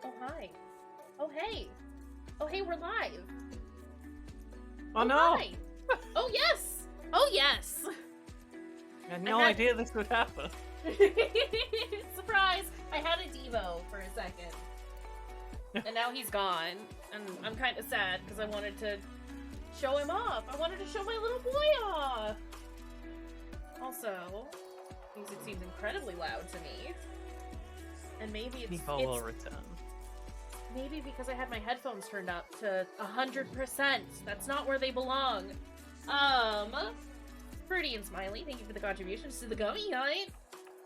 Oh, hi. Oh, hey. Oh, hey, we're live. Oh, no! Hi. Oh, yes! Oh, yes! I had no idea this would happen. Surprise! I had a Devo for a second. And now he's gone. And I'm kind of sad because I wanted to show him off. I wanted to show my little boy off. Also, music seems incredibly loud to me. And maybe it's will return. Maybe because I had my headphones turned up to 100%. That's not where they belong. Fruity and Smiley, thank you for the contributions to the gummy night.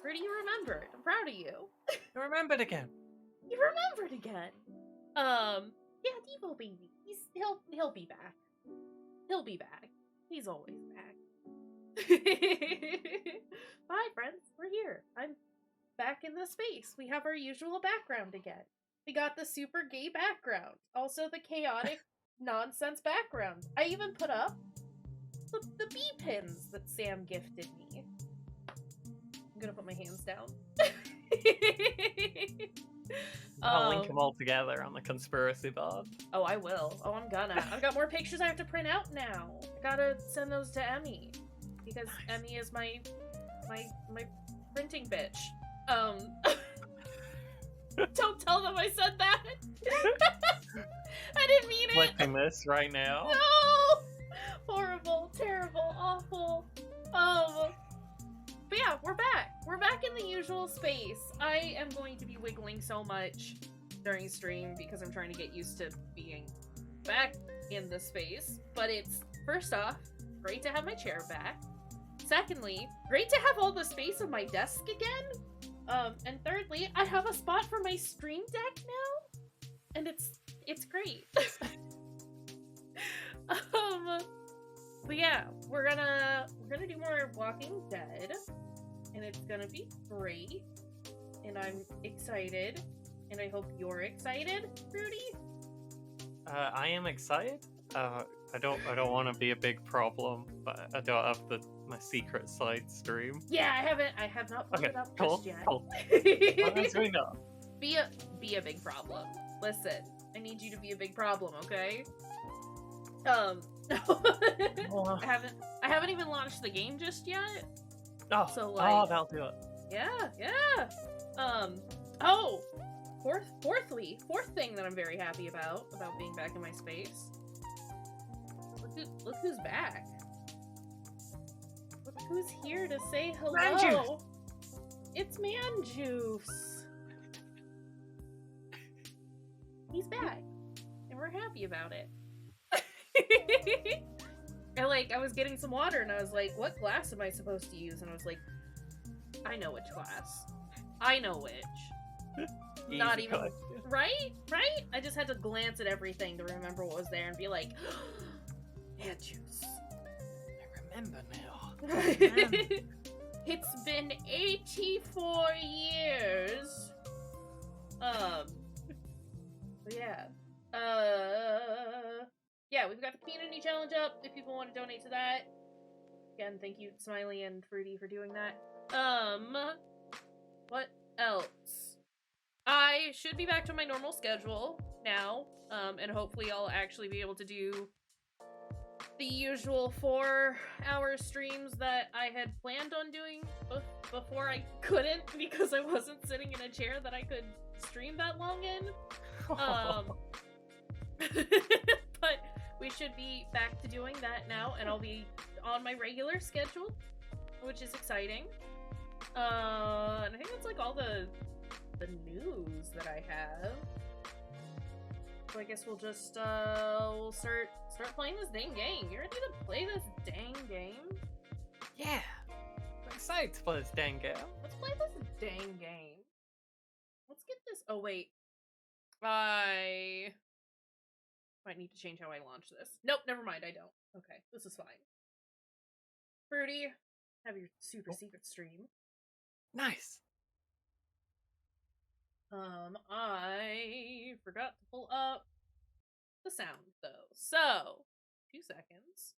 Fruity, you remembered. I'm proud of you. You remembered again. You remembered again. Yeah, Devo baby. He'll be back. He'll be back. He's always back. Bye, friends. We're here. I'm back in the space. We have our usual background again. We got the super gay background. Also the chaotic nonsense background. I even put up the bee pins that Sam gifted me. I'm gonna put my hands down. I'll link them all together on the conspiracy board. Oh, I will. Oh, I'm gonna. I've got more pictures I have to print out now. I gotta send those to Emmy. Because nice. Emmy is my printing bitch. Don't tell them I said that. I didn't mean it. Clicking this right now. No! Horrible, terrible, awful. But yeah, we're back. We're back in the usual space. I am going to be wiggling so much during stream because I'm trying to get used to being back in the space. But it's, first off, great to have my chair back. Secondly, great to have all the space of my desk again. And thirdly, I have a spot for my stream deck now. And it's great. But yeah, we're gonna do more Walking Dead, and it's gonna be great, and I'm excited, and I hope you're excited, Fruity. I am excited. I don't want to be a big problem, but I don't have my secret side stream. Yeah, I have not put it up just yet. Cool. Let's bring it up. Be a big problem. Listen, I need you to be a big problem, okay? I haven't even launched the game just yet. Oh, so like, that'll do it. Yeah. Fourth thing that I'm very happy about being back in my space. Look who's back. Look who's here to say hello. Manjuice. It's Manjuice. He's back, and we're happy about it. I was getting some water, and I was like, what glass am I supposed to use? And I was like, I know which glass. I know which. Not even question. Right? I just had to glance at everything to remember what was there and be like, Manjuice. I remember now. It's been 84 years. But yeah. Yeah, we've got the community challenge up if people want to donate to that. Again, thank you, Smiley and Fruity, for doing that. What else? I I should be back to my normal schedule now, and hopefully I'll actually be able to do the usual 4-hour streams that I had planned on doing before I couldn't because I wasn't sitting in a chair that I could stream that long in. But we should be back to doing that now, and I'll be on my regular schedule, which is exciting. And I think that's like all the news that I have. So I guess we'll just we'll start playing this dang game. You ready to play this dang game? Yeah, I'm excited to play this dang game. Let's play this dang game. Let's get this. Oh wait, I might need to change how I launch this. Nope, never mind. I don't. Okay, this is fine. Fruity, have your super secret stream. Nice. I forgot to pull up the sound though. So, 2 seconds.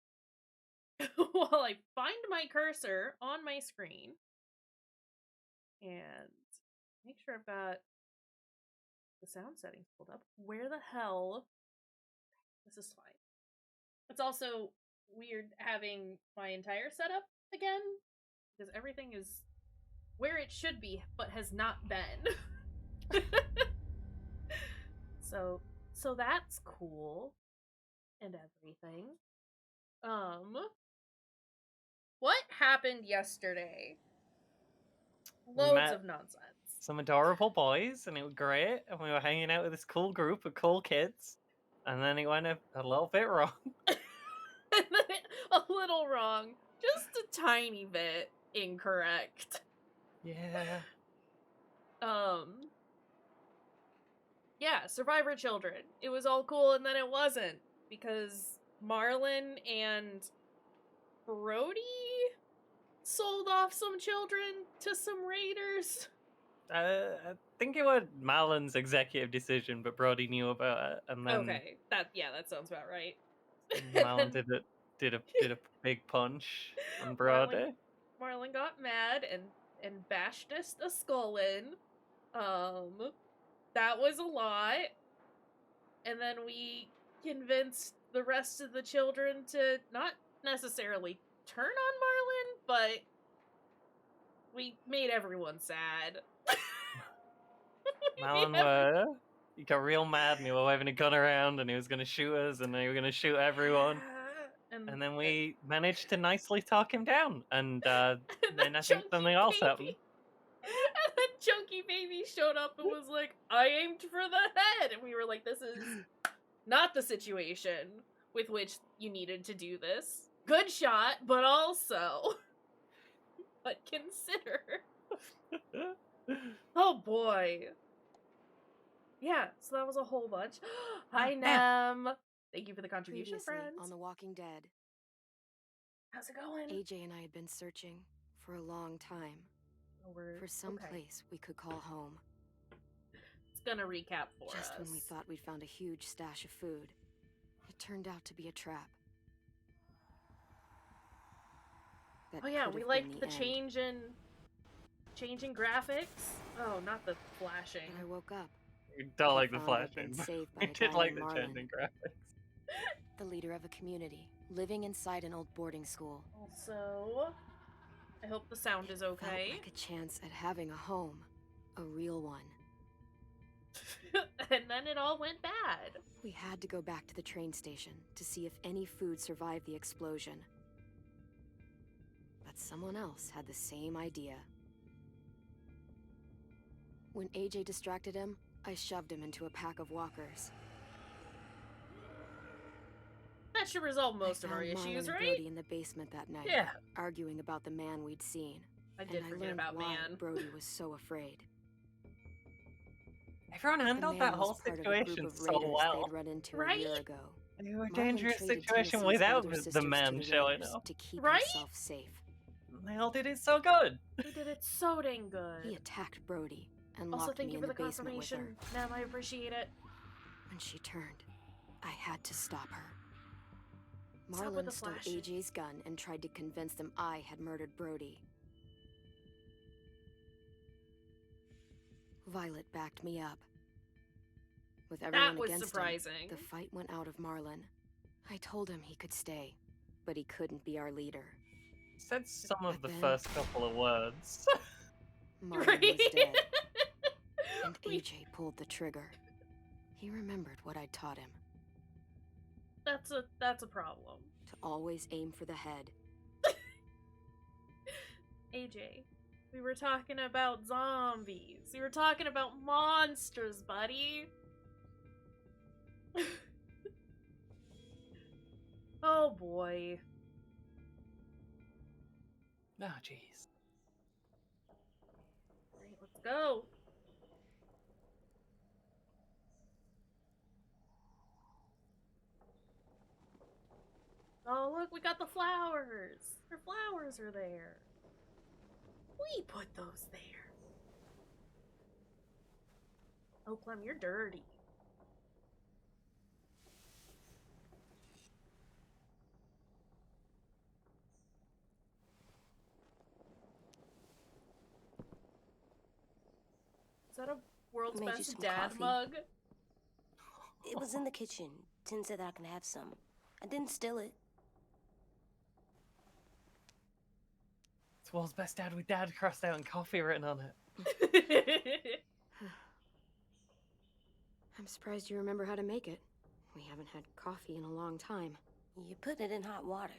While I find my cursor on my screen and make sure I've got the sound settings pulled up. Where the hell? This is fine. It's also weird having my entire setup again because everything is where it should be but has not been. So that's cool and everything. What happened yesterday? Loads of nonsense. Some adorable boys, and it was great, and we were hanging out with this cool group of cool kids, and then it went a little bit wrong. A little wrong. Just a tiny bit incorrect. Yeah. Yeah, Survivor Children. It was all cool, and then it wasn't, because Marlon and Brody sold off some children to some raiders. I think it was Marlon's executive decision, but Brody knew about it, and then Okay, that sounds about right. Marlon did a big punch on Brody. Marlon got mad and bashed us a skull in. That was a lot. And then we convinced the rest of the children to not necessarily turn on Marlon, but we made everyone sad. Marlon he got real mad, and he was waving a gun around, and he was going to shoot us, and they were going to shoot everyone. And then we managed to nicely talk him down, and then I think something else happened. And then Chunky Baby showed up and was like, I aimed for the head! And we were like, this is not the situation with which you needed to do this. Good shot, but also... but consider... Oh boy. Yeah, so that was a whole bunch. Hi, Nem! Thank you for the contribution, Previously friends. on The Walking Dead. How's it going? AJ and I had been searching for a long time. For some place we could call home. It's gonna recap for us. Just when we thought we'd found a huge stash of food, it turned out to be a trap. Oh yeah, we liked the change in graphics. Oh, not the flashing. And I woke up. We don't like the found I'd flashing. been saved by We a did guy like named the Marlon, changing graphics. the leader of a community, living inside an old boarding school. Also, I hope the sound is okay. Felt like a chance at having a home. A real one. And then it all went bad. We had to go back to the train station to see if any food survived the explosion. But someone else had the same idea. When AJ distracted him, I shoved him into a pack of walkers. That should resolve most of our I found issues, Marlon and right? Brody in the basement that night, Yeah. arguing about the man we'd seen. I did and forget I learned about why Man. Brody was so afraid. Everyone The handled man that was whole part of a group situation of so raiders well. they'd run into Right? a year ago. They were a Marlon dangerous traded situation Tennessee's without older the sisters man to the showing raiders up. to keep Right? himself safe. They all did it so good. He did it so dang good. He attacked Brody and Also, locked thank me you in for the the basement with her. confirmation. Nam, I appreciate it. When she turned, I had to stop her. What's up with Marlon the stole flashing? AJ's gun and tried to convince them I had murdered Brody. Violet backed me up, With everyone That was against surprising. him, the fight went out of Marlon. I told him he could stay, but he couldn't be our leader. Said some of But the then- first couple of words. Marlon Right? was dead, and AJ pulled the trigger. He remembered what I'd taught him. That's a problem. To always aim for the head. AJ, we were talking about zombies. We were talking about monsters, buddy. Oh boy. Oh, jeez. Alright, let's go. Oh, look, we got the flowers. Our flowers are there. We put those there. Oh, Clem, you're dirty. Is that a world's Made you best some dad coffee. mug? It was in the kitchen. Tin said I can have some. I didn't steal it. It's world's best dad with dad crossed out and coffee written on it. I'm surprised you remember how to make it. We haven't had coffee in a long time. You put it in hot water.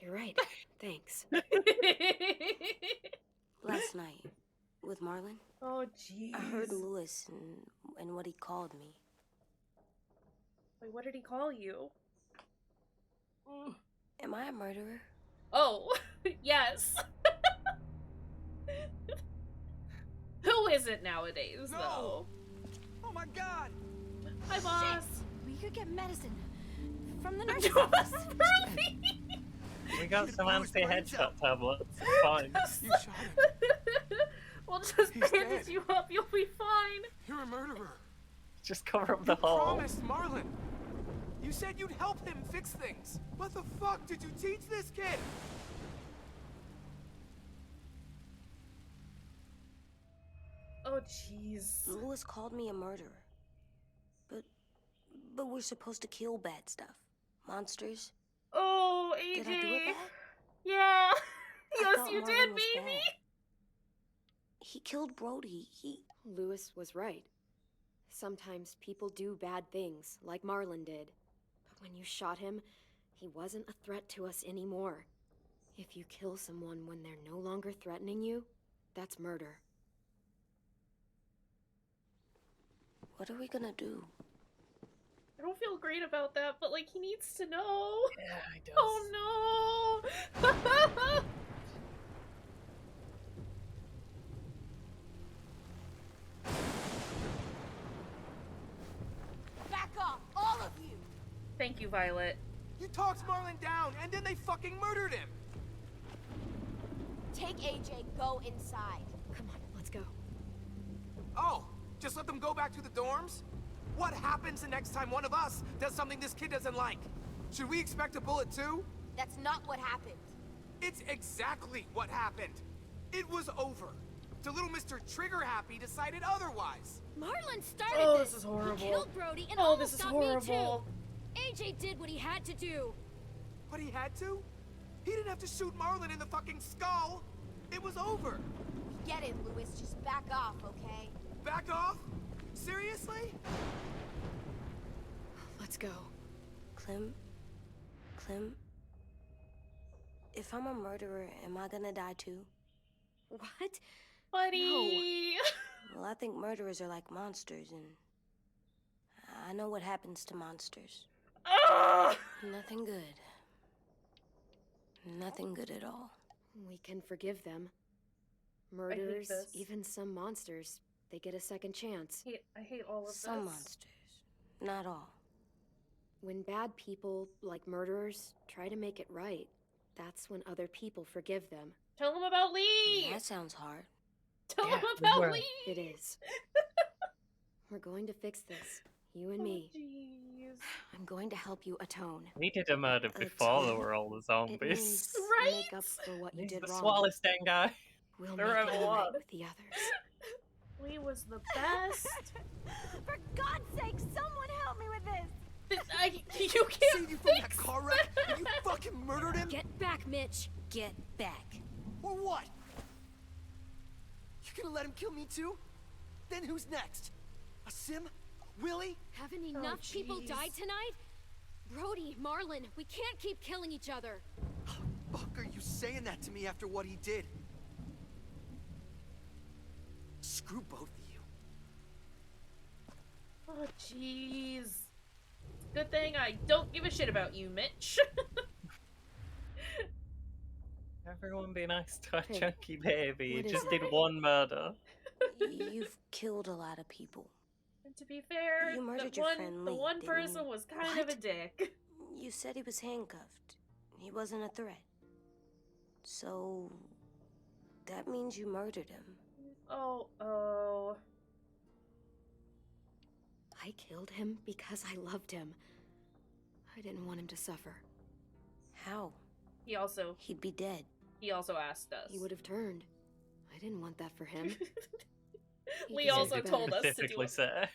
You're right. Thanks. Last night, with Marlon, Oh, jeez. I heard Lewis and what he called me. Wait, what did he call you? Am I a murderer? Oh, yes. Who is it nowadays, though? Oh my god! Hi, boss. We could get medicine from the No, nurse's office. Ruby! We got some anti-headshot tablets. Fine. You shot him. We'll just He's bandage dead. you up. You'll be fine. You're a murderer. Just cover up the You hole. promised Marlon. You said you'd help him fix things. What the fuck did you teach this kid? Oh, jeez. Lewis called me a murderer. But we're supposed to kill bad stuff. Monsters. Oh, AJ. Did I do it bad? Yeah. I Yes, thought you Marlon did, was baby. bad. He killed Brody. Lewis was right. Sometimes people do bad things, like Marlon did. But when you shot him, he wasn't a threat to us anymore. If you kill someone when they're no longer threatening you, that's murder. What are we gonna do? I don't feel great about that, but like he needs to know. Yeah, he does. Oh no! Back off, all of you! Thank you, Violet. You talked Marlon down, and then they fucking murdered him. Take AJ, go inside. Come on, let's go. Oh, just let them go back to the dorms? What happens the next time one of us does something this kid doesn't like? Should we expect a bullet too? That's not what happened. It's exactly what happened. It was over. The little Mr. Trigger Happy decided otherwise. Marlon started Oh, this. this is horrible. He killed Brody and Oh, this almost is got horrible. me too. AJ did what he had to do. But he had to? He didn't have to shoot Marlon in the fucking skull. It was over. We get it, Lewis. Just back off, okay? Back off? Seriously? Let's go. Clem? If I'm a murderer, am I gonna die too? What? Buddy! Well, I think murderers are like monsters, and I know what happens to monsters. Ugh! Nothing good. Nothing good at all. We can forgive them. hate Murderers, this. even some monsters, they get a second chance. I hate all of Some this. monsters. Not all. When bad people, like murderers, try to make it right, that's when other people forgive them. Tell him about Lee! That sounds hard. Tell him Yeah, we about will. Lee! It is. We're going to fix this. You and Oh, me. jeez. I'm going to help you atone. We did a murder before there were all the It zombies. means Right? make up for what you He's did the wrong. smallest dang guy. We'll There make ever it was. right with the others. Lee was the best. For God's sake, someone help me with this! You can't Save you from that fix car wreck, and you fucking murdered him? Get back, Mitch. Get back. Or what? You gonna let him kill me too? Then who's next? A Sim? Willie? Haven't enough people jeez. died tonight? Brody, Marlon, we can't keep killing each other. Fuck are you saying that to me after what he did? Screw both of you. Oh, jeez. Good thing I don't give a shit about you, Mitch. Everyone be nice to a Hey, chunky baby. what He is just it? did one murder. You've killed a lot of people. And to be fair, You murdered the your one, friend the Lee, one didn't person you? was kind of a What? dick. You said he was handcuffed. He wasn't a threat. So... that means you murdered him. Oh. I killed him because I loved him. I didn't want him to suffer. How? He also He'd be dead. asked us. He would have turned. I didn't want that for him. He Lee deserved also better. told us to do Specifically it. say.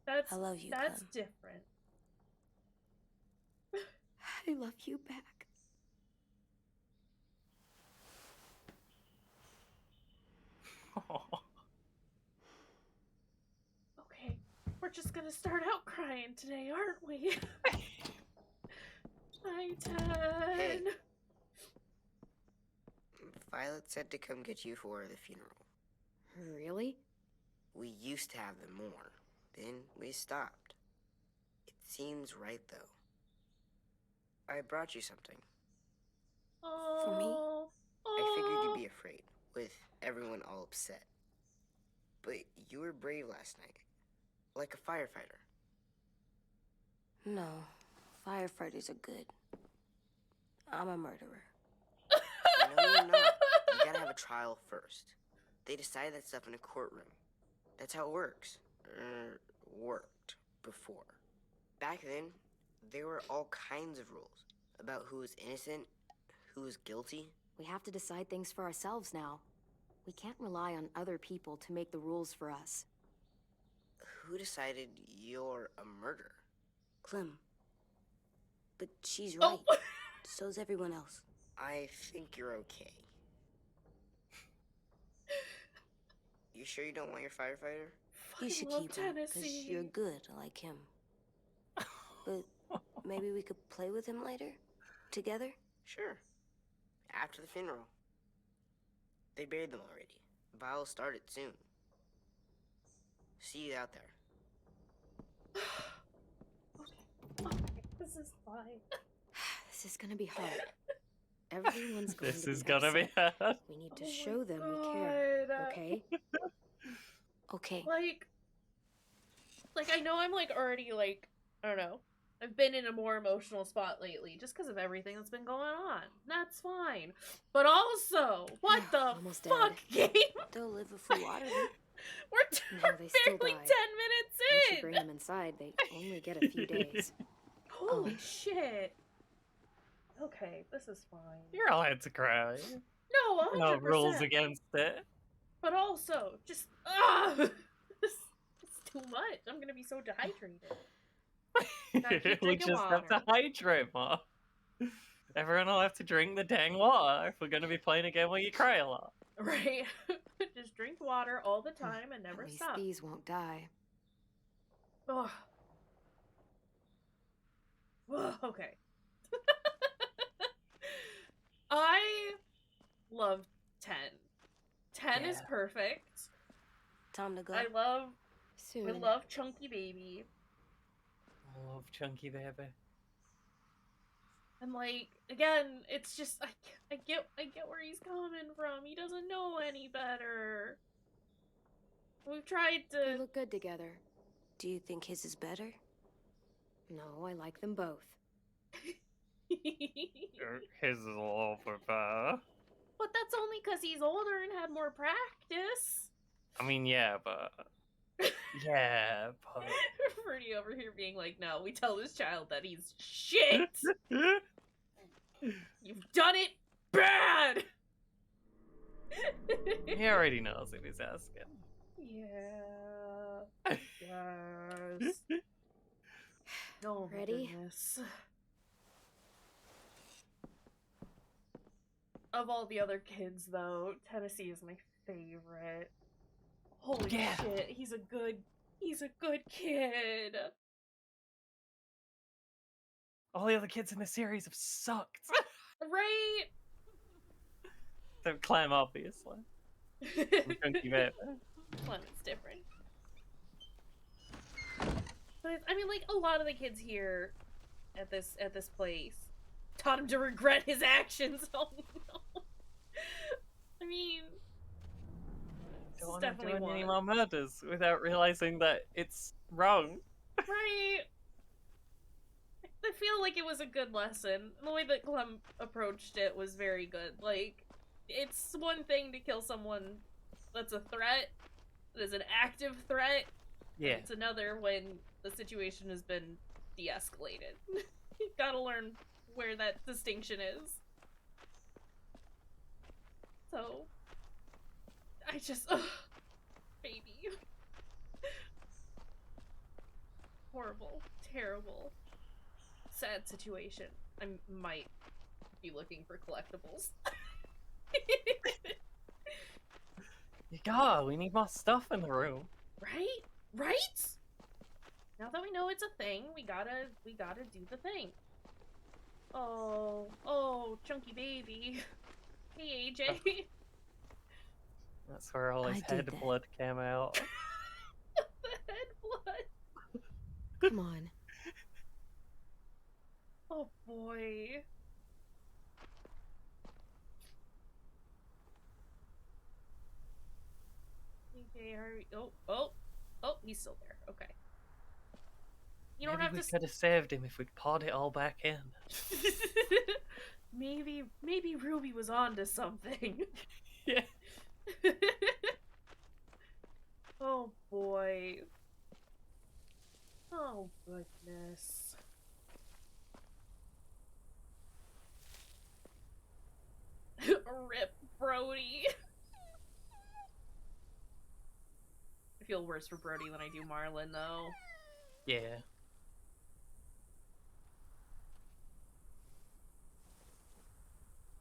That's I love you, That's Clem. different. I love you back. Okay, we're just gonna start out crying today, aren't we? Hi, Ted. Hey. Violet said to come get you for the funeral. Really? We used to have them more. Then we stopped. It seems right, though. I brought you something. Oh, I figured you'd be afraid, with everyone all upset. But you were brave last night. Like a firefighter. No. Firefighters are good. I'm a murderer. No, you're not. You gotta have a trial first. They decide that stuff in a courtroom. That's how it works. Worked before. Back then, there were all kinds of rules about who was innocent, who was guilty. We have to decide things for ourselves now. We can't rely on other people to make the rules for us. Who decided you're a murderer? Clem. But she's right. Oh. So's everyone else. I think you're okay. You sure you don't want your firefighter? You should love keep him, because Tennessee. you're good like him. But maybe we could play with him later? Together? Sure. After the funeral. They buried them already. Bile will start it soon. See you out there. Okay, this is fine. This is gonna be hard. Everyone's going This to is be gonna be upset. hard. We need to Oh my show them we care, God. okay? Okay. Like I know I'm like already like, I don't know. I've been in a more emotional spot lately just because of everything that's been going on. That's fine. But also, what the Almost fuck, game? They'll live if we water them. We're No, they still barely 10 die. minutes Once in! you bring them inside, they only get a few days. Holy shit. Okay, this is fine. You're allowed to cry. No, 100%. No rules against it. But also, just, this is too much. I'm gonna be so dehydrated. Gotta keep We drinking just have to water. hydrate more. Everyone will have to drink the dang water if we're gonna be playing a game where you cry a lot. Right? Just drink water all the time and never At least stop. these won't die. Ugh. Ugh, okay. I love 10. 10 is Yeah. perfect. Time to go. I love Soon. Chunky Baby. I love Chunky Baby. And like, again, it's just I get where he's coming from. He doesn't know any better. We've tried They to look good together. Do you think his is better? No, I like them both. His is a little bit better. But that's only because he's older and had more practice. I mean, yeah, but... Yeah, but... Fruity over here being like, no, we tell this child that he's shit. You've done it bad. He already knows if he's asking. Yeah. Yes. Oh, my Ready? goodness. Of all the other kids, though, Tennessee is my favorite. Holy shit, he's a good kid. All the other kids in the series have sucked. Right? Except Clem, obviously. Chunky Baby. Clement's different. But I mean, like, a lot of the kids here at this place taught him to regret his actions. Oh no. I mean, Don't want definitely to do one. any more murders without realizing that it's wrong. Right. I feel like it was a good lesson. The way that Clem approached it was very good. Like, it's one thing to kill someone that's a threat, that is an active threat. Yeah. It's another when the situation has been de-escalated. You gotta learn where that distinction is. So, I just, ugh, baby. Horrible, terrible, sad situation. I might be looking for collectibles. Yeah, we need more stuff in the room. Right? Right? Now that we know it's a thing, we gotta do the thing. Oh, chunky baby. Hey, AJ. That's where all his I did head that. blood came out. The head blood. Come on. Oh boy. AJ, hurry. Oh, he's still there. Okay. You don't Maybe have we to. could have saved him if we'd poured it all back in. maybe Ruby was onto something. Yeah. Oh boy. Oh goodness. Rip Brody. I feel worse for Brody than I do Marlon, though. Yeah.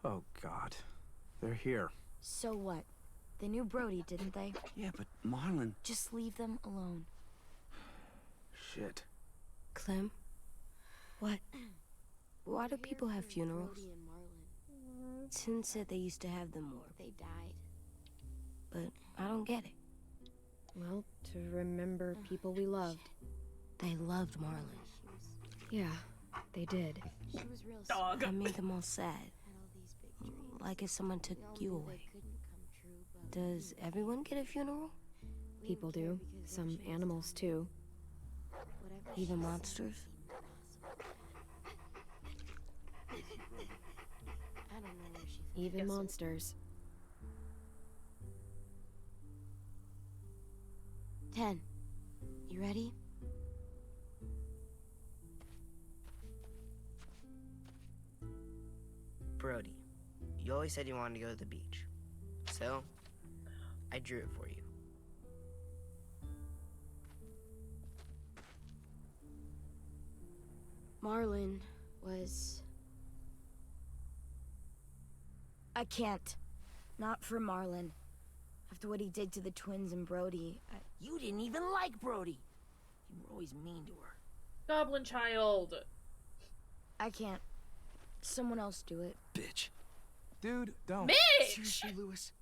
Oh, God. They're here. So what? They knew Brody, didn't they? Yeah, but Marlon... Just leave them alone. Shit. Clem? What? Why do people have funerals? Brody and Marlon. Tin said they used to have them more, They died. but I don't get it. Well, to remember people we loved. They loved Marlon. Yeah, they did. She was real Dog. I made them all sad, Had all these big dreams. like if someone took We all you knew away. they couldn't come true, but Does everyone get a funeral? we People didn't care do. because Some she was animals, too. whatever Even she said monsters? seemed impossible. I don't know where she found Even Guess so. monsters. 10. You ready? Brody, you always said you wanted to go to the beach. So, I drew it for you. Marlon was... I can't. Not for Marlon. After what he did to the twins and Brody, You didn't even like Brody. You were always mean to her. Goblin child. I can't. Someone else do it. Bitch. Dude, don't. Mitch! Seriously, Lewis?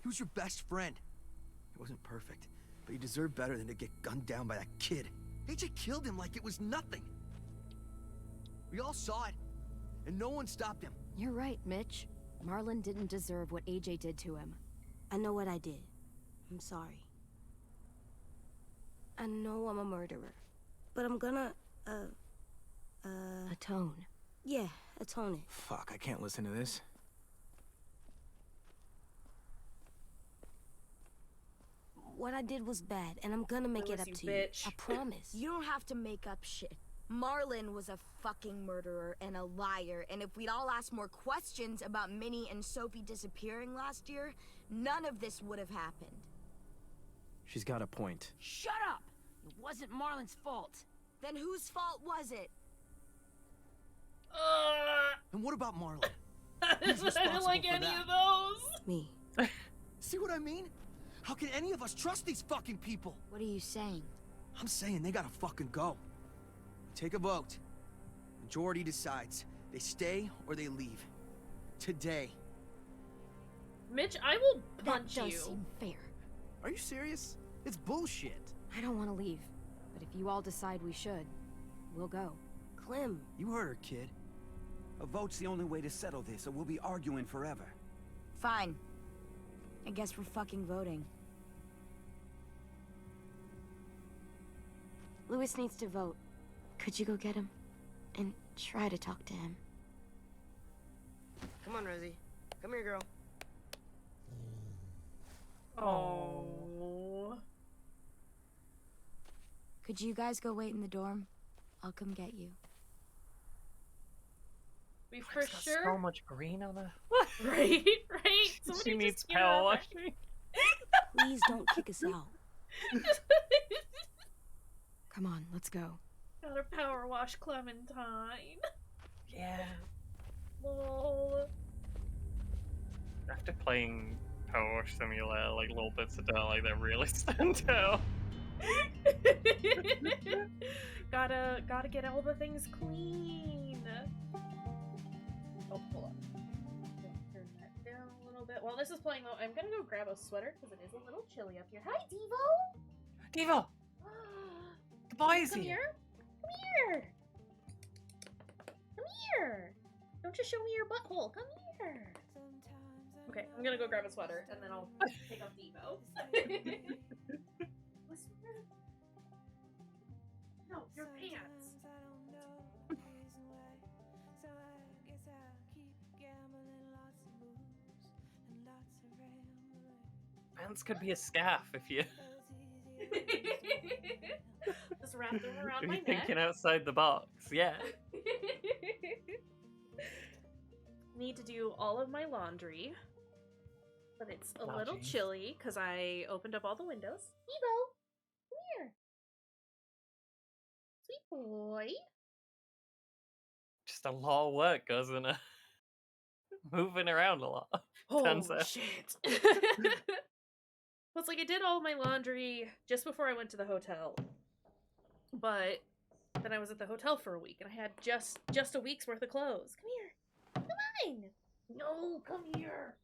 He was your best friend. He wasn't perfect, but he deserved better than to get gunned down by that kid. AJ killed him like it was nothing. We all saw it, and no one stopped him. You're right, Mitch. Marlon didn't deserve what AJ did to him. I know what I did. I'm sorry. I know I'm a murderer, but I'm gonna, Atone. yeah, atone it. Fuck, I can't listen to this. What I did was bad, and I'm gonna make it Lewis, up you to bitch. you. I promise. You don't have to make up shit. Marlon was a fucking murderer and a liar, and if we'd all asked more questions about Minnie and Sophie disappearing last year, none of this would have happened. She's got a point. Shut up! It wasn't Marlon's fault. Then whose fault was it? And what about Marlon? I Who's didn't responsible like for any that? of those. Me. See what I mean? How can any of us trust these fucking people? What are you saying? I'm saying they gotta fucking go. Take a vote. Majority decides. They stay or they leave. Today. Mitch, I will That punch does you. seem fair. Are you serious? It's bullshit. I don't want to leave, but if you all decide we should, we'll go. Clem, You heard her, kid. A vote's the only way to settle this, or we'll be arguing forever. Fine. I guess we're fucking voting. Louis needs to vote. Could you go get him? And try to talk to him. Come on, Rosie. Come here, girl. Oh. Could you guys go wait in the dorm? I'll come get you. We for She's got sure. so much green on her. Right, right. Somebody She just needs give her power a washing. Please don't kick us out. Come on, let's go. Gotta power wash Clementine. Yeah. Lol. After playing Power Wash Simulator, like little bits of dirt, like they really stand out. gotta get all the things clean. Oh, hold on. Turn that down a little bit. While this is playing though, I'm gonna go grab a sweater because it is a little chilly up here. Hi, Devo! Devo! The boys Come here! here! Come here! Come here! Don't just show me your butthole. Come here! Okay, I'm gonna go grab a sweater and then I'll pick up Devo. No, your pants! Pants could be a scarf if you Just wrap them around if my you're neck. thinking outside the box. Yeah. Need to do all of my laundry, but it's a little Jeez. chilly because I opened up all the windows. Evo, come here, sweet boy. Just a lot of work goes in a moving around a lot. Turns out. Shit. Well, it's like I did all my laundry just before I went to the hotel, but then I was at the hotel for a week and I had just a week's worth of clothes. Come here. Come on! No, come here!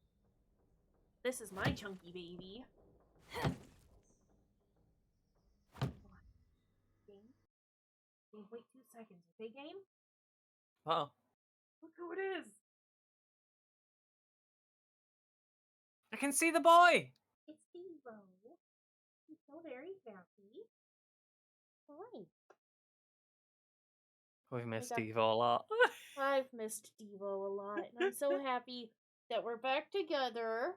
This is my chunky baby. Hold on. Game? Wait 2 seconds, okay, game? Oh, Look who it is! I can see the boy. It's Devo. He's so very happy. Hi. We've missed got- Devo a lot. I've missed Devo a lot, and I'm so happy that we're back together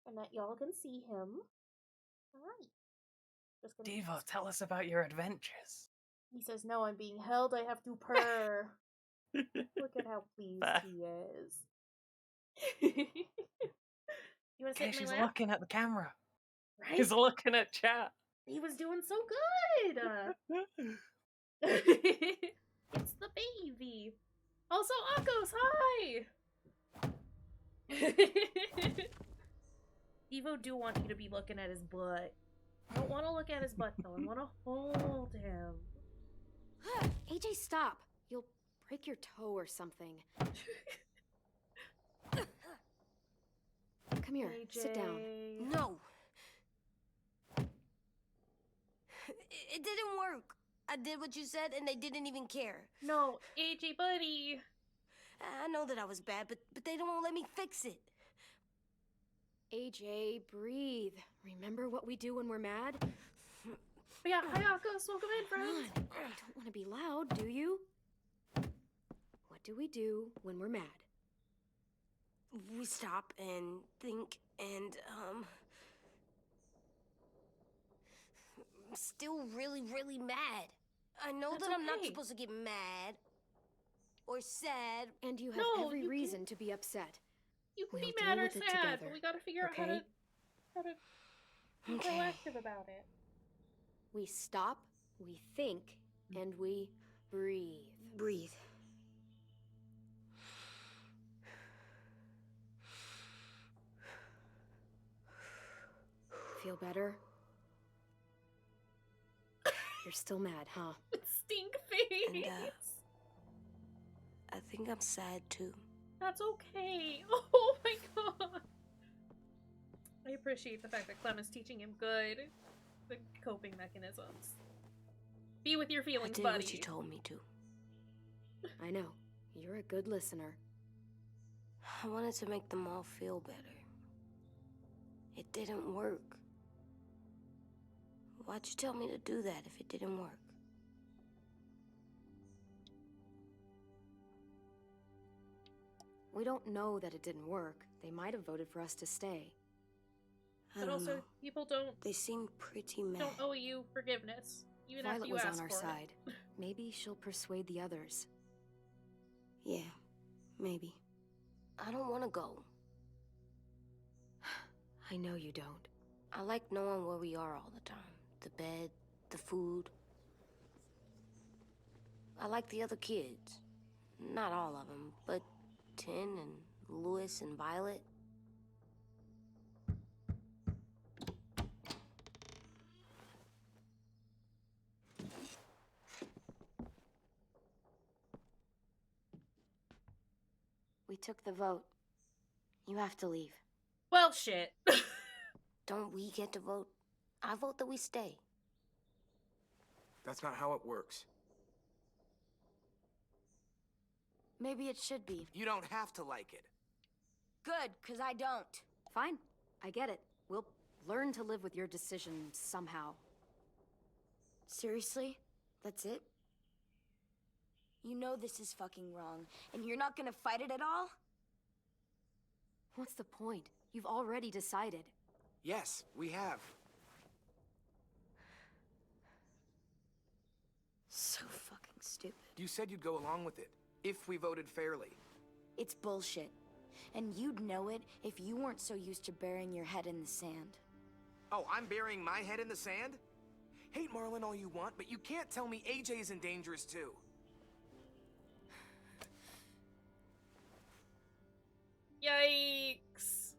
and that y'all can see him. Alright. Just gonna Devo, tell us about your adventures. He says, no, I'm being held, I have to purr. Look at how pleased Bah. he is. You wanna sit Okay, in she's my lap? looking at the camera. Right? He's looking at chat. He was doing so good! It's the baby! Also, Akos, hi! Evo do want you to be looking at his butt. I don't want to look at his butt though, I want to hold him. AJ, stop. You'll break your toe or something. Come here, sit down. AJ. no. It didn't work. I did what you said, and they didn't even care. No, AJ buddy. I know that I was bad, but they don't let me fix it. AJ, breathe. Remember what we do when we're mad? But yeah, hi Akos, welcome in, Come friends. on. You don't want to be loud, do you? What do we do when we're mad? We stop and think and, I'm still really, really mad. I know That's that I'm not okay. supposed to get mad or sad. And you have No, every you can- reason to be upset. You can We'll be deal mad or with it sad, together, but we gotta figure out okay? how to be Okay. proactive about it. We stop, we think, and we breathe. Breathe. Feel better? You're still mad, huh? Stink face. And, I think I'm sad too. That's okay. Oh my god. I appreciate the fact that Clem is teaching him the coping mechanisms. Be with your I feelings, did buddy. what you told me to. I know. You're a good listener. I wanted to make them all feel better. It didn't work. Why'd you tell me to do that if it didn't work? We don't know that it didn't work. They might have voted for us to stay. I But don't also, know. people don't They seem pretty mad. owe you forgiveness, even after Violet you was ask on our for side. it. Maybe she'll persuade the others. Yeah, maybe. I don't want to go. I know you don't. I like knowing where we are all the time. The bed, the food. I like the other kids. Not all of them, but Tin and Louis and Violet. We took the vote. You have to leave. Well, shit. Don't we get to vote? I vote that we stay. That's not how it works. Maybe it should be. You don't have to like it. Good, because I don't. Fine. I get it. We'll learn to live with your decision somehow. Seriously? That's it? You know this is fucking wrong, and you're not gonna fight it at all? What's the point? You've already decided. Yes, we have. So fucking stupid. You said you'd go along with it, if we voted fairly. It's bullshit. And you'd know it if you weren't so used to burying your head in the sand. Oh, I'm burying my head in the sand? Hate Marlin all you want, but you can't tell me AJ's in dangerous too. Yikes.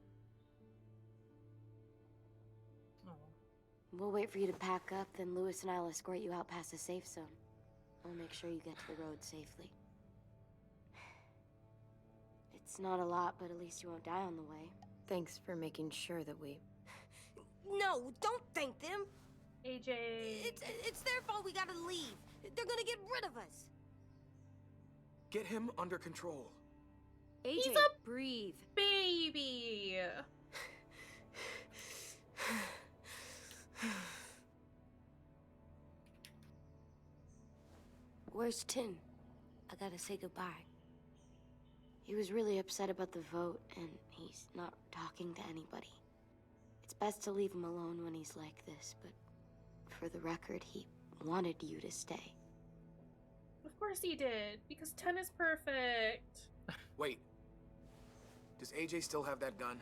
We'll wait for you to pack up, then Louis and I'll escort you out past the safe zone. I'll make sure you get to the road safely. It's not a lot, but at least you won't die on the way. Thanks for making sure that we... No, don't thank them! AJ... It's their fault we gotta leave. They're gonna get rid of us. Get him under control. AJ, He's a breathe. baby. Where's Tin? I gotta say goodbye. He was really upset about the vote, and he's not talking to anybody. It's best to leave him alone when he's like this, but for the record, he wanted you to stay. Of course he did, because 10 is perfect. Wait. Does AJ still have that gun?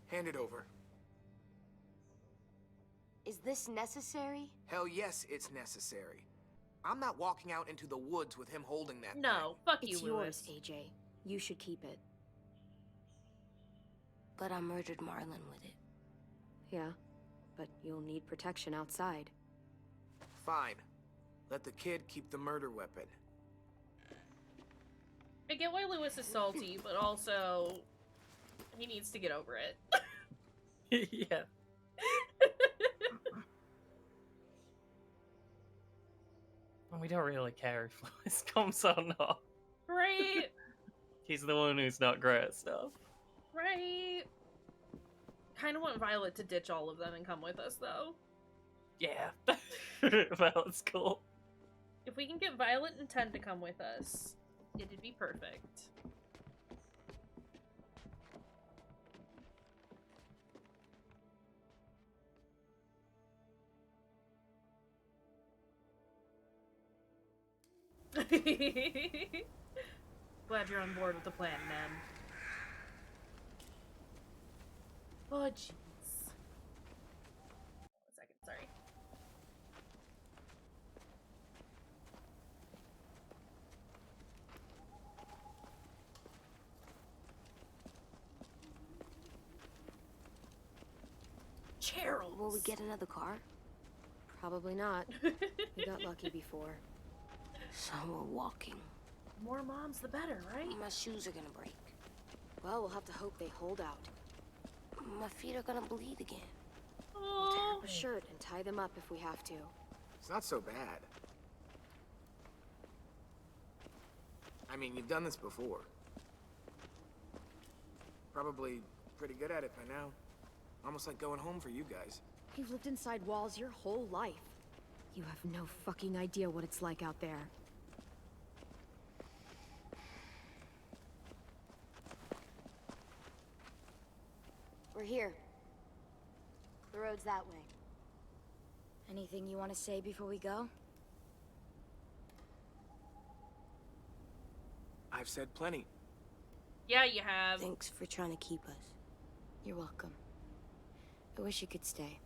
Hand it over. Is this necessary? Hell yes, it's necessary. I'm not walking out into the woods with him holding that No, thing. fuck you, It's Louis. yours, AJ. You should keep it. But I murdered Marlin with it. Yeah, but you'll need protection outside. Fine. Let the kid keep the murder weapon. I get why Louis is salty, but also he needs to get over it. Yeah. We don't really care if Louis comes or not. Right? He's the one who's not great at stuff. Right? Kind of want Violet to ditch all of them and come with us, though. Yeah. Violet's cool. If we can get Violet and 10 to come with us, it'd be perfect. Glad you're on board with the plan, man. Oh, jeez. One second, sorry. Cheryl! Will we get another car? Probably not. We got lucky before. So we're walking. More moms, the better, right? My shoes are gonna break. Well, we'll have to hope they hold out. My feet are gonna bleed again. We'll tear Oh, up a shirt and tie them up if we have to. It's not so bad. I mean, you've done this before. Probably pretty good at it by now. Almost like going home for you guys. You've lived inside walls your whole life. You have no fucking idea what it's like out there. We're here. The road's that way. Anything you want to say before we go? I've said plenty. yeah, you have. Thanks for trying to keep us. You're welcome. I wish you could stay.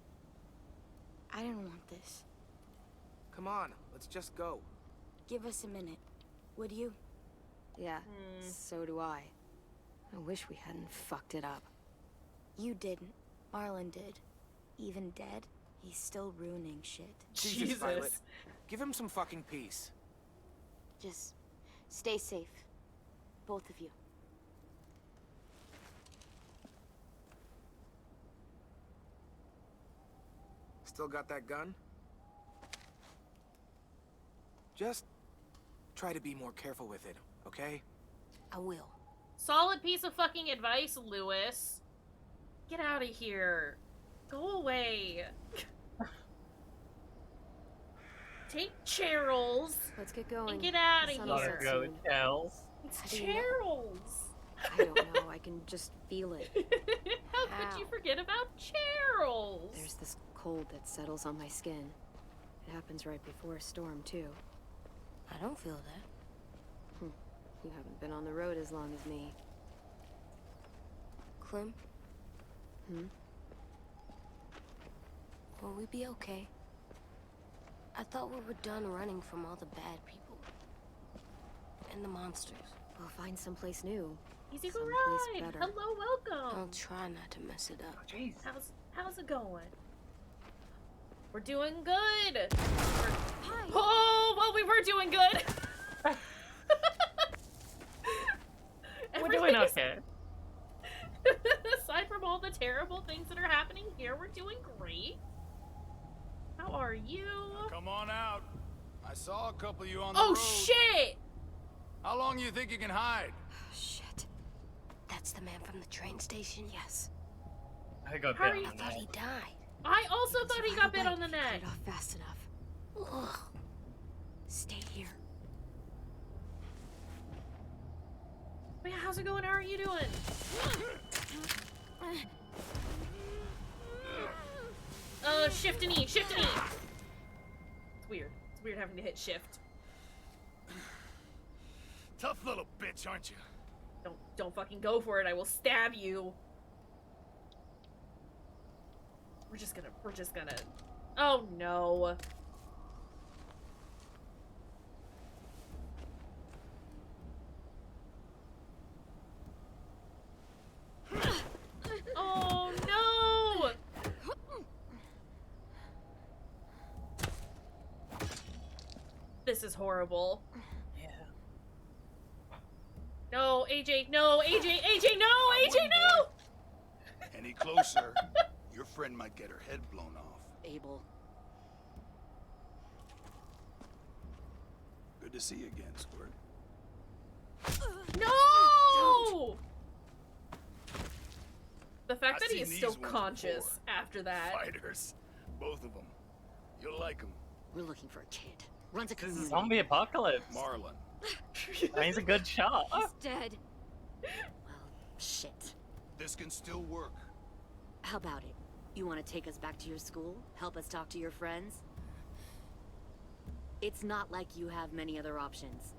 I didn't want this. Come on, let's just go. Give us a minute, would you? Yeah, so do I. I wish we hadn't fucked it up. You didn't. Marlon did. Even dead, he's still ruining shit. Jesus, Violet. Give him some fucking peace. Just stay safe. Both of you. Still got that gun? Just try to be more careful with it, okay? I will. Solid piece of fucking advice, Lewis. Get out of here. Go away. Take Cheryl's. Let's get going. And get out of The sun will here. set Go, soon. Charles. It's How do you know? Cheryl's. I don't know. I can just feel it. How could you forget about Cheryl's? There's this cold that settles on my skin. It happens right before a storm, too. I don't feel that. You haven't been on the road as long as me. Clem? Will we be okay? I thought we were done running from all the bad people. And the monsters. We'll find someplace new. Easy go Someplace ride. better. Hello, welcome. I'll try not to mess it up. Jeez. How's it going? We're doing good. Hi. Oh, well, we were doing good. We're doing okay. Aside from all the terrible things that are happening here, we're doing great. How are you? Come on out. I saw a couple of you on the Oh, road. shit! How long do you think you can hide? Shit. That's the man from the train station? Yes. I got How are bit you- on I the thought neck. he died. I also thought he Right got bit away. on the Cut neck. it off fast enough. Ugh. Stay here. Wait, how's it going? How are you doing? Shift and E, shift and E. It's weird. It's weird having to hit shift. Tough little bitch, aren't you? Don't fucking go for it. I will stab you. We're just gonna. Oh no. Oh no! This is horrible. Yeah. No, AJ, no, AJ, AJ, no, AJ, no! Any closer, your friend might get her head blown off. Abel. Good to see you again, Squirt. No! The fact I've that he seen is still these ones conscious before. after that. Fighters. Both of them. You'll like them. We're looking for a kid. Runs a community. Zombie apocalypse. Marlon. He's a good shot. He's dead. Well, shit. This can still work. How about it? You want to take us back to your school? Help us talk to your friends? It's not like you have many other options.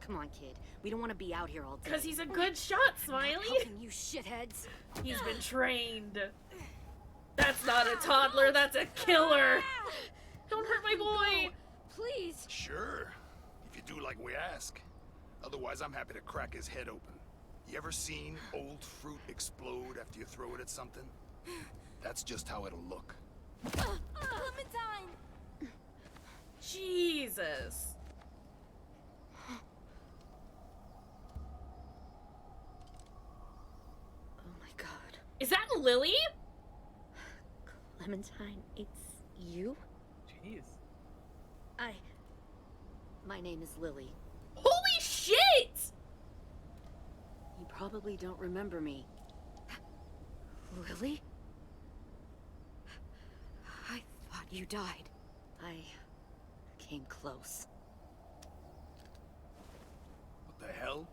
Come on, kid. We don't want to be out here all day. Because he's a good shot, Smiley. How can you shitheads? He's been trained. That's not a toddler, that's a killer. Don't hurt my boy. Please. Sure, if you do like we ask. Otherwise, I'm happy to crack his head open. You ever seen old fruit explode after you throw it at something? That's just how it'll look. Clementine! Jesus. Oh my god. Is that Lily? Clementine, it's you? Jeez. My name is Lily. Holy shit! You probably don't remember me. Lily? I thought you died. I came close. What the hell?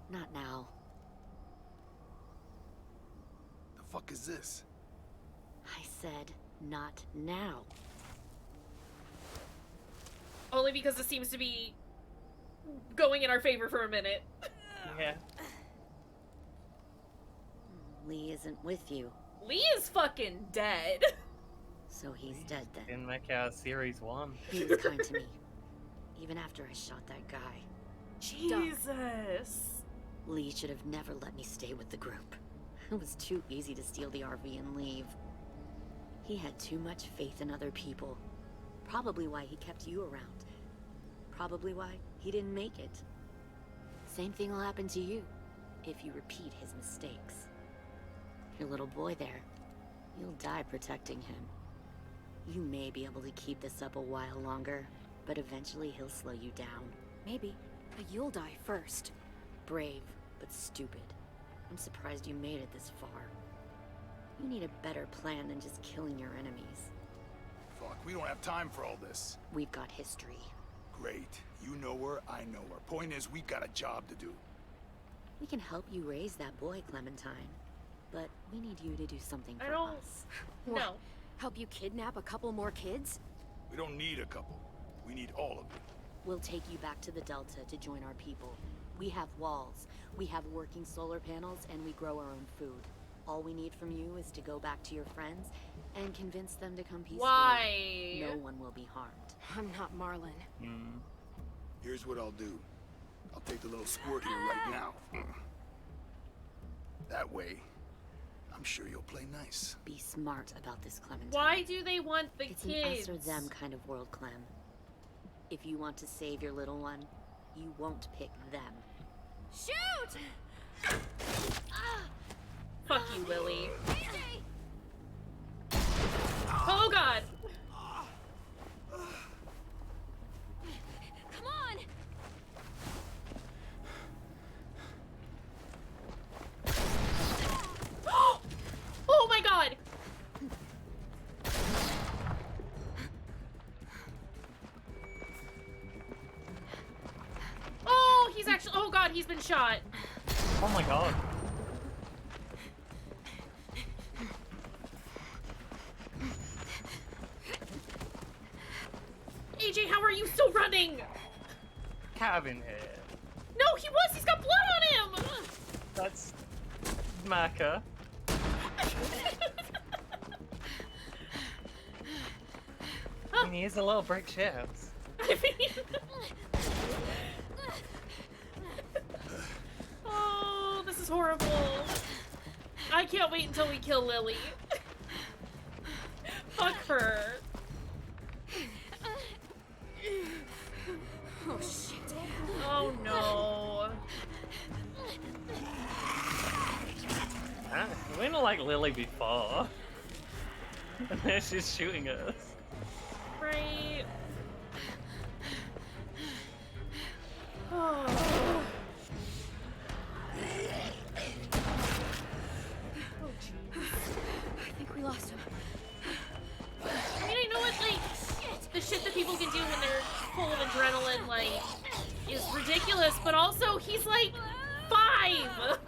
Not now. The fuck is this? I said, not now. Only because it seems to be going in our favor for a minute. Yeah. Lee isn't with you. Lee is fucking dead. So he's dead then. Didn't make out Series 1. He was kind to me. Even after I shot that guy. Jesus. Lee should have never let me stay with the group. It was too easy to steal the RV and leave. He had too much faith in other people. Probably why he kept you around. Probably why he didn't make it. Same thing will happen to you if you repeat his mistakes. Your little boy there, you'll die protecting him. You may be able to keep this up a while longer, but eventually he'll slow you down. Maybe, but you'll die first. Brave, but stupid. I'm surprised you made it this far. You need a better plan than just killing your enemies. Fuck, we don't have time for all this. We've got history. Great. You know her, I know her. Point is, we've got a job to do. We can help you raise that boy, Clementine. But we need you to do something for us. No. Help you kidnap a couple more kids? We don't need a couple. We need all of them. We'll take you back to the Delta to join our people. We have walls, we have working solar panels, and we grow our own food. All we need from you is to go back to your friends and convince them to come peacefully. Why? No one will be harmed. I'm not Marlin. Here's what I'll do. I'll take the little squirt here right now. That way, I'm sure you'll play nice. Be smart about this, Clementine. Why do they want the it's kids? It's an us or them kind of world, Clem. If you want to save your little one, you won't pick them. Shoot! Fuck you, Lily. Oh god! Come on! Oh my god! Oh, he's actually. Oh god, he's been shot. Oh my god. AJ, how are you still running? Cabin here. No, he was! He's got blood on him! That's Maka. I mean, he is a little brick shit house. I mean... Oh, this is horrible. I can't wait until we kill Lily. Fuck her. Oh shit. Oh no. We don't like Lily before. And now she's shooting at us. Right. Oh. Oh jeez. I think we lost him. I mean, I know it's like the shit that people can do when they're full of adrenaline, like, is ridiculous, but also he's like 5.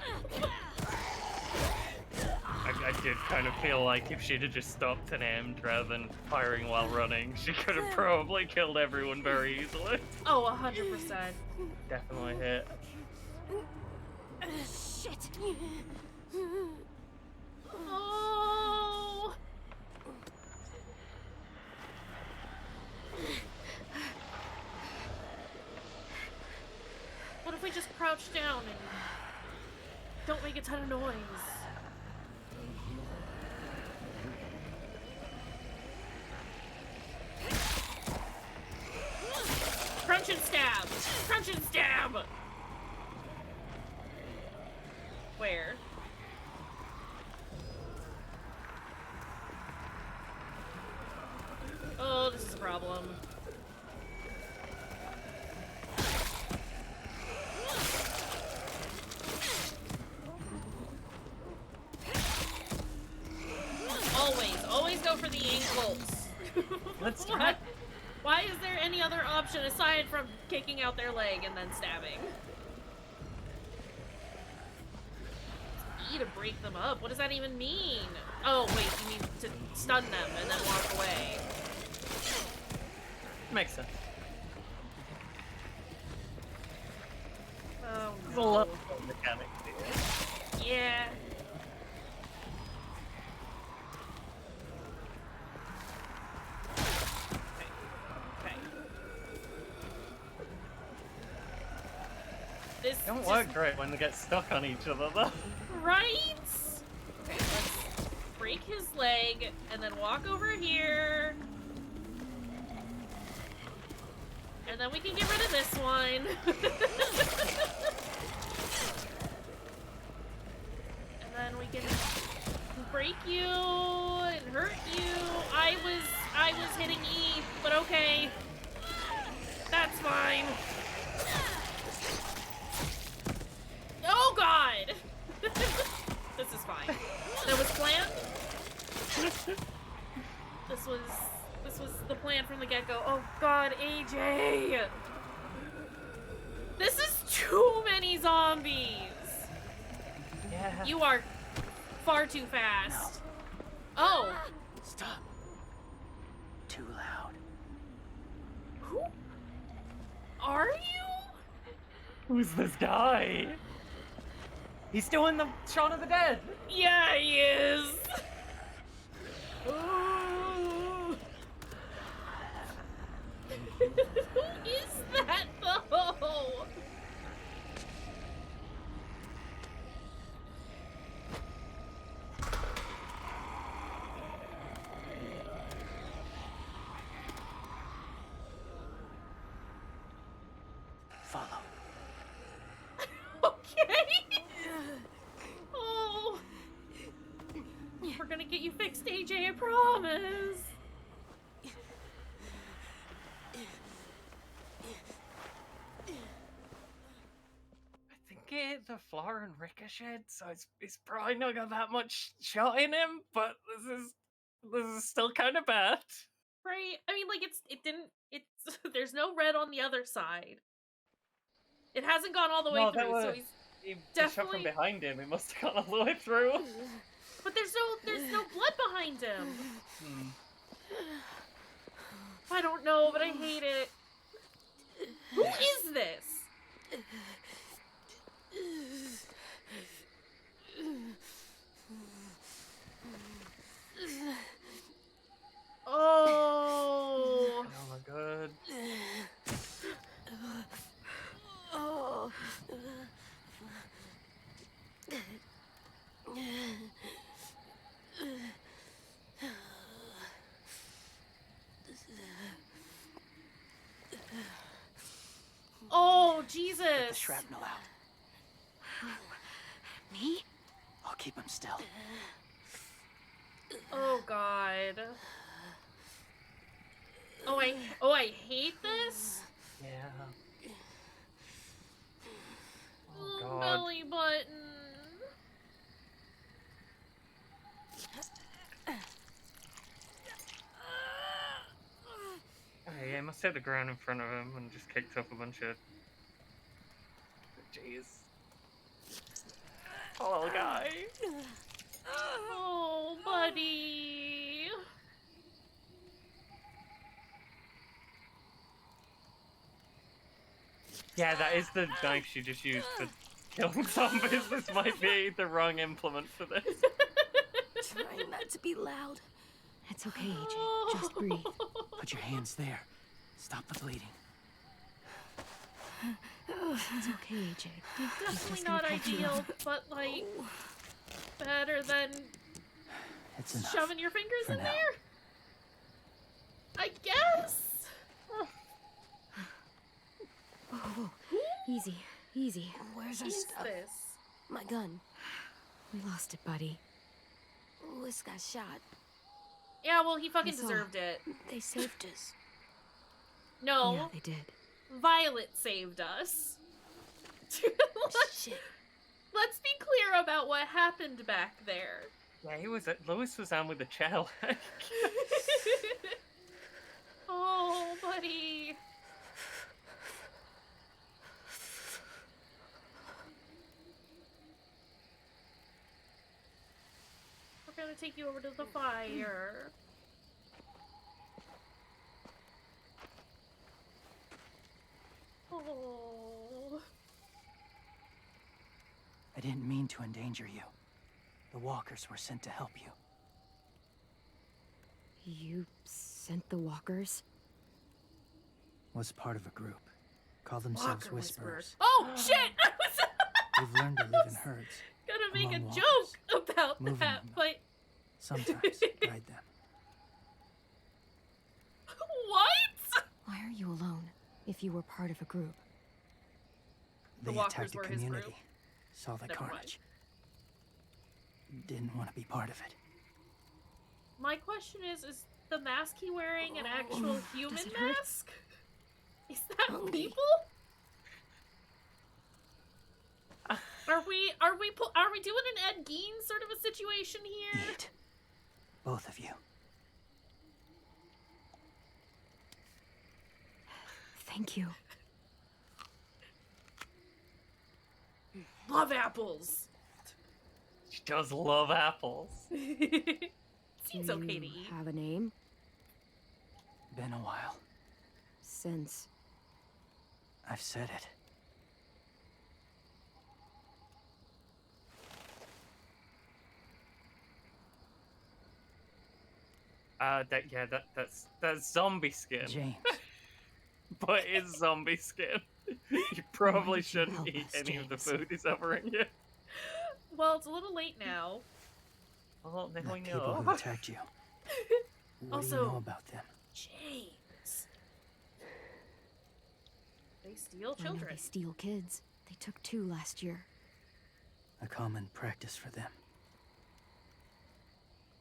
I did kind of feel like if she'd have just stopped and aimed rather than firing while running, she could have probably killed everyone very easily. Oh, 100%. Definitely hit. Shit. Oh. What if we just crouch down and don't make a ton of noise? Crunch and stab! Crunch and stab! Where? Oh, this is a problem. Always go for the ankles. Let's try. Why is there any other option aside from kicking out their leg and then stabbing? E to break them up? What does that even mean? Oh, wait, you mean to stun them and then walk away. Makes sense. Oh, There's a lot of mechanics here. Yeah. This don't work great when they get stuck on each other, though. Right? Okay, let's break his leg and then walk over here. And then we can get rid of this one. And then we can break you and hurt you. I was hitting E, but okay. That's fine. Oh god! This is fine. That was planned? This was the plan from the get-go. Oh god, AJ! This is too many zombies! Yeah. You are far too fast. No. Oh! Stop. Too loud. Who are you? Who's this guy? He's doing the Shaun of the Dead. Yeah, he is. Who is that though? Follow. Okay. Oh. We're gonna get you fixed, AJ, I promise. I think it hit the floor and ricocheted, so it's probably not got that much shot in him, but this is still kind of bad. Right? I mean, like, there's no red on the other side. It hasn't gone all the way through, so he's He shot from behind him. It must have gone all the way through. But there's no blood behind him. I don't know, but I hate it. Who is this? Oh. Oh my god. Oh. Oh, Jesus. Get the shrapnel out. Me? I'll keep him still. Oh god. Oh, I hate this. Yeah. Oh, God. belly button. Oh, yeah, he must hit the ground in front of him and just kicked up a bunch of... Jeez. Oh, guy. Oh. buddy. Yeah, that is the knife she just used for killing zombies. This might be the wrong implement for this. Trying not to be loud. It's okay, AJ. Just breathe. Put your hands there. Stop the bleeding. It's okay, AJ. Definitely not ideal, but like better than It's enough. shoving your fingers for in now. there. I guess. Oh, easy, easy. Where's our Is stuff? this? My gun. We lost it, buddy. Louis got shot. Yeah, well, he fucking I saw. deserved it. They saved us. No, Yeah, they did. Violet saved us. Shit. Let's be clear about what happened back there. Yeah, Louis was on with the child. Oh, buddy. We're gonna take you over to the fire. Oh. I didn't mean to endanger you. The walkers were sent to help you. You sent the walkers? Was part of a group. Call themselves Walker Whisperers. Oh, shit! I was They've learned to live in herds. gonna make a among walkers, joke about moving that, them. but... Sometimes guide them. What? Why are you alone if you were part of a group? The They walkers attacked the were his community. group. Saw the Never mind. carnage. Didn't want to be part of it. My question is the mask he wearing an actual human it hurt? mask? Is that Hungry. people? Are we doing an Ed Gein sort of a situation here? Eat. Both of you. Thank you. Love apples. She does love apples. Seems Do okay to you eat. have a name? Been a while. Since I've said it. That's zombie skin. James. But it's zombie skin. You probably did you shouldn't help eat us, any of the James? food he's offering you. Well, it's a little late now. Well, now The we people know. who attacked you. What do you Also- know about them? James. They steal I know children. they steal kids. They took 2 last year. A common practice for them.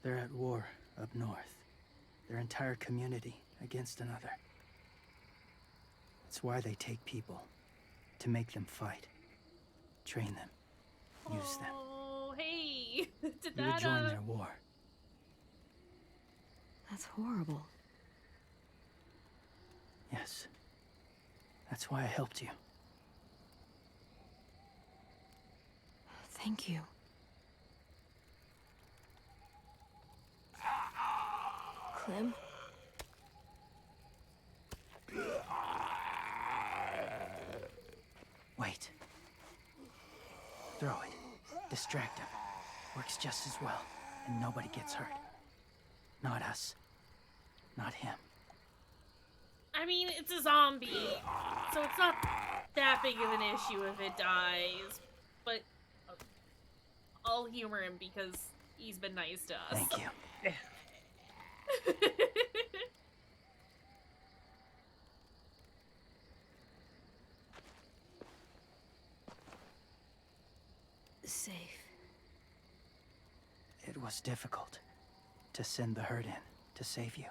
They're at war up north. Their entire community against another. That's why they take people. To make them fight. Train them. Use them. Oh, hey. Did You would that, join their war. That's horrible. Yes. That's why I helped you. Thank you. Clem? Wait. Throw it. Distract him. Works just as well. And nobody gets hurt. Not us. Not him. I mean, it's a zombie, so it's not that big of an issue if it dies. But I'll humor him because he's been nice to us. Thank you. Safe. It was difficult to send the herd in to save you.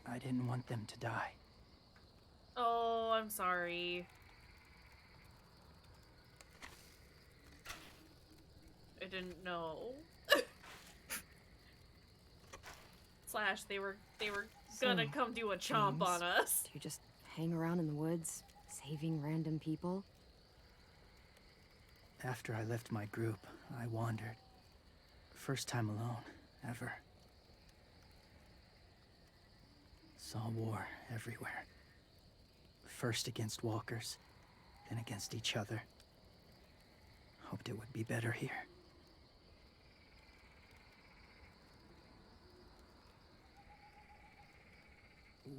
I didn't want them to die. Oh, I'm sorry. I didn't know. Slash, they were gonna So, come do a chomp James, on us. Do you just hang around in the woods, saving random people? After I left my group, I wandered. First time alone, ever. Saw war everywhere. First against walkers, then against each other. Hoped it would be better here.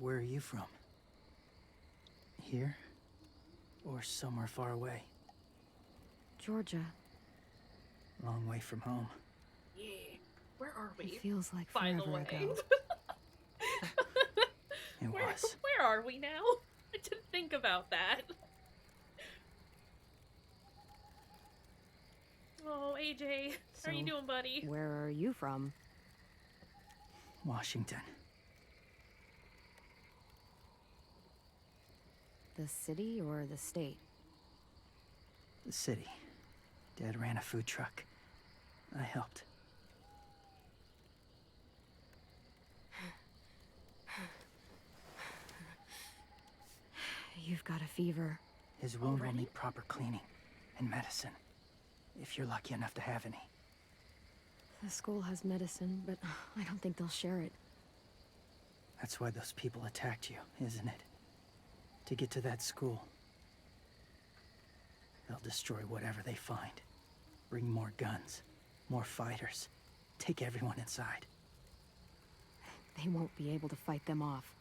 Where are you from? Here? Or somewhere far away? Georgia. Long way from home. Yeah. Where are we? It feels like By the forever way. ago. It was. Where are we now? I didn't think about that. Oh, AJ, how are you doing, buddy? Where are you from? Washington. The city or the state? The city. Dad ran a food truck. I helped. You've got a fever. His wound will need proper cleaning and medicine. If you're lucky enough to have any. The school has medicine, but I don't think they'll share it. That's why those people attacked you, isn't it? To get to that school. They'll destroy whatever they find. Bring more guns, more fighters. Take everyone inside. They won't be able to fight them off.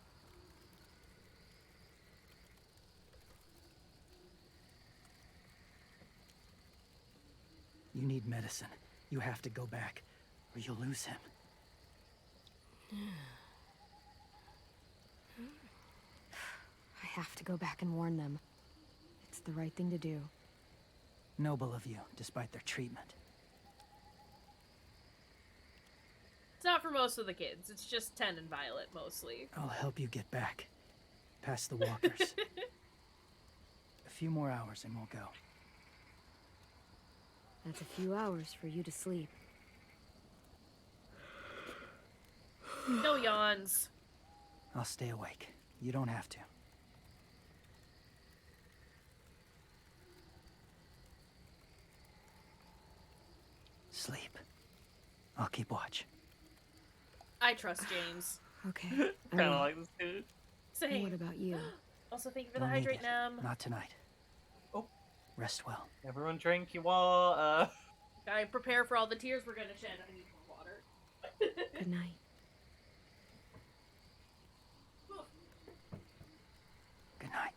You need medicine. You have to go back, or you'll lose him. I have to go back and warn them. It's the right thing to do. Noble of you, despite their treatment. It's not for most of the kids. It's just 10 and Violet, mostly. I'll help you get back. Past the walkers. A few more hours and we'll go. That's a few hours for you to sleep. No yawns. I'll stay awake. You don't have to. Sleep. I'll keep watch. I trust James. Okay. Kind of like this dude. Same. What about you? Also, thank you for the Don't need hydrate, it. Nam. Not tonight. Oh. Rest well. Everyone drink your water. I prepare for all the tears we're gonna shed. I need more water. Good night. Good night.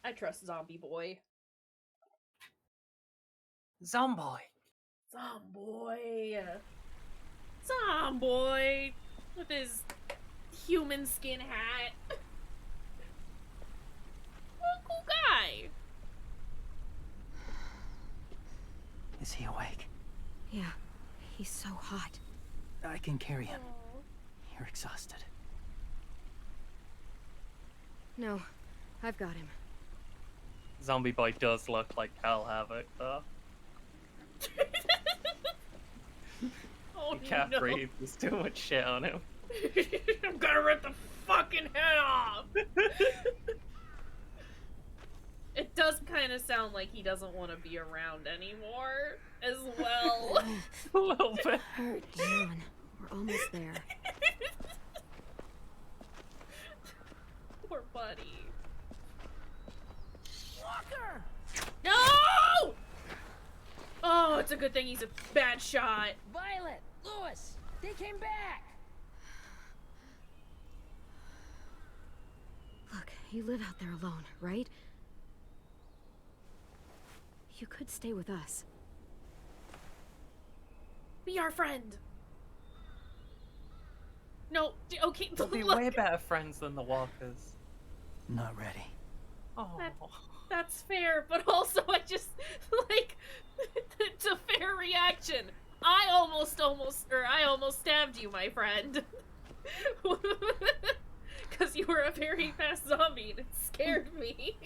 I trust Zombie Boy. Zomboy. Zomboy. Zomboy. With his human skin hat. What a cool guy. Is he awake? Yeah, he's so hot. I can carry him. Aw. You're exhausted. No, I've got him. Zombie Boy does look like Hell Havoc, though. Oh, He can't no. breathe. There's too much shit on him. I'm gonna rip the fucking head off. It does kind of sound like he doesn't want to be around anymore, as well. A little bit. Hurt, John. We're almost there. Poor buddy. Walker! No! Oh, it's a good thing he's a bad shot. Violet! Lewis! They came back! Look, you live out there alone, right? You could stay with us. Be our friend. No, okay. They'll be look. way better friends than the Walkers. Not ready. Oh. That's fair, but also I just, like, it's a fair reaction. I almost stabbed you, my friend. Because you were a very fast zombie and it scared me.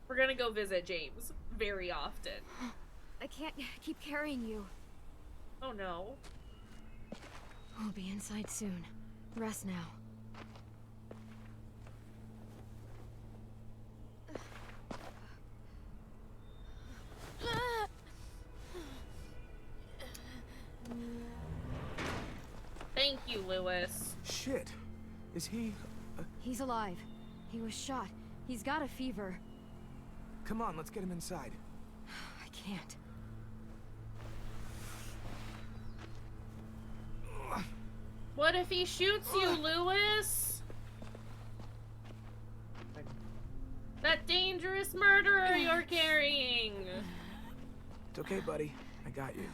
We're gonna go visit James very often. I can't keep carrying you. Oh no. We'll be inside soon. Rest now. Thank you, Lewis. Shit. Is he... He's alive. He was shot. He's got a fever. Come on, let's get him inside. I can't. What if he shoots you, Lewis? That dangerous murderer you're carrying. It's okay, buddy. I got you.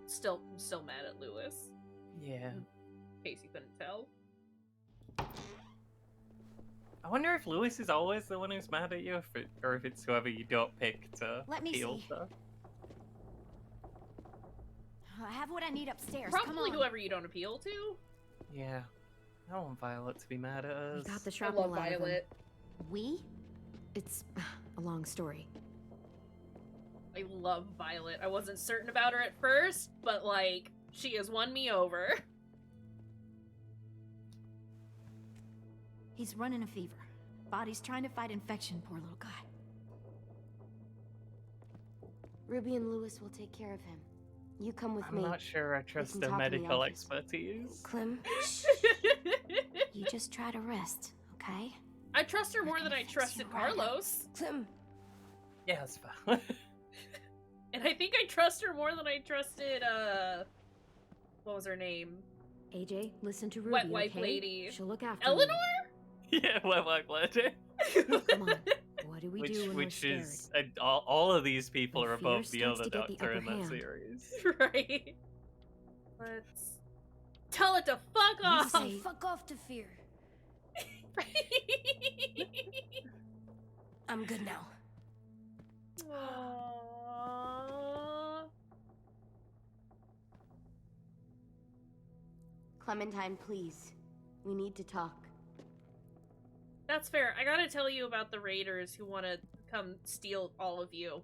I'm still mad at Lewis. Yeah. In case you couldn't tell. I wonder if Lewis is always the one who's mad at you, or if it's whoever you don't pick to Let me heal see. stuff. I have what I need upstairs. Probably Come on. whoever you don't appeal to. Yeah. I want Violet to be mad at us. We got the I shrapnel love out of him. Violet. We? It's a long story. I love Violet. I wasn't certain about her at first, but like, she has won me over. He's running a fever. Body's trying to fight infection, poor little guy. Ruby and Lewis will take care of him. You come with I'm me. not sure I trust can their talk in the medical office. expertise. Clem, you just try to rest, okay? I trust her more than I trusted Carlos. Clem. Yeah, that's fine. And I think I trust her more than I trusted, what was her name? AJ, listen to Ruby, Wet Wipe okay? Lady. She'll look after Eleanor? Yeah, Wet Wipe Lady. Come on. What do we do when we're scared? Is all of these people When are fear above the starts other to get the Doctor in upper that hand. series. Right. Let's tell it to fuck off. Say, fuck off to fear. I'm good now. Aww. Clementine, please. We need to talk. That's fair. I gotta tell you about the raiders who want to come steal all of you.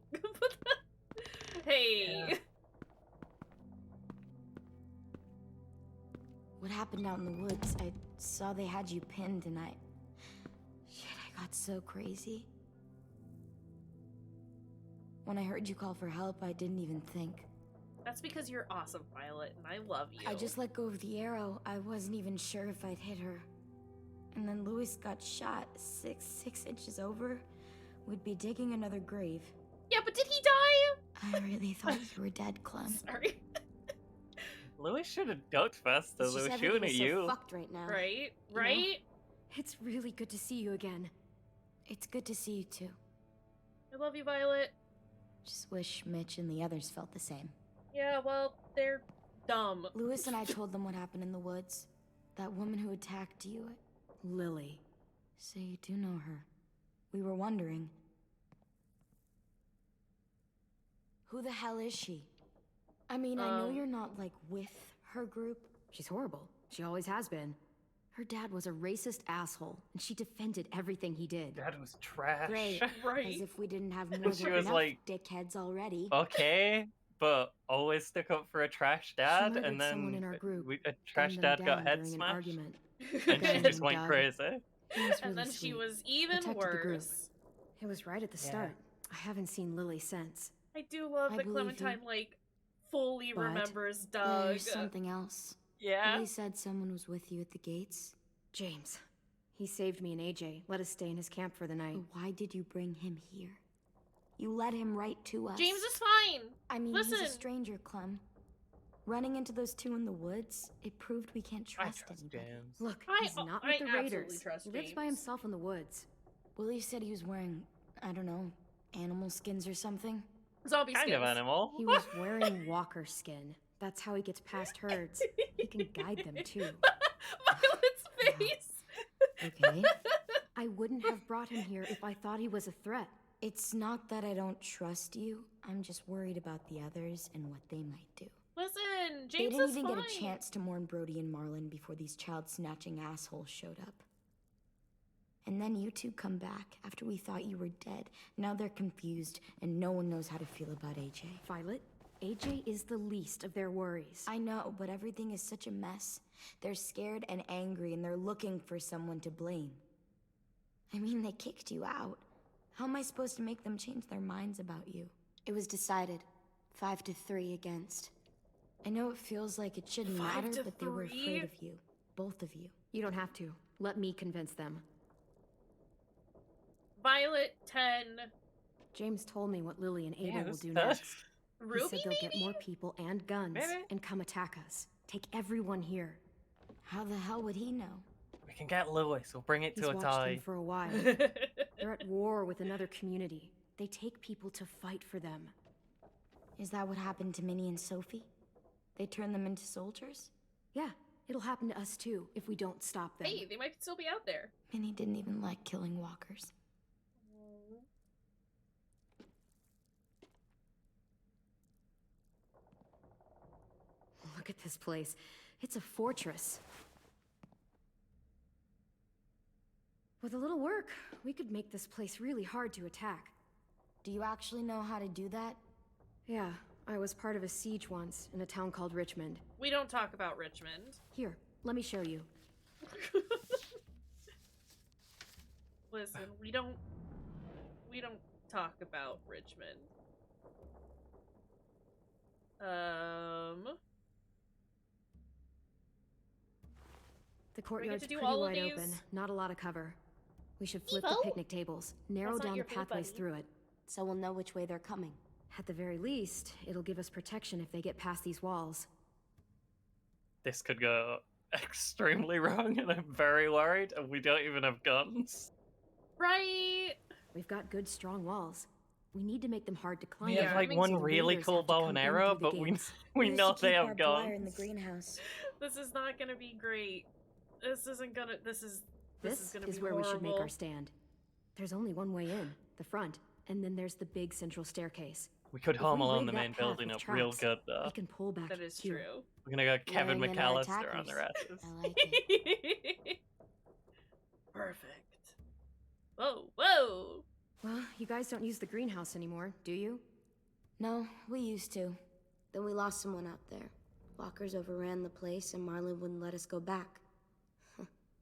Hey. Yeah. What happened out in the woods? I saw they had you pinned and Shit, I got so crazy. When I heard you call for help, I didn't even think. That's because you're awesome, Violet, and I love you. I just let go of the arrow. I wasn't even sure if I'd hit her. And then Lewis got shot 6 inches over. We'd be digging another grave. Yeah, but did he die? I really thought you were dead, Clem. Sorry. Lewis should have ducked faster. It's They just were everything shooting at is so you. fucked right now. Right? You know? Right? It's really good to see you again. It's good to see you too. I love you, Violet. Just wish Mitch and the others felt the same. Yeah, well, they're dumb. Lewis and I told them what happened in the woods. That woman who attacked you. Lily. So you do know her. We were wondering. Who the hell is she? I mean, I know you're not, like, with her group. She's horrible. She always has been. Her dad was a racist asshole, and she defended everything he did. Dad was trash. Great. Right. As if we didn't have more She than was enough like- dickheads already. Okay, but always stick up for a trash dad, murdered and then someone in our group, a trash gunned them dad got down head during an smashed, argument. and she Gunned just him, went Doug. crazy. He was And really then she sweet. was even Protected the group. worse. It was right at the Yeah. start. I haven't seen Lily since. I do love I that believe you. Clementine, like, fully But remembers Doug. There's something else. Yeah? Lily said someone was with you at the gates. James. He saved me and AJ. Let us stay in his camp for the night. But why did you bring him here? You led him right to us. James is fine. I mean, Listen. he's a stranger, Clem. Running into those two in the woods, it proved we can't I trust trust anybody. James. Look, I- he's not I with the absolutely Raiders. trust He lives by James. himself in the woods. Willie said he was wearing, I don't know, animal skins or something. Zombie Kind skins. of animal. He was wearing walker skin. That's how he gets past herds. He can guide them too. Violet's face. Okay? I wouldn't have brought him here if I thought he was a threat. It's not that I don't trust you. I'm just worried about the others and what they might do. Listen, They James didn't is even fine. get a chance to mourn Brody and Marlon before these child-snatching assholes showed up. And then you two come back after we thought you were dead. Now they're confused, and no one knows how to feel about AJ. Violet, AJ is the least of their worries. I know, but everything is such a mess. They're scared and angry, and they're looking for someone to blame. I mean, they kicked you out. How am I supposed to make them change their minds about you? It was decided. 5-3 against. I know it feels like it shouldn't 5 matter, to but they were 3? afraid of you. Both of you. You don't have to. Let me convince them. Violet 10. James told me what Lily and Abel will who's do that? next. Ruby, He said they'll get maybe? more people and guns Maybe. and come attack us. Take everyone here. How the hell would he know? We can get Lewis. We'll bring it He's to a watched them tie. for a while. They're at war with another community. They take people to fight for them. Is that what happened to Minnie and Sophie? They turned them into soldiers? Yeah, it'll happen to us too if we don't stop them. Hey, they might still be out there. Minnie didn't even like killing walkers. Look at this place. It's a fortress. With a little work, we could make this place really hard to attack. Do you actually know how to do that? Yeah, I was part of a siege once in a town called Richmond. We don't talk about Richmond. Here, let me show you. Listen, we don't talk about Richmond. The courtyard's to do pretty all of wide these? open, not a lot of cover. We should flip Evo? the picnic tables, narrow That's not down your the food pathways buddy. through it. So we'll know which way they're coming. At the very least, it'll give us protection if they get past these walls. This could go extremely wrong, and I'm very worried, and we don't even have guns. Right. We've got good, strong walls. We need to make them hard to climb. We have Yeah, like makes one the really raiders cool have to bow come and in arrow, through the but we gates. we used know to they keep have barbed wire in the guns. greenhouse. This is not gonna be great. This isn't gonna. This is gonna be where we should make horrible. our stand. There's only one way in, the front, and then there's the big central staircase. We could If home we alone rig the that main path building with up real traps, good though. We can pull back That is here. true. We're gonna go Kevin Luring in our McAllister on their attackers. asses. I like it. Perfect. Whoa, whoa. Well, you guys don't use the greenhouse anymore, do you? No, we used to. Then we lost someone out there. Walkers overran the place and Marlon wouldn't let us go back.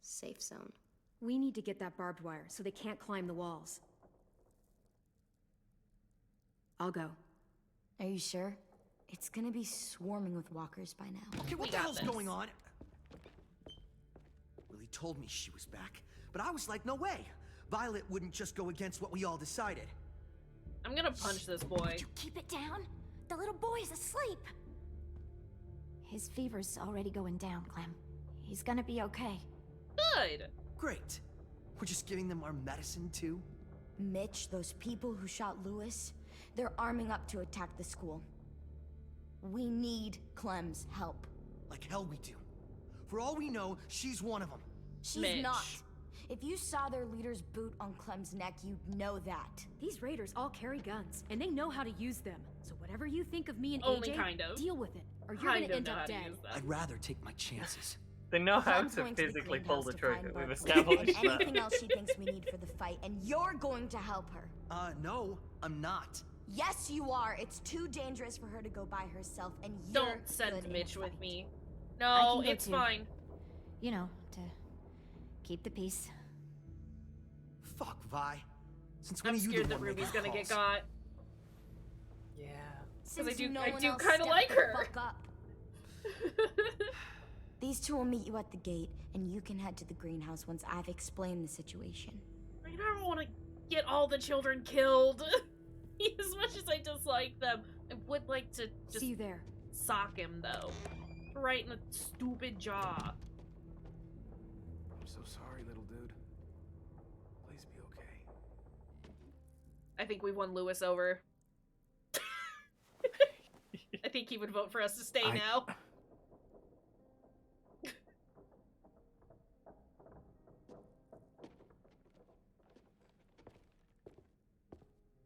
Safe zone. We need to get that barbed wire so they can't climb the walls. I'll go. Are you sure? It's gonna be swarming with walkers by now. Okay, We what the got hell's this. going on? Lily told me she was back, but I was like, no way. Violet wouldn't just go against what we all decided. I'm gonna punch this boy. Keep it down. The little boy's asleep. His fever's already going down, Clem. He's gonna be okay. Good. Great. We're just giving them our medicine too? Mitch, those people who shot Lewis, they're arming up to attack the school. We need Clem's help. Like hell we do. For all we know, she's one of them. She's Mitch. not. If you saw their leader's boot on Clem's neck, you'd know that. These raiders all carry guns, and they know how to use them. So whatever you think of me and Only AJ, kind of. deal with it, or you're Kind gonna of end know how up to dead. use them. I'd rather take my chances. They know how Clem's to going to the physically pull the greenhouse to trigger. find We've Barbara established and that. anything else she thinks we need for the fight, and you're going to help her. No, I'm not. Yes, you are. It's too dangerous for her to go by herself, and you're Don't send good in a Mitch with fight. me. I No, can go it's too. fine. You know, to keep the peace. Fuck, Vi. Since when I'm are you scared the that one Ruby's making gonna get calls? got. Yeah. Because Since no I one do else kind of stepped like the her. fuck up. These two will meet you at the gate, and you can head to the greenhouse once I've explained the situation. I mean, I don't want to get all the children killed. As much as I dislike them, I would like to just See you there. sock him, though. Right in the stupid jaw. I'm so sorry, little dude. Please be okay. I think we won Lewis over. I think he would vote for us to stay now.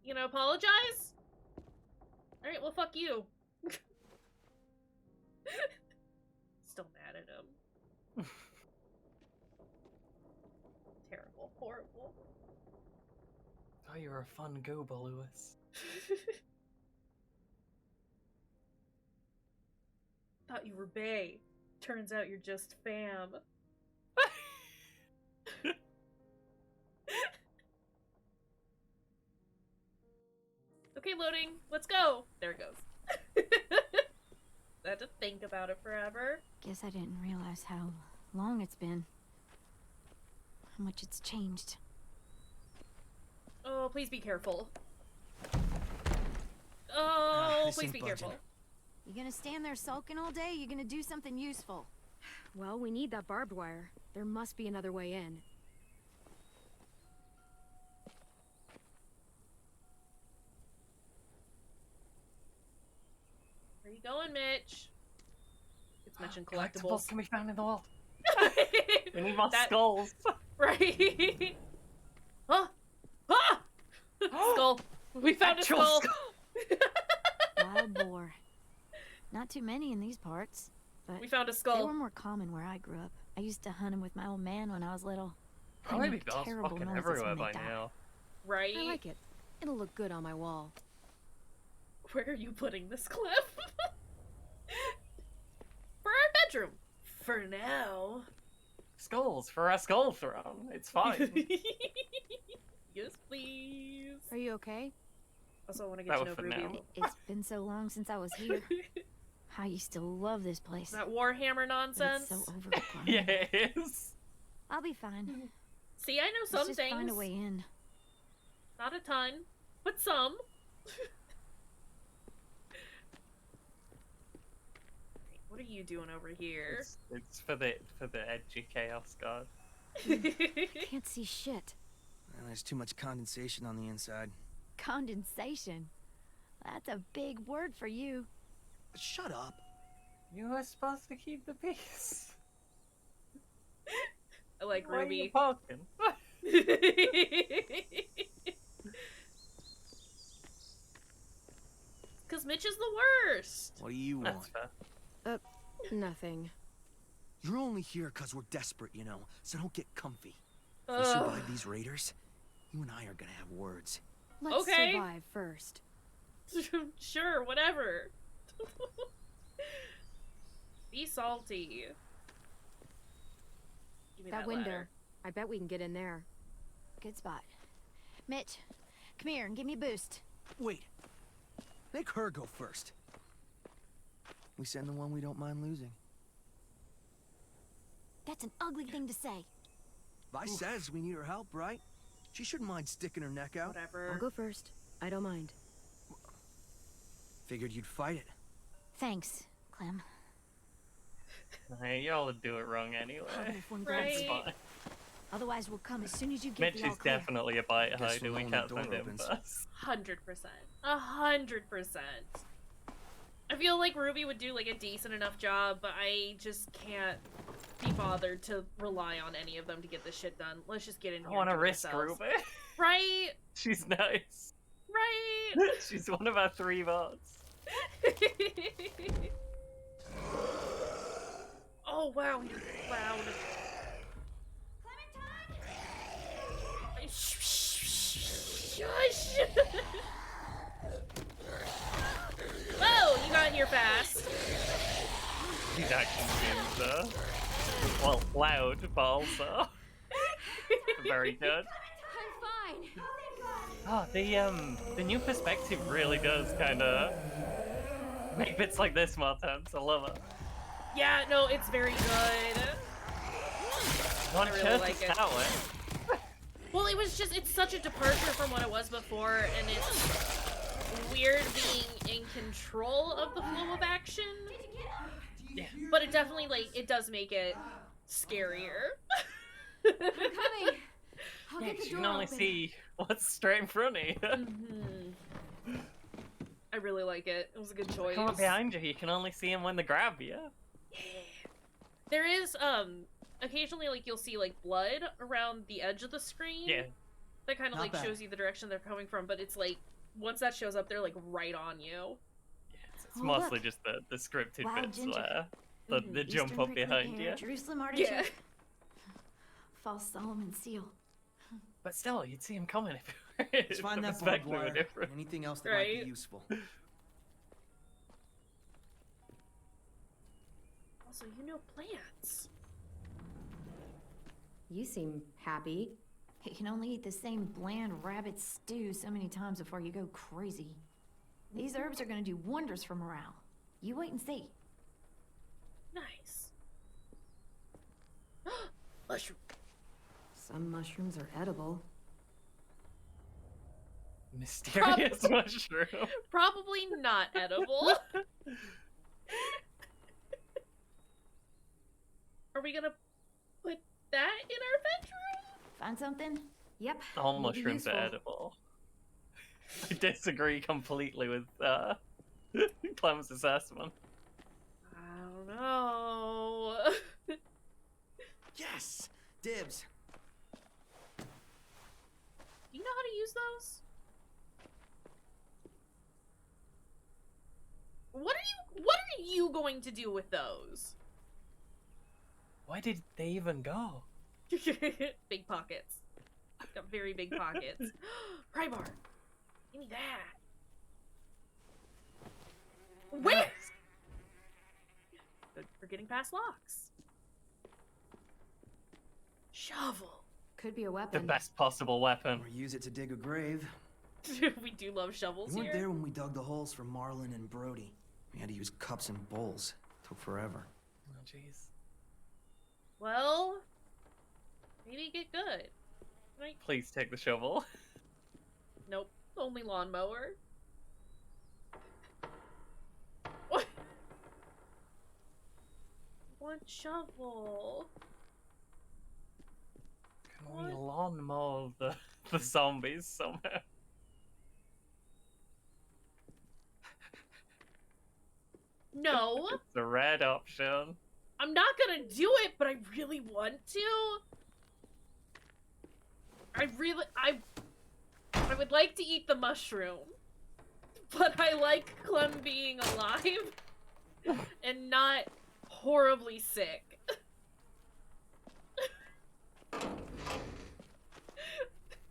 You gonna apologize? Alright, well, fuck you. Still mad at him. Terrible. Horrible. Oh, you're a fun goober, Lewis. Thought you were bae. Turns out you're just fam. Okay, loading. Let's go. There it goes. I had to think about it forever. Guess I didn't realize how long it's been. How much it's changed. Oh, please be careful. Oh, this please ain't be budging. careful. You gonna stand there sulking all day? You gonna do something useful? Well, we need that barbed wire. There must be another way in. Where you going, Mitch? It's mentioned collectibles. Collectibles can be found in the world. We need more That- skulls. Right? Huh? Ah! Skull. We found Actual a skull. Wild boar. Not too many in these parts, but We found a they skull. were more common where I grew up. I used to hunt them with my old man when I was little. They Probably make dogs terrible fucking noises everywhere when they by die. now. Right? I like it. It'll look good on my wall. Where are you putting this clip? For our bedroom. For now. Skulls for our skull throne. It's fine. Yes, please. Are you okay? Also, I want to get That to was know for Ruby. now. It's been so long since I was here. I used to love this place. That Warhammer But nonsense. it's so overgrown. Yeah, it is. I'll be fine. See, I know Let's some just things. find a way in. Not a ton, but some. What are you doing over here? It's for the edgy chaos god. Can't see shit. Well, there's too much condensation on the inside. Condensation. That's a big word for you. Shut up. You were supposed to keep the peace. I like Why are you Ruby. poking? Because Mitch is the worst. What do you want? That's fair. Nothing. You're only here because we're desperate, you know, so don't get comfy. If we Ugh. survive these raiders, you and I are gonna have words. Let's Okay. survive first. Sure, whatever. Be salty. Give me That window. ladder. I bet we can get in there. Good spot. Mitch, come here and give me a boost. Wait. Make her go first. We send the one we don't mind losing. That's an ugly thing to say. Vi says we need her help, right? She shouldn't mind sticking her neck out. Whatever. I'll go first. I don't mind. Figured you'd fight it. Thanks, Clem. Hey, y'all would do it wrong anyway. If one Right. grabs It's you. fine. Otherwise, we'll come as soon as you get Mitch the all is clear. definitely a bite Guess hider. we'll We know when can't the door send him opens. first. 100%. 100%. I feel like Ruby would do like a decent enough job, but I just can't be bothered to rely on any of them to get this shit done. Let's just get in I here. want to and do it risk ourselves. Ruby. Right? She's nice. Right? She's one of our 3 bots. Oh wow, you're loud. Shush! Whoa, you got here fast. These action scenes, though. Well, loud, but also very good. I'm fine. Oh, the new perspective really does kind of make bits like this more tense. I love it. Yeah, no, it's very good. Not I really just like to it. start with. Well, it's such a departure from what it was before, and it's weird being in control of the flow of action. Yeah. But it definitely, like, it does make it scarier. I'm coming. I'll get Next, the you door can only open. see what's straight in front of you. Mhm. I really like it. It was a good choice. Come up behind you, you can only see him when they grab you. Yeah. There is, occasionally, like, you'll see, like, blood around the edge of the screen. Yeah. That kind of, Not like, bad. shows you the direction they're coming from, but it's, like, once that shows up, they're, like, right on you. It's Oh, mostly look. just the scripted Wild bits ginger. where Mhm. they jump Eastern up prickly behind pear, you. Jerusalem artichoke. Yeah. False Solomon seal. But still, you'd see him coming if Let's the find that barbed perspective were wire. different. Anything else that might Right? be useful. Also, you know plants. You seem happy. You can only eat the same bland rabbit stew so many times before you go crazy. These herbs are gonna do wonders for morale. You wait and see. Nice. Mushroom. Some mushrooms are edible. Mysterious mushroom. Probably not edible. Are we gonna put that in our bedroom? Find something? Yep. All may be mushrooms are useful. edible. I disagree completely with Clem's assessment. I don't know. Yes! Dibs! Do you know how to use those? What are you going to do with those? Why did they even go? Big pockets. Got very big pockets. Pry bar. Give me that. Where? Good for getting past locks. Shovel. Could be a The weapon. best possible weapon. Or use it to dig a grave. We do love shovels You weren't here. there when we dug the holes for Marlin and Brody. We had to use cups and bowls. Took forever. Oh, jeez. Well, maybe get good. Right? Please take the shovel. Nope. Only lawnmower. What? One shovel. Can we lawn mow the zombies somehow? No. It's the red option. I'm not gonna do it, but I really want to. I would like to eat the mushroom. But I like Clem being alive and not horribly sick.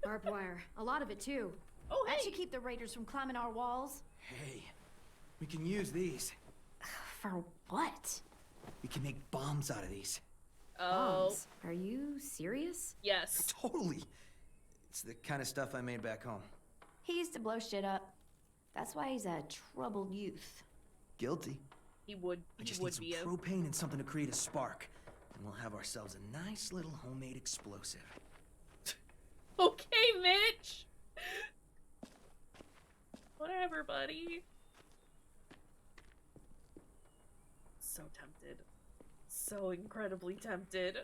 Barbed wire. A lot of it, too. Oh, That hey. should keep the raiders from climbing our walls. Hey, we can use these. For what? We can make bombs out of these. Oh. Bombs. Are you serious? Yes. Totally. It's the kind of stuff I made back home. He used to blow shit up. That's why he's a troubled youth. Guilty. He would I just be need some propane and something to create a spark. And we'll have ourselves a nice little homemade explosive. Okay, Mitch. Whatever, buddy. So tempted. So incredibly tempted.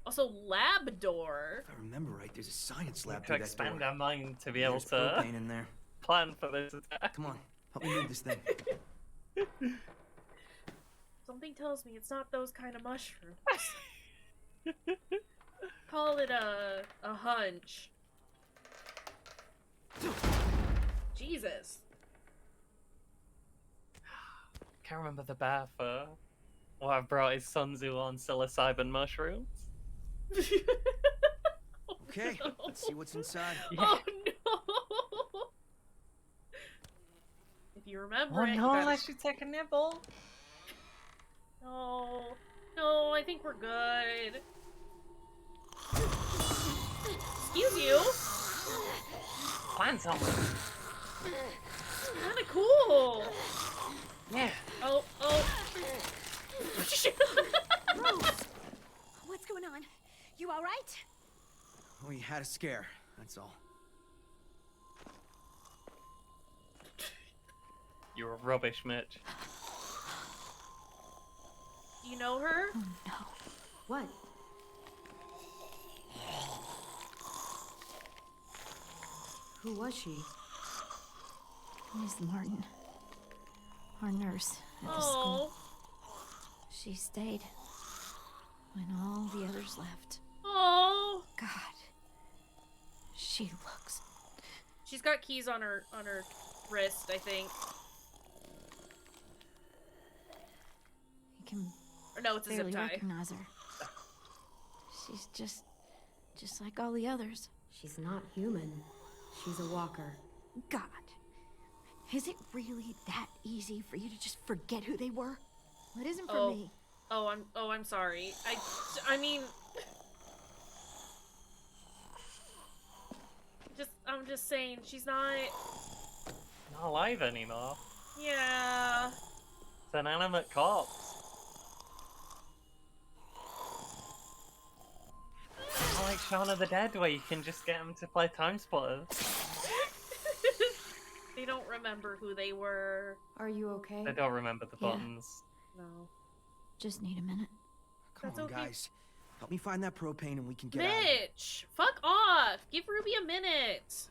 Also, lab door. If I remember right, there's a science lab To through that expand door. our mind to be Yeah, able there's to propane in there. plan for this attack. Come on, help me move this thing. Something tells me it's not those kind of mushrooms. Call it a hunch. Jesus. Can't remember the bar for what I've brought his Sunzu on psilocybin mushrooms. Okay, let's see what's inside. Oh no! If you remember Oh it, you no, gotta... I should take a nibble. No, no, I think we're good. Excuse you. Find something. Kinda cool. Yeah. Oh. Rose! What's going on? You alright? We had a scare, that's all. You're rubbish, Mitch. Do you know her? Oh no. What? Who was she? Miss Martin. Our nurse at the school. Oh. She stayed when all the others left. Oh. God. She looks... She's got keys on her wrist, I think. You can Or no, it's a zip barely tie. recognize her. She's just like all the others. She's not human. She's a walker. God. Is it really that easy for you to just forget who they were? Well, it isn't for me. Oh, I'm sorry. I mean, I'm just saying she's not. not alive anymore. Yeah. It's an animate corpse. Not like Shaun of the Dead, where you can just get them to play Time Splitters. They don't remember who they were. Are you okay? They don't remember the buttons. No. Just need a minute. Come That's on, okay. guys. Help me find that propane and we can get out of here. Mitch! Fuck off! Give Ruby a minute!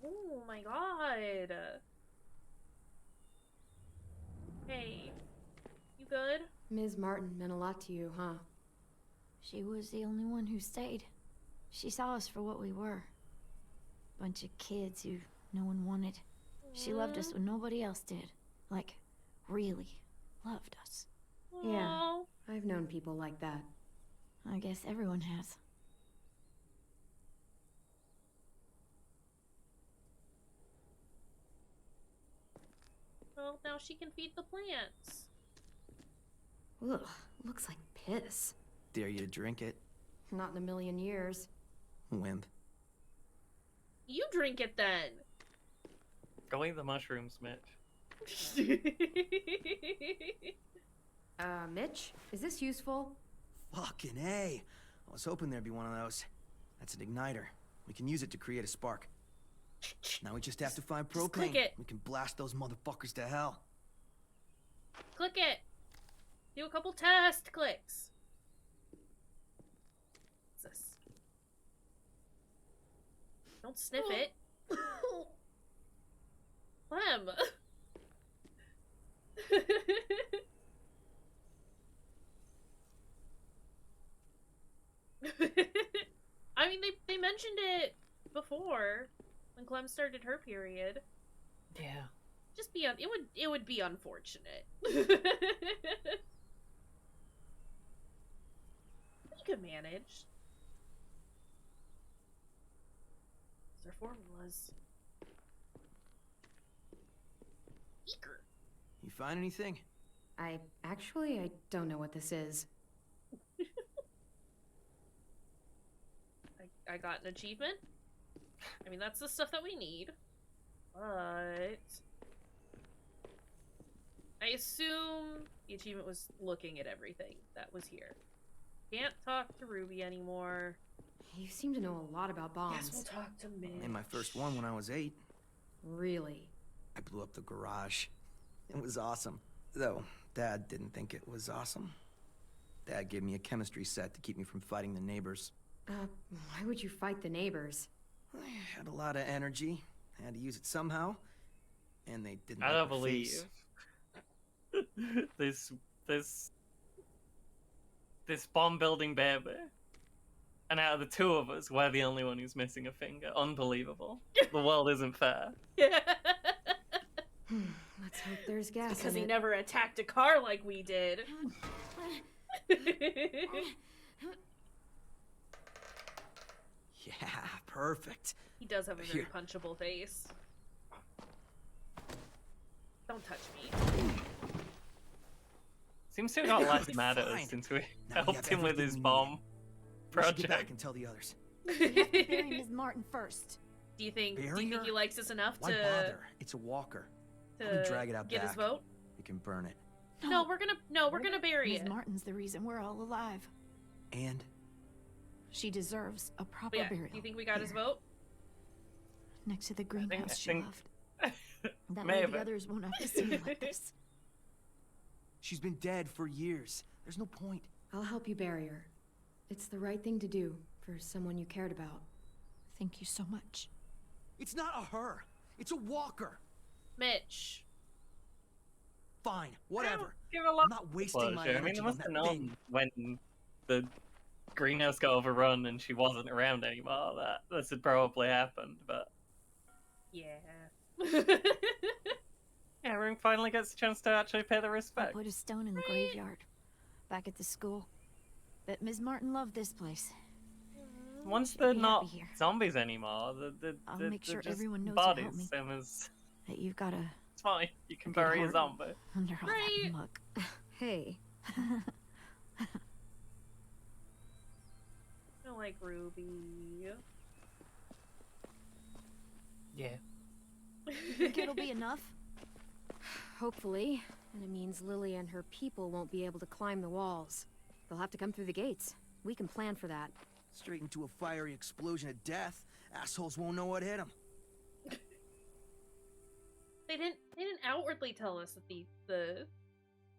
Oh my god. Hey. You good? Ms. Martin meant a lot to you, huh? She was the only one who stayed. She saw us for what we were. Bunch of kids who no one wanted. She loved us when nobody else did. Like, really loved us. Yeah. Aw. I've known people like that. I guess everyone has. Well, now she can feed the plants. Ugh, looks like piss. Dare you to drink it? Not in a million years. Wimp. You drink it then. Go eat the mushrooms, Mitch. Mitch? Is this useful? Fucking A. I was hoping there'd be one of those. That's an igniter. We can use it to create a spark. Now we just have to find propane. Just click it. We can blast those motherfuckers to hell. Click it. Do a couple test clicks. What's this? Don't sniff it. Clem. I mean, they mentioned it before when Clem started her period. Yeah. Just be it would be unfortunate. You could manage. Their formulas. Eager. You find anything? I don't know what this is. I got an achievement. I mean, that's the stuff that we need. But I assume the achievement was looking at everything that was here. Can't talk to Ruby anymore. You seem to know a lot about bombs. Guess we'll talk to Mitch. I made my first one when I was 8. Really? I blew up the garage. It was awesome. Though, Dad didn't think it was awesome. Dad gave me a chemistry set to keep me from fighting the neighbors. Why would you fight the neighbors? I had a lot of energy. I had to use it somehow. And they didn't I like don't my believe face. this bomb building baby. And out of the two of us, we're the only one who's missing a finger. Unbelievable. The world isn't fair. Let's hope there's gas Because in he it. never attacked a car like we did. Yeah, perfect. He does have a very Here. punchable face. Don't touch me. Seems to have got less mad at us Fine. since we Now we helped have him with everything his we need. bomb We should get back project. and tell the others. We have to bury Ms. Martin first. Do you think Bury he her? likes us enough Why to bother? It's a walker. Let me drag it out get back. his vote? We can burn it. No, we're gonna bury Ms. it. Martin's the reason we're all alive. And She deserves a proper But yeah, burial. do you think we got his here, vote? next to the greenhouse she think- loved. That way Maybe. the others won't have to see her like this. she's been dead for years. There's no point. I'll help you bury her. It's the right thing to do for someone you cared about. Thank you so much. It's not a her. It's a walker. Mitch. Fine, whatever. Give a lot I'm not wasting my closure. I energy mean, they on must that have known thing. when the greenhouse got overrun and she wasn't around anymore that this had probably happened, but Yeah. yeah, Ring finally gets a chance to actually pay the I respect. put a stone in the graveyard, back at the school. But Ms. Martin loved this place. Once She'll they're be not happy here. zombies anymore, I'll they're make sure just everyone knows bodies. about me. Same as That you've got a it's fine. You can good bury a heart. zombie. under all Right. that muck. Hey, I like Ruby. Yeah. Think it'll be enough? Hopefully. And it means Lily and her people won't be able to climb the walls. They'll have to come through the gates. We can plan for that. Straight into a fiery explosion of death. Assholes won't know what hit them. They didn't outwardly tell us that the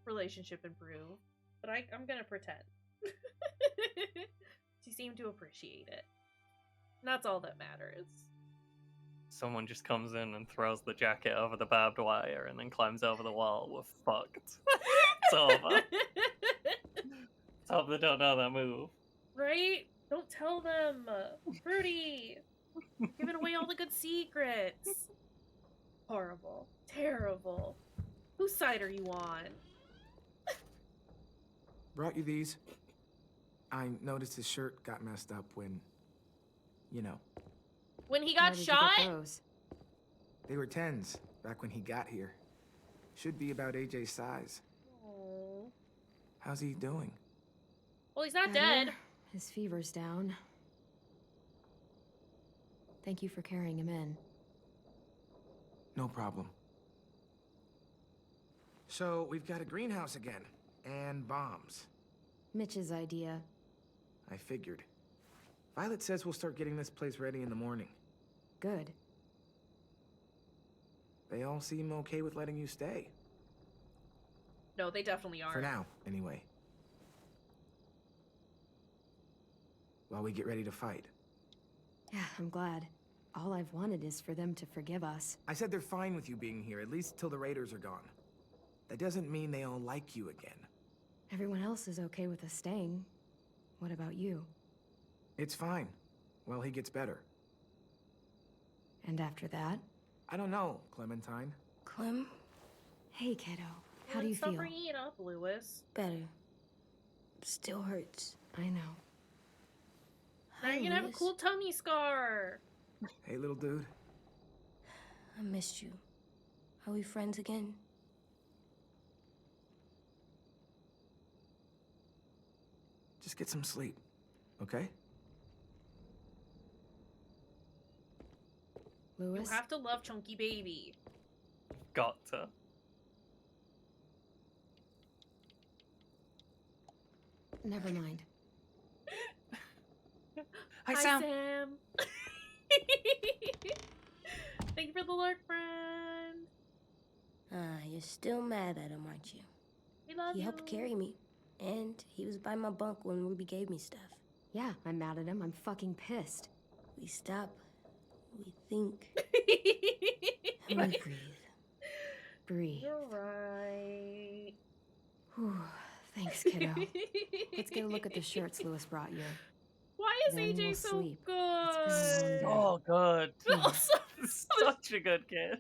relationship improved, but I'm gonna pretend. She seemed to appreciate it. And that's all that matters. Someone just comes in and throws the jacket over the barbed wire and then climbs over the wall. We're fucked. It's over. Let's hope they don't know that move. Right? Don't tell them. Fruity. You're giving away all the good secrets. Horrible. Terrible. Whose side are you on? Brought you these. I noticed his shirt got messed up when, you know. When he got shot? They were 10s back when he got here. Should be about AJ's size. Aww. How's he doing? Well, he's not dead. His fever's down. Thank you for carrying him in. No problem. So, we've got a greenhouse again. And bombs. Mitch's idea. I figured. Violet says we'll start getting this place ready in the morning. Good. They all seem okay with letting you stay. No, they definitely are. For now, anyway. While we get ready to fight. Yeah, I'm glad. All I've wanted is for them to forgive us. I said they're fine with you being here, at least till the raiders are gone. That doesn't mean they all like you again. Everyone else is okay with us staying. What about you? It's fine. Well, he gets better. And after that? I don't know, Clementine. Clem? Hey, kiddo. How do you Stop feel? bringing it up, Lewis. Better. Still hurts. I know. Now you're gonna have a cool tummy scar. Hey, little dude. I missed you. Are we friends again? Just get some sleep, okay? Lewis? You have to love Chunky Baby. Got to. Never mind. Hi, Hi, Sam. Sam. Thank you for the lurk, friend. You're still mad at him, aren't you? We love He you. helped carry me, and he was by my bunk when Ruby gave me stuff. Yeah, I'm mad at him. I'm fucking pissed. We stop, we think, and we breathe. Breathe. You're right. Whew. Thanks, kiddo. Let's get a look at the shirts Lewis brought you. Why is Then AJ we'll so sleep. good? It's been a long day. Oh, good. Also, Such a good kid.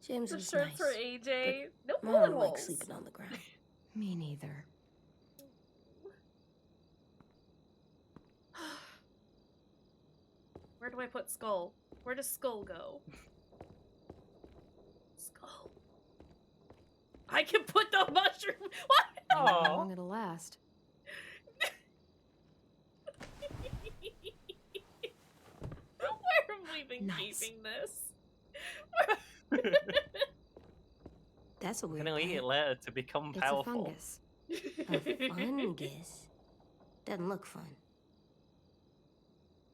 James the was shirts nice. for AJ. No I bullet don't like holes. sleeping on the ground. Me neither. Where do I put Skull? Where does Skull go? Skull. I can put the mushroom. What? How long it'll last. Where have we been Nice. keeping this? That's a I'm weird gonna eat plant. it later to become It's a powerful. fungus. A fungus. Doesn't look fun.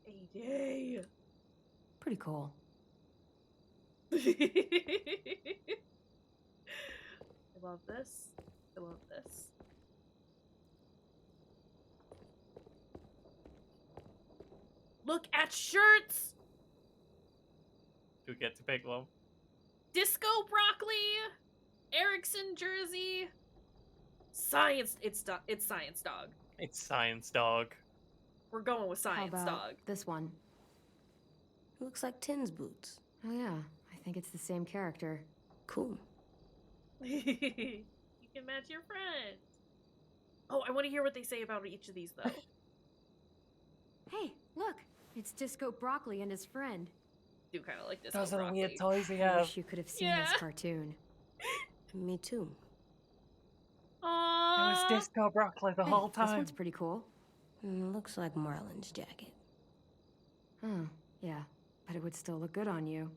AJ. Pretty cool. I love this. I love this. Look at shirts! Do we get to pick one? Disco broccoli! Erickson jersey! Science, it's Science Dog. It's Science Dog. We're going with How Science about Dog. this one? Looks like Tin's boots. Oh yeah, I think it's the same character. Cool. You can match your friend. Oh, I want to hear what they say about each of these, though. Hey, look! It's Disco Broccoli and his friend. Do kind of like Disco Those are the broccoli. weird toys we I have. wish you could have seen Yeah. this cartoon. Me too. It was Aww. Disco Broccoli the Hey, whole This time. one's pretty cool. Looks like Marlin's jacket. Oh, yeah. But it would still look good on you.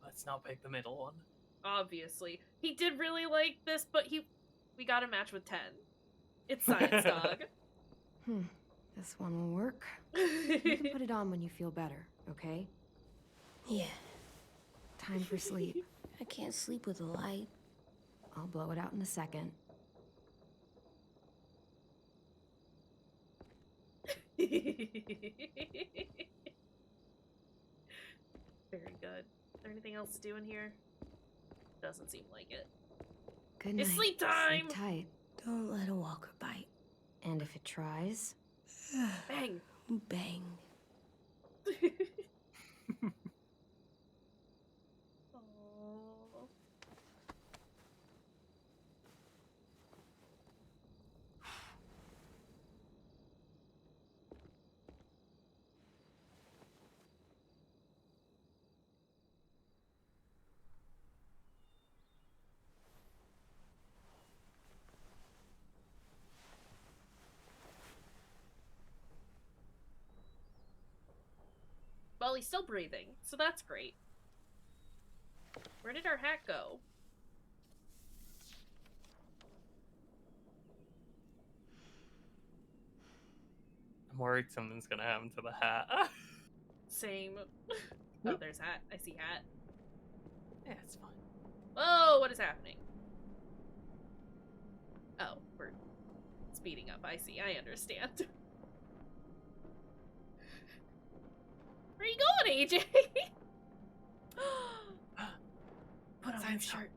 Let's not pick the middle one. Obviously. He did really like this, but we got a match with 10. It's science, dog. This one will work. You can put it on when you feel better, okay? Yeah. Time for sleep. I can't sleep with a light. I'll blow it out in a second. Very good. Is there anything else to do in here? Doesn't seem like it. Good night. It's sleep time! Sleep tight. Don't let a walker bite. And if it tries... Bang! Bang. Well, he's still breathing, so that's great. Where did our hat go? I'm worried something's gonna happen to the hat. Same. Oh, there's hat. I see hat. Yeah, it's fine. Whoa, what is happening? Oh, we're speeding up. I see. I understand. Where are you going, AJ? Put on your shirt.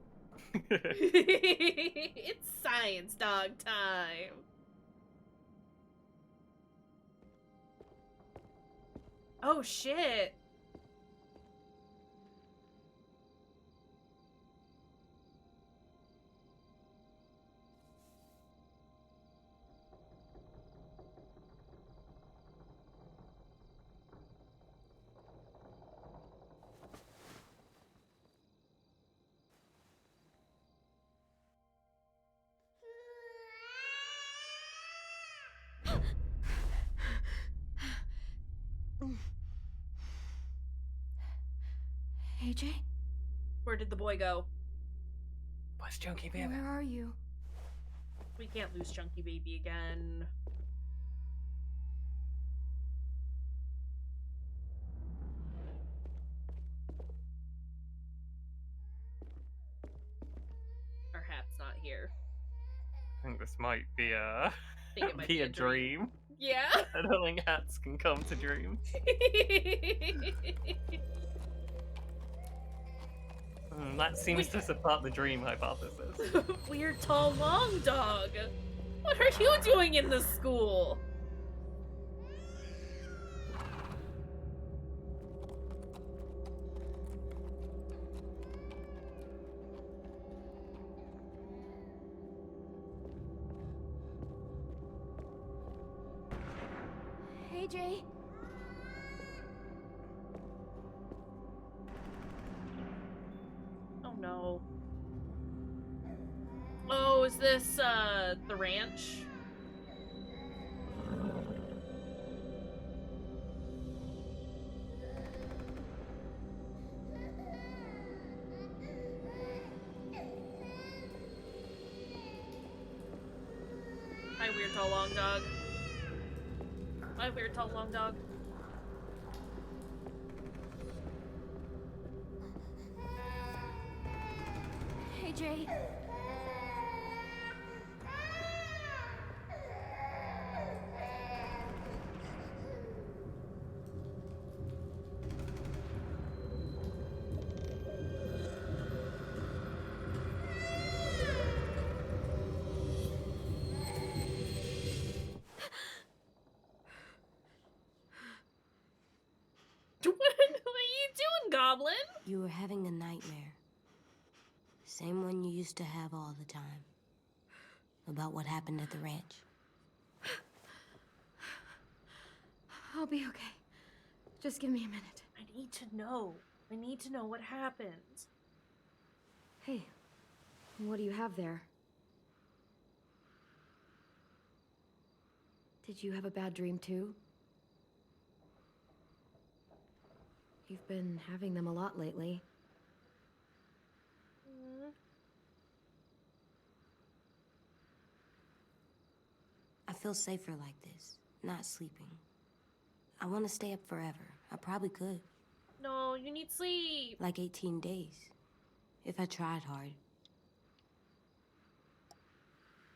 It's science dog time. Oh shit. AJ? Where did the boy go? Where's Chunky Baby? Where are you? We can't lose Chunky Baby again. Our hat's not here. I think this might be a Might be a dream. Yeah. I don't think hats can come to dreams. That seems to support the dream hypothesis. Weird, tall, long dog. What are you doing in this school? AJ? Oh no. Oh, is this, the ranch? Hi, weird, tall, long dog. Hi, weird, tall, long dog. AJ? What are you doing, Goblin? You were having a nightmare. Same one you used to have all the time. About what happened at the ranch. I'll be okay. Just give me a minute. I need to know. I need to know what happened. Hey, what do you have there? Did you have a bad dream too? You've been having them a lot lately. feel safer like this, not sleeping. I want to stay up forever. I probably could. No, you need sleep. Like 18 days. If I tried hard.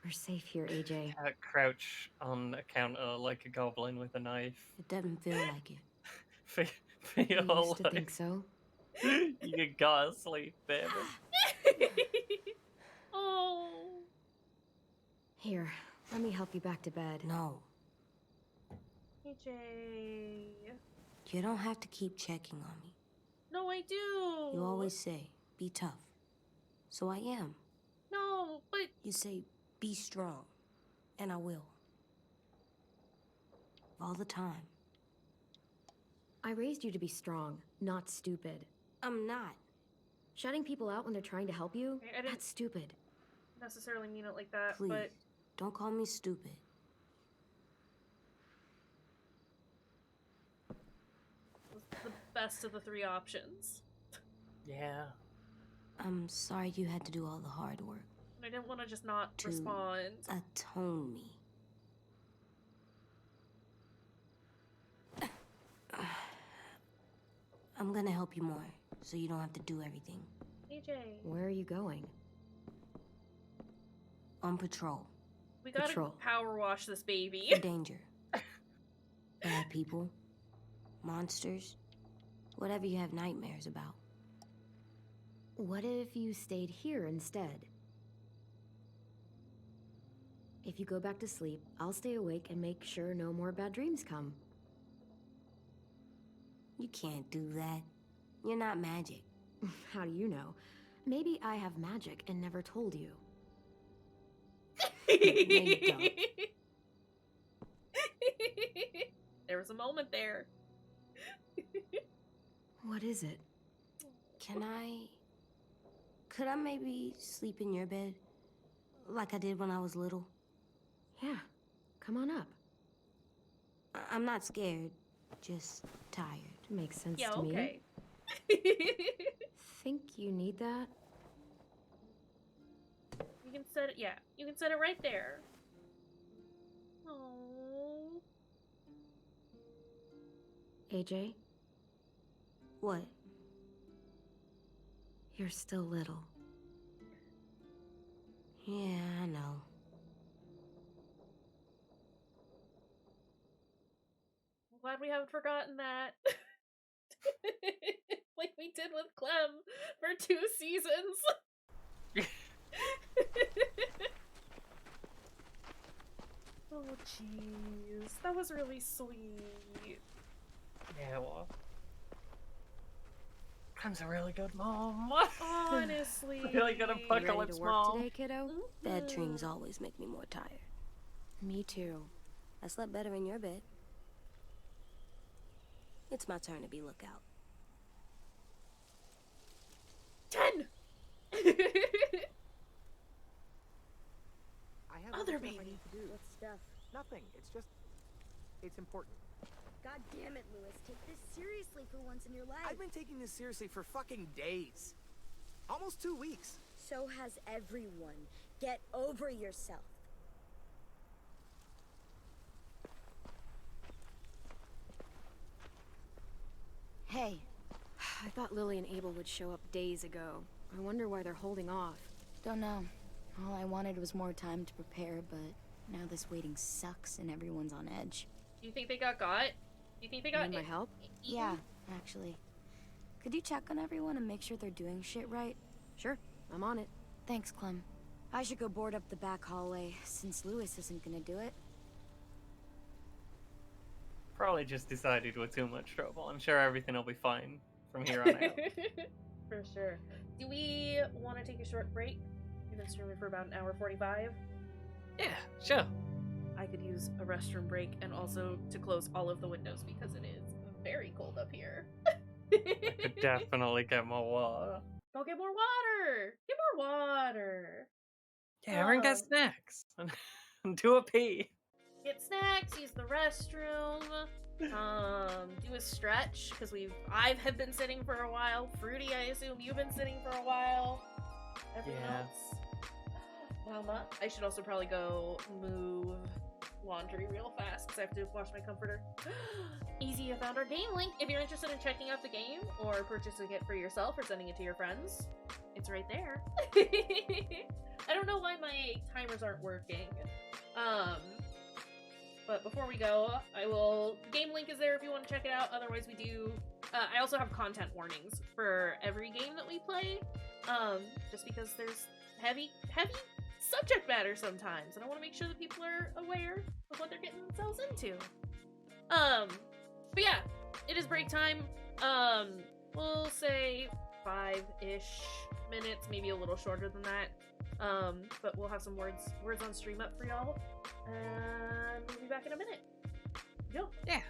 We're safe here, AJ. Crouch on a counter like a goblin with a knife. It doesn't feel like it. You Feel used to like think so? you gotta sleep, baby. Oh. Here, let me help you back to bed. No. AJ. You don't have to keep checking on me. No, I do. You always say, be tough. So I am. No, but... You say, be strong. And I will. All the time. I raised you to be strong, not stupid. I'm not. Shutting people out when they're trying to help you? I didn't That's stupid. necessarily mean it like that, Please, but... don't call me stupid. the best of the three options. Yeah. I'm sorry you had to do all the hard work. I didn't want to just not To respond. atone me. I'm gonna help you more, so you don't have to do everything. AJ. Where are you going? On patrol. We gotta Patrol. power wash this baby. For danger. Bad people. Monsters. Whatever you have nightmares about. What if you stayed here instead? If you go back to sleep, I'll stay awake and make sure no more bad dreams come. You can't do that. You're not magic. How do you know? Maybe I have magic and never told you. you don't. There was a moment there. What is it? Could I maybe sleep in your bed? Like I did when I was little? Yeah, come on up. I'm not scared, just tired. Makes sense Yeah, to okay. me. Think you need that? You can set it, yeah, you can set it right there. Oh. AJ, What? you're still little. Yeah, I know. I'm glad we haven't forgotten that. Like we did with Clem for 2 seasons. Oh, jeez. That was really sweet. Yeah, well. Clem's a really good mom. Honestly. Really good apocalypse mom. Today, kiddo? Bad dreams always make me more tired. Me too. I slept better in your bed. It's my turn to be lookout. 10! I have Other stuff I baby. need to do. What stuff? Nothing. It's important. God damn it, Lewis. Take this seriously for once in your life. I've been taking this seriously for fucking days. Almost 2 weeks. So has everyone. Get over yourself. Hey. I thought Lily and Abel would show up days ago. I wonder why they're holding off. Don't know. All I wanted was more time to prepare, but now this waiting sucks and everyone's on edge. Do you think they got? Do you think they got? Need my help? Yeah, actually. Could you check on everyone and make sure they're doing shit right? Sure, I'm on it. Thanks, Clem. I should go board up the back hallway, since Lewis isn't gonna do it. Probably just decided we're too much trouble. I'm sure everything will be fine from here on out. For sure. Do we want to take a short break? We've been streaming for about 1:45. Yeah, sure. I could use a restroom break and also to close all of the windows because it is very cold up here. I could definitely get more water. Go get more water! Get more water! Yeah, everyone get snacks. And do a pee. Get snacks, use the restroom, do a stretch, because I have been sitting for a while. Fruity, I assume you've been sitting for a while. Everyone else? Mama. I should also probably go move laundry real fast because I have to wash my comforter. Easy, I found our game link. If you're interested in checking out the game or purchasing it for yourself or sending it to your friends, it's right there. I don't know why my timers aren't working. But before we go, game link is there if you want to check it out. Otherwise, we do, I also have content warnings for every game that we play. Just because there's heavy subject matter sometimes, and I want to make sure that people are aware of what they're getting themselves into. But yeah, it is break time. We'll say 5-ish minutes, maybe a little shorter than that. But we'll have some words on stream up for y'all, and we'll be back in a minute. Yo. Yeah.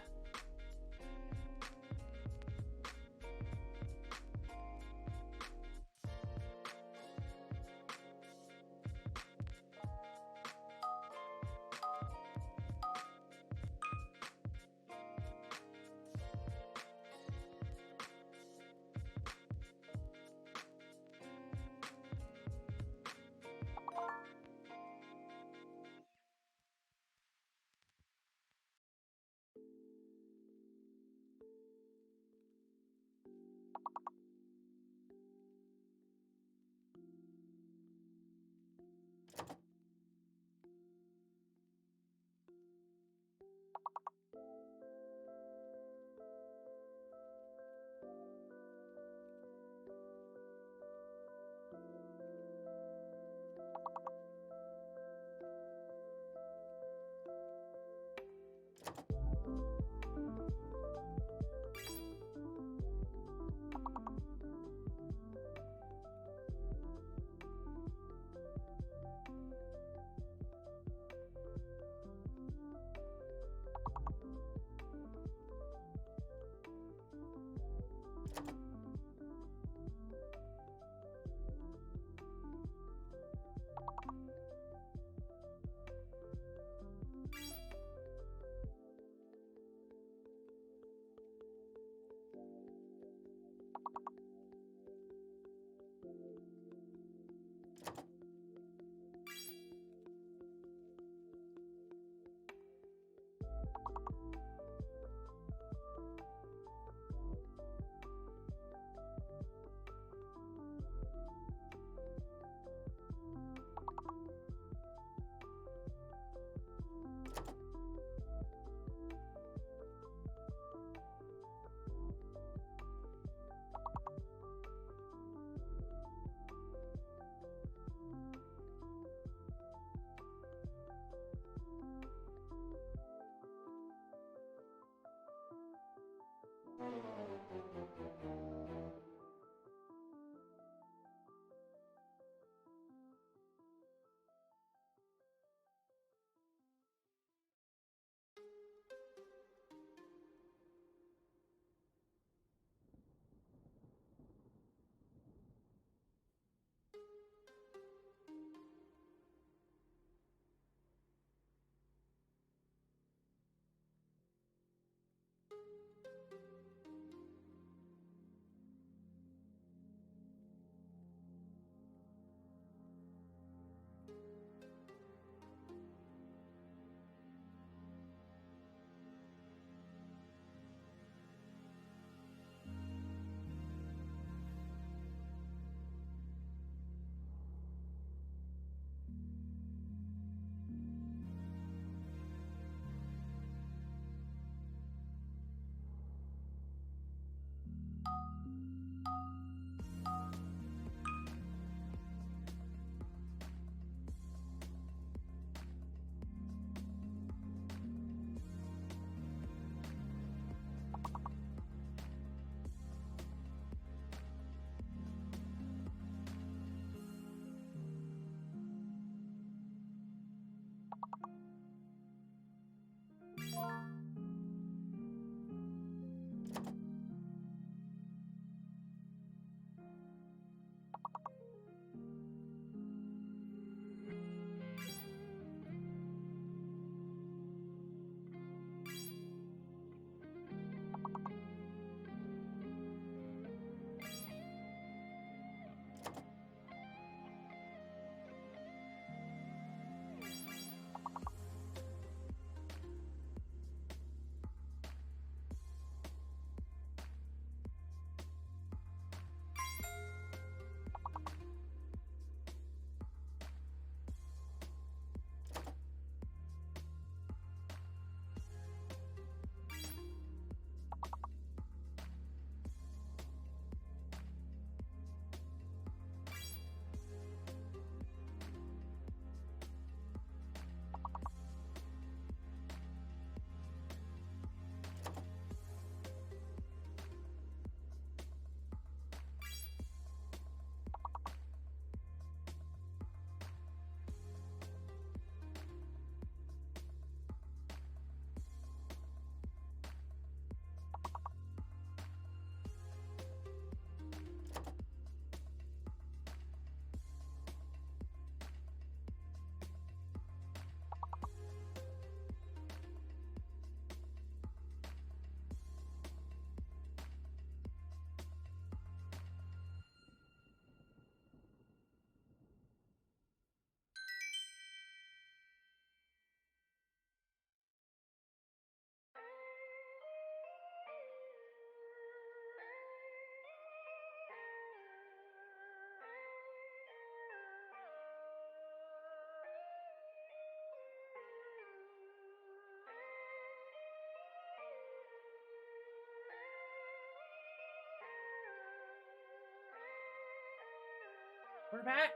We're back.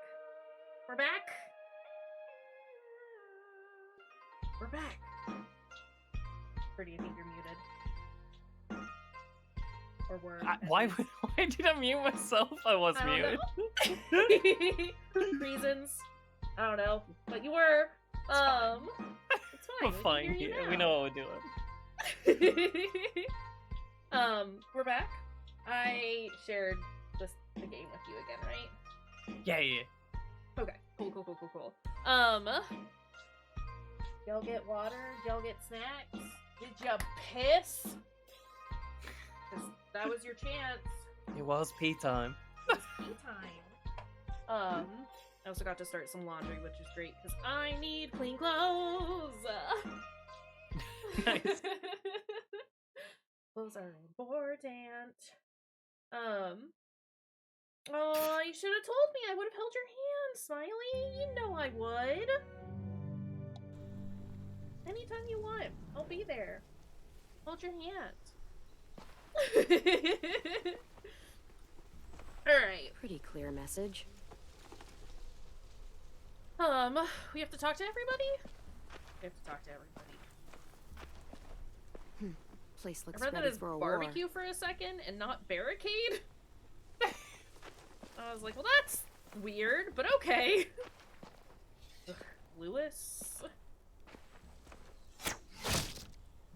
We're back. We're back. Fruity, I think you're muted. Or were. Why did I mute myself? I was muted. Reasons. I don't know. But you were. It's fine. We're fine here. We know what we're doing. We're back. I shared the game with you again, right? Yeah. Okay. Cool. Y'all get water? Y'all get snacks? Did ya piss? 'Cause that was your chance. It was pee time. It was pee time. I also got to start some laundry, which is great because I need clean clothes. Nice. Clothes are important. Oh, you should have told me. I would have held your hand, Smiley. You know I would. Anytime you want, I'll be there. Hold your hand. Alright. Pretty clear message. We have to talk to everybody? We have to talk to everybody. Place looks I read that ready as for a barbecue war. for a second and not barricade. I was like, well, that's weird, but okay. Ugh, Lewis.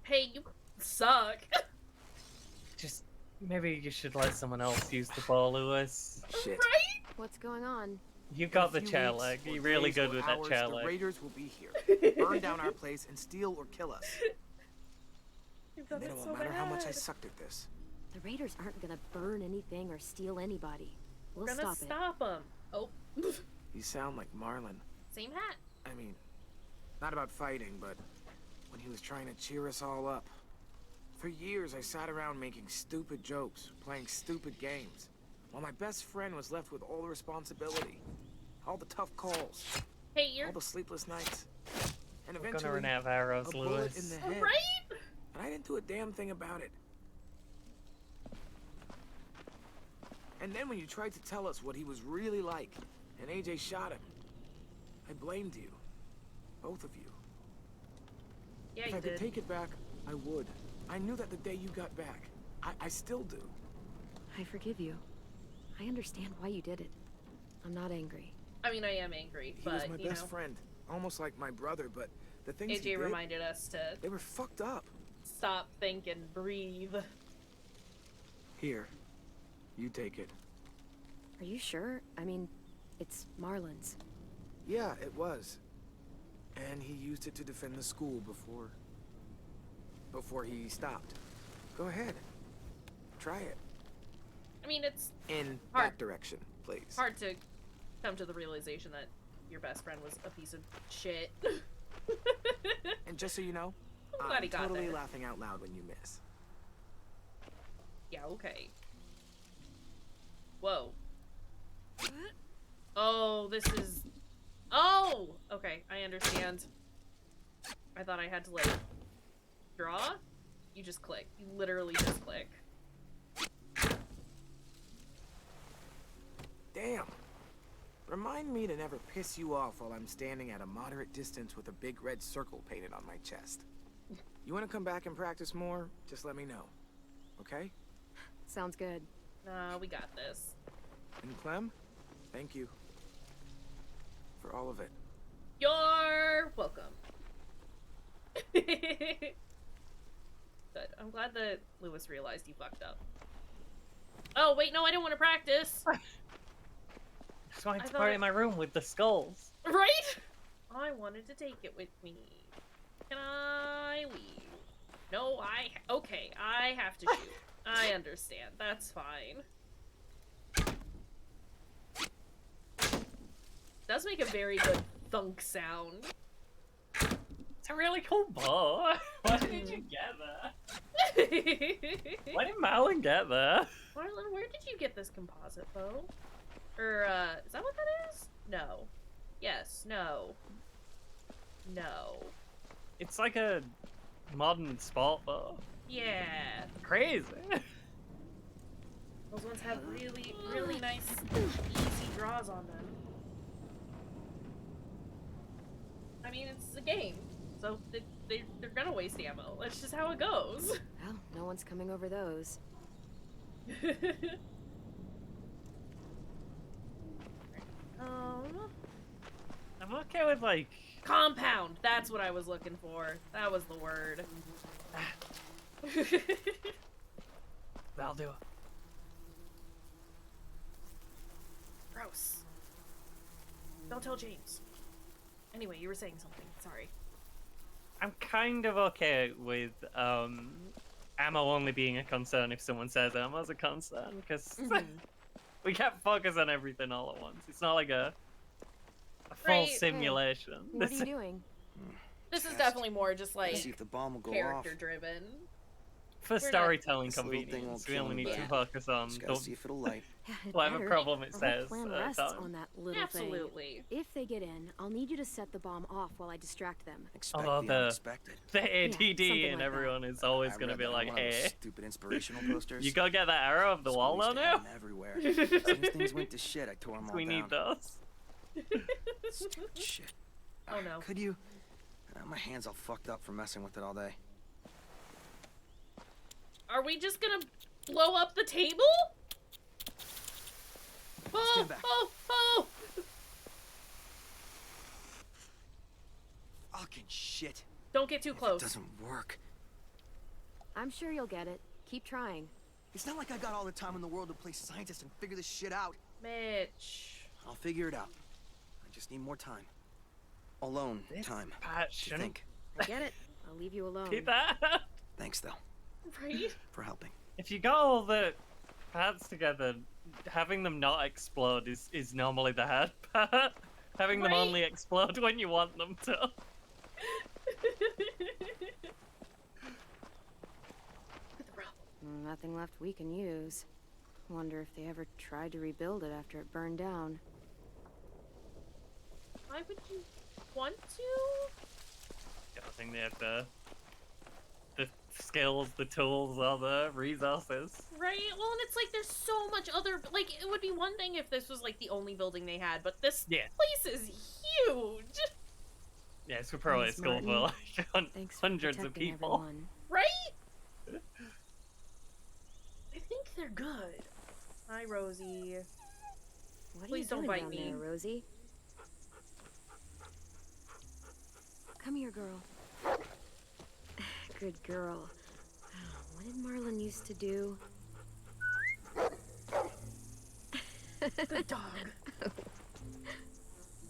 Hey, you suck. Just maybe you should let someone else use the ball, Lewis. Shit. Right? What's going on? You got the chair leg. You're really good with that chair The leg. raiders will be here. Burn down our place and steal or kill us. You've And done then it it so won't matter how much I bad. sucked at this. The raiders aren't gonna burn anything or steal anybody. We'll We're gonna stop them. Oh. You sound like Marlin. Same hat. I mean, not about fighting, but when he was trying to cheer us all up. For years, I sat around making stupid jokes, playing stupid games, while my best friend was left with all the responsibility, all the tough calls, Hey, you're all the sleepless nights, and We're eventually gonna run out of arrows, a bullet Lewis. in the head. right. And I didn't do a damn thing about it. And then when you tried to tell us what he was really like, and AJ shot him, I blamed you. Both of you. Yeah, If you I could did. take it back, I would. I knew that the day you got back. I still do. I forgive you. I understand why you did it. I'm not angry. I mean, I am angry, He but, was my you best know, friend. Almost like my brother, but the things he AJ did, reminded us to they were fucked up. stop, think, and breathe. Here. You take it. Are you sure? I mean, it's Marlin's. Yeah, it was. And he used it to defend the school before he stopped. Go ahead. Try it. I mean, it's In hard, that direction, please. hard to come to the realization that your best friend was a piece of shit. And just so you know, I'm glad he I'm got totally there. laughing out loud when you miss. Yeah, okay. Whoa. Oh, this is... Oh! Okay, I understand. I thought I had to, like, draw? You just click. You literally just click. Damn. Remind me to never piss you off while I'm standing at a moderate distance with a big red circle painted on my chest. You want to come back and practice more? Just let me know. Okay? Sounds good. Nah, we got this. And Clem, thank you. For all of it. You're welcome. Good. I'm glad that Lewis realized he fucked up. Oh, wait, no, I didn't want to practice. Just wanted I to thought- party in my room with the skulls. Right? I wanted to take it with me. Can I leave? No, okay, I have to shoot. I understand. That's fine. Does make a very good thunk sound. It's a really cool bow. Why did you get that? Why did Marlon get there? Marlon, where did you get this composite bow? Or, is that what that is? No. Yes, no. No. It's like a modern sport bow. Yeah. Crazy. Those ones have really, really nice, easy draws on them. I mean, it's a game, so they're gonna waste ammo. That's just how it goes. Well, no one's coming over those. I'm okay with, like... Compound! That's what I was looking for. That was the word. That'll do it. Gross. Don't tell James. Anyway, you were saying something. Sorry. I'm kind of okay with ammo only being a concern if someone says ammo's a concern, because we can't focus on everything all at once. It's not like a full simulation. Hey, what are you doing? This is definitely more just like see if the bomb will go character off. driven. For storytelling convenience, we only need to focus on see if it'll light. whatever problem it says. Plan rests on that little Absolutely. thing. If they get in, I'll need you to set the bomb off while I distract them. Although the ADD and everyone is always going to be like, hey, stupid inspirational posters. You go get that arrow of the wall though now? Everywhere. As soon as things went to shit, I tore them all We down. need those. Stupid shit. Oh no. Could you? My hand's all fucked up from messing with it all day. Are we just gonna blow up the table? Oh, oh, oh! Fucking shit. Don't get too close. It doesn't work. I'm sure you'll get it. Keep trying. It's not like I got all the time in the world to play scientist and figure this shit out. Mitch. I'll figure it out. I just need more time. Alone time. Passion. Think. I get it. I'll leave you alone. Keep that. Thanks, though. Right? For helping. If you got all the parts together, having them not explode is normally the hard part. Having them only explode when you want them to. Nothing left we can use. Wonder if they ever tried to rebuild it after it burned down. Why would you want to? I think they have the skills, the tools, all the resources. Right? Well, and it's like there's so much other... Like, it would be one thing if this was, like, the only building they had, but this place is huge! Yeah, it's probably a school for, like, hundreds of people. Everyone. Right? I think they're good. Hi, Rosie. What Please are you don't doing bite down me. there, Rosie? Come here, girl. Good girl. What did Marlon used to do? Good dog.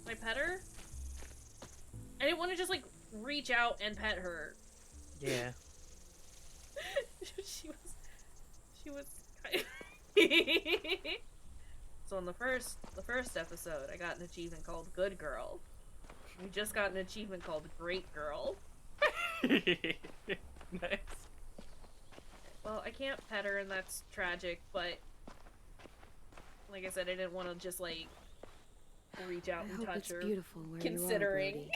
I pet her? I didn't want to just, like, reach out and pet her. Yeah. she was kind So in the first episode, I got an achievement called Good Girl. We just got an achievement called Great Girl. Nice. Well, I can't pet her, and that's tragic, but like I said, I didn't want to just, like, reach out and touch her. Beautiful where considering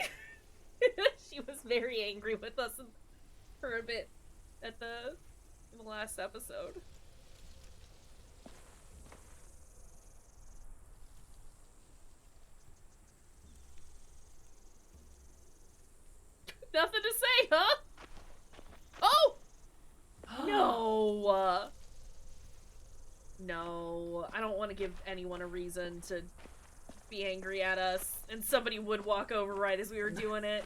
you are, she was very angry with us for a bit in the last episode. Nothing to say, huh? Oh! No! No, I don't want to give anyone a reason to be angry at us, and somebody would walk over right as we were doing it.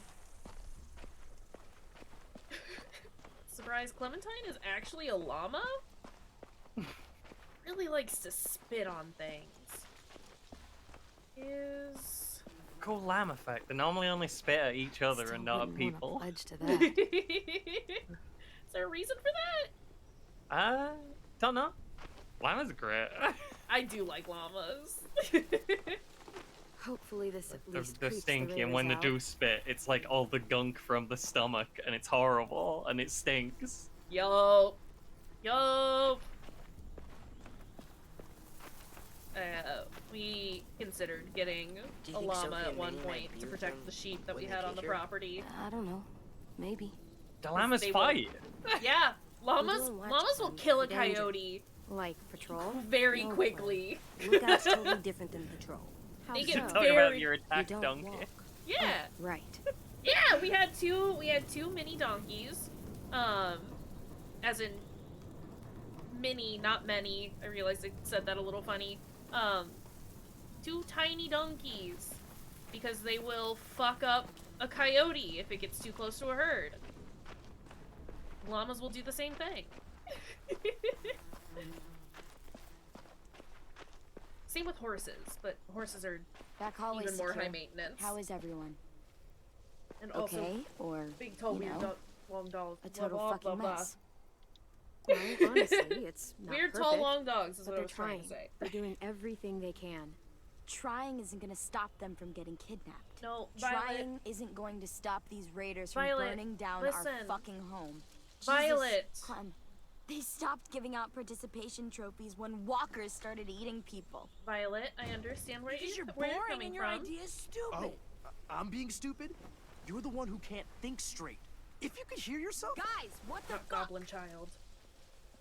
Surprise, Clementine is actually a llama? Really likes to spit on things. Cool lamb effect. They normally only spit at each other and not at people. Pledge to that. Is there a reason for that? Don't know. Llamas are great. I do like llamas. Hopefully this at least They're creeps stinky, the and when they raiders do out. spit, it's like all the gunk from the stomach, and it's horrible, and it stinks. Yo. Yo. We considered getting Do you a think llama Sophie at and one Minnie might point be to with protect them the sheep that we when they had on the take her? property. I don't know. Maybe. The llamas They fight. Yeah, We're llamas doing watch will time kill a for danger. coyote Like patrol? Very No quickly. Lookout's totally different than patrol. How They so? get Talk about very your attack don't donkey. walk. yeah. Right. Yeah, we had two mini donkeys. As in mini, not many. I realized I said that a little funny. Two tiny donkeys. Because they will fuck up a coyote if it gets too close to a herd. Llamas will do the same thing. Same with horses, but horses are Back hallway even more secure. high maintenance. How is everyone? And also, Okay, or big toe, you weird know, long dogs. a total blah, fucking blah, blah, mess. Well, honestly, it's not Weird, perfect, tall, long dogs is but what I they're was trying trying. to say. They're doing everything they can. Trying isn't gonna stop them from getting kidnapped. No, Violet. Trying isn't going to stop these raiders from Violet, burning down listen. our fucking home. Violet. Jesus, Clem, they stopped giving out participation trophies when walkers started eating people. Violet, I understand where Because you're where you're boring coming and your from. idea's stupid. Oh, I'm being stupid? You're the one who can't think straight. If you could hear yourself... Guys, what the Not Goblin Child.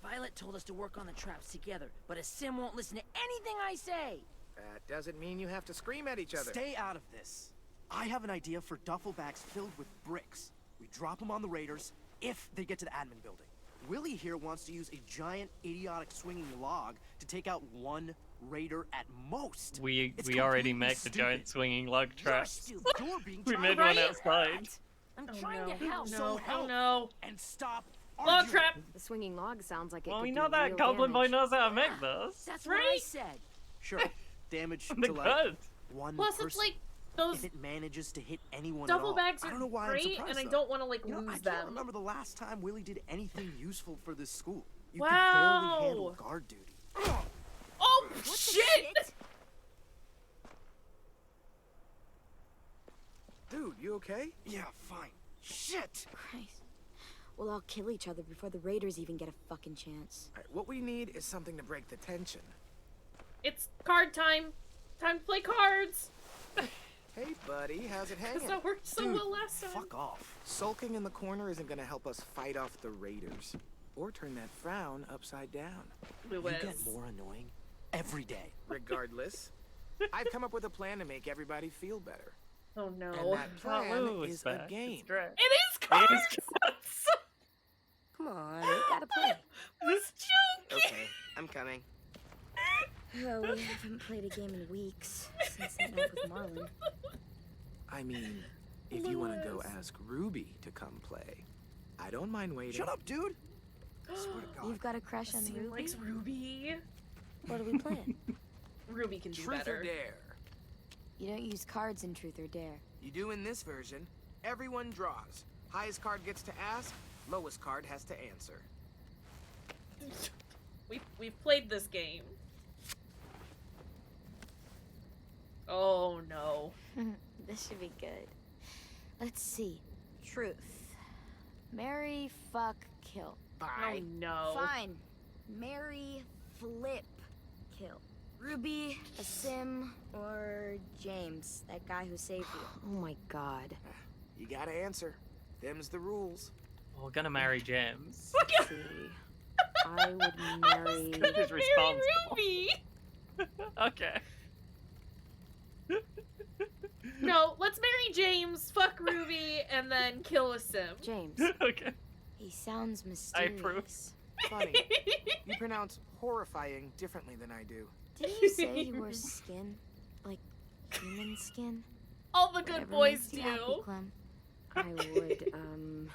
Violet told us to work on the traps together, but a sim won't listen to anything I say. That doesn't mean you have to scream at each other. Stay out of this. I have an idea for duffel bags filled with bricks. We drop them on the raiders if they get to the admin building. Willie here wants to use a giant, idiotic swinging log to take out one raider at most. We It's already completely made the giant stupid. swinging lug You're traps. stupid. You're being We tried. made one outside. I'm Oh, trying no. to help. No, So oh help. no. And stop Log arguing. trap! The swinging log sounds like it Well, could we do know that real Goblin Boy damage. knows how to make those. That's what I Right? said. Sure, damage The to like good. one Plus, person. it's like those If it manages to hit anyone duffel at all. bags I are don't know why I'm great, surprised, and I though. don't want to like You know, I lose can't them. remember the last time Willie did anything useful for this school. You Wow. could barely handle guard duty. Oh shit! Dude, you okay? Yeah, fine. Shit! Christ. We'll all kill each other before the raiders even get a fucking chance. All right, what we need is something to break the tension. It's card time. Time to play cards. Hey, buddy, how's it hanging? Because that worked so Dude, well last time. Fuck off. Sulking in the corner isn't gonna help us fight off the raiders. Or turn that frown upside down. Lewis. You get more annoying every day. Regardless, I've come up with a plan to make everybody feel better. Oh no. And that plan Ooh, it's is a back. game. It's great. It is cards! It is cards. Come on, we gotta play. This joke! Okay, I'm coming. Oh, we haven't played a game in weeks since that night with Marlon. I mean, if you want to go ask Ruby to come play, I don't mind waiting. Shut up, dude! I swear to God. You've got a crush on Sam Ruby? likes Ruby. What are we playing? Ruby can do Truth better. or dare? You don't use cards in Truth or Dare. You do in this version. Everyone draws. Highest card gets to ask, lowest card has to answer. We've played this game. Oh no. This should be good. Let's see. Truth. Marry, fuck, kill. Oh no. Fine. Marry, flip, kill. Ruby, a sim, or James, that guy who saved you. Oh my god. You gotta answer. Them's the rules. We're gonna marry James. Let's see. I would marry... Who's responsible? Ruby! Okay. No, let's marry James, fuck Ruby, and then kill a sim. James. Okay. He sounds I mysterious. approve. Funny. You pronounce horrifying differently than I do. Didn't you say he wears skin? Like, human skin? All the good Whatever boys makes do. you happy, Clem. I would,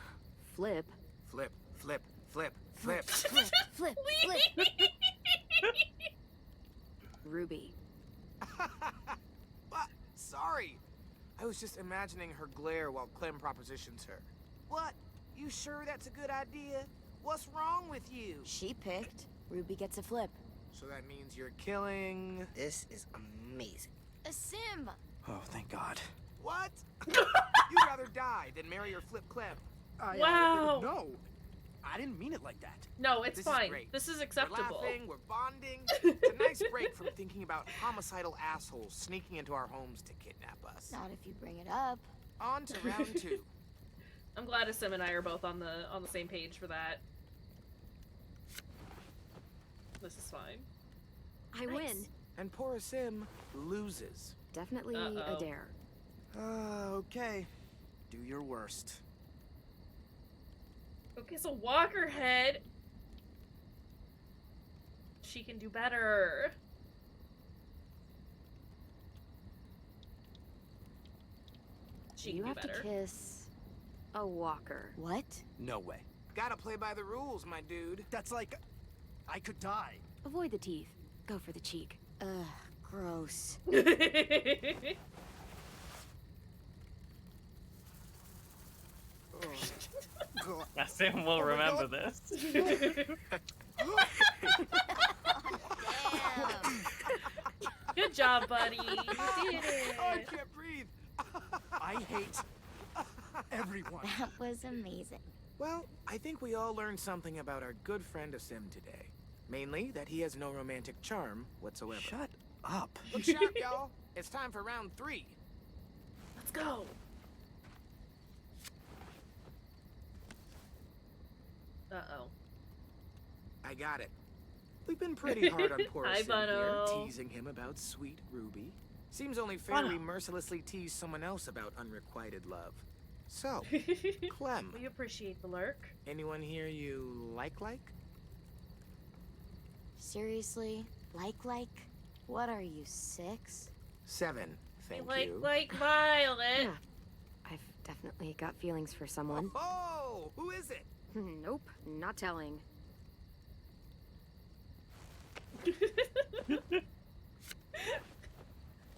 flip. Flip, flip, flip, flip. Flip, flip, flip. Ruby. What? Sorry. I was just imagining her glare while Clem propositions her. What? You sure that's a good idea? What's wrong with you? She picked. Ruby gets a flip. So that means you're killing... This is amazing. A sim! Oh, thank God. What? You'd rather die than marry or flip Clem. Wow. No, I didn't mean it like that. No, it's This is fine. great. This is We're acceptable. laughing, we're bonding. It's a nice break from thinking about homicidal assholes sneaking into our homes to kidnap us. Not if you bring it up. On to round 2. I'm glad Sim and I are both on the same page for that. This is fine. I win. And poor Sim loses. Definitely a dare. Okay. Do your worst. Okay, so Walker Head. She can do better. She can You do have better. to kiss a walker. What? No way. Gotta play by the rules, my dude. That's like... I could die. Avoid the teeth. Go for the cheek. Ugh, gross. Sim will remember this. Good job, buddy. You did it. Oh, I can't breathe. I hate everyone. That was amazing. Well, I think we all learned something about our good friend Asim today. Mainly that he has no romantic charm whatsoever. Shut up. Look sharp, y'all. It's time for round 3. Let's go. Uh-oh. I got it. We've been pretty hard on poor Hi, Sim here, Bono. teasing him about sweet Ruby. Seems only fair we mercilessly tease someone else about unrequited love. So, Clem, We appreciate the lurk. anyone here you like? Seriously? Like? What are you, 6? 7, thank Like you. Violet. Yeah. I've definitely got feelings for someone. Oh, who is it? Nope, not telling.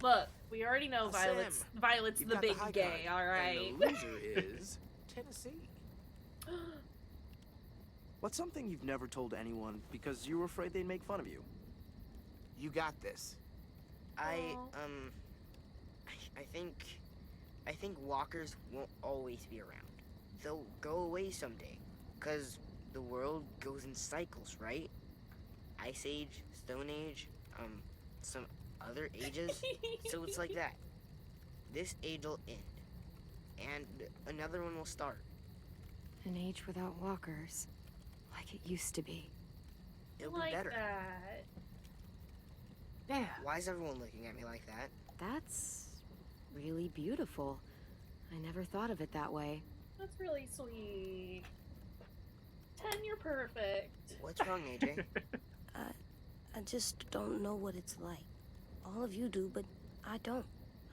Look, we already know Sim, Violet's you've the got big high gay, card, alright? And the loser is Tennessee. What's something you've never told anyone because you were afraid they'd make fun of you? You got this. I think walkers won't always be around. They'll go away someday, 'cause the world goes in cycles, right? Ice Age, Stone Age, some other ages. So it's like that. This age will end, and another one will start. An age without walkers. Like it used to be. It'll Like be better. that. Yeah. Why is everyone looking at me like that? That's really beautiful. I never thought of it that way. That's really sweet. 10, you're perfect. What's wrong, AJ? I just don't know what it's like. All of you do, but I don't.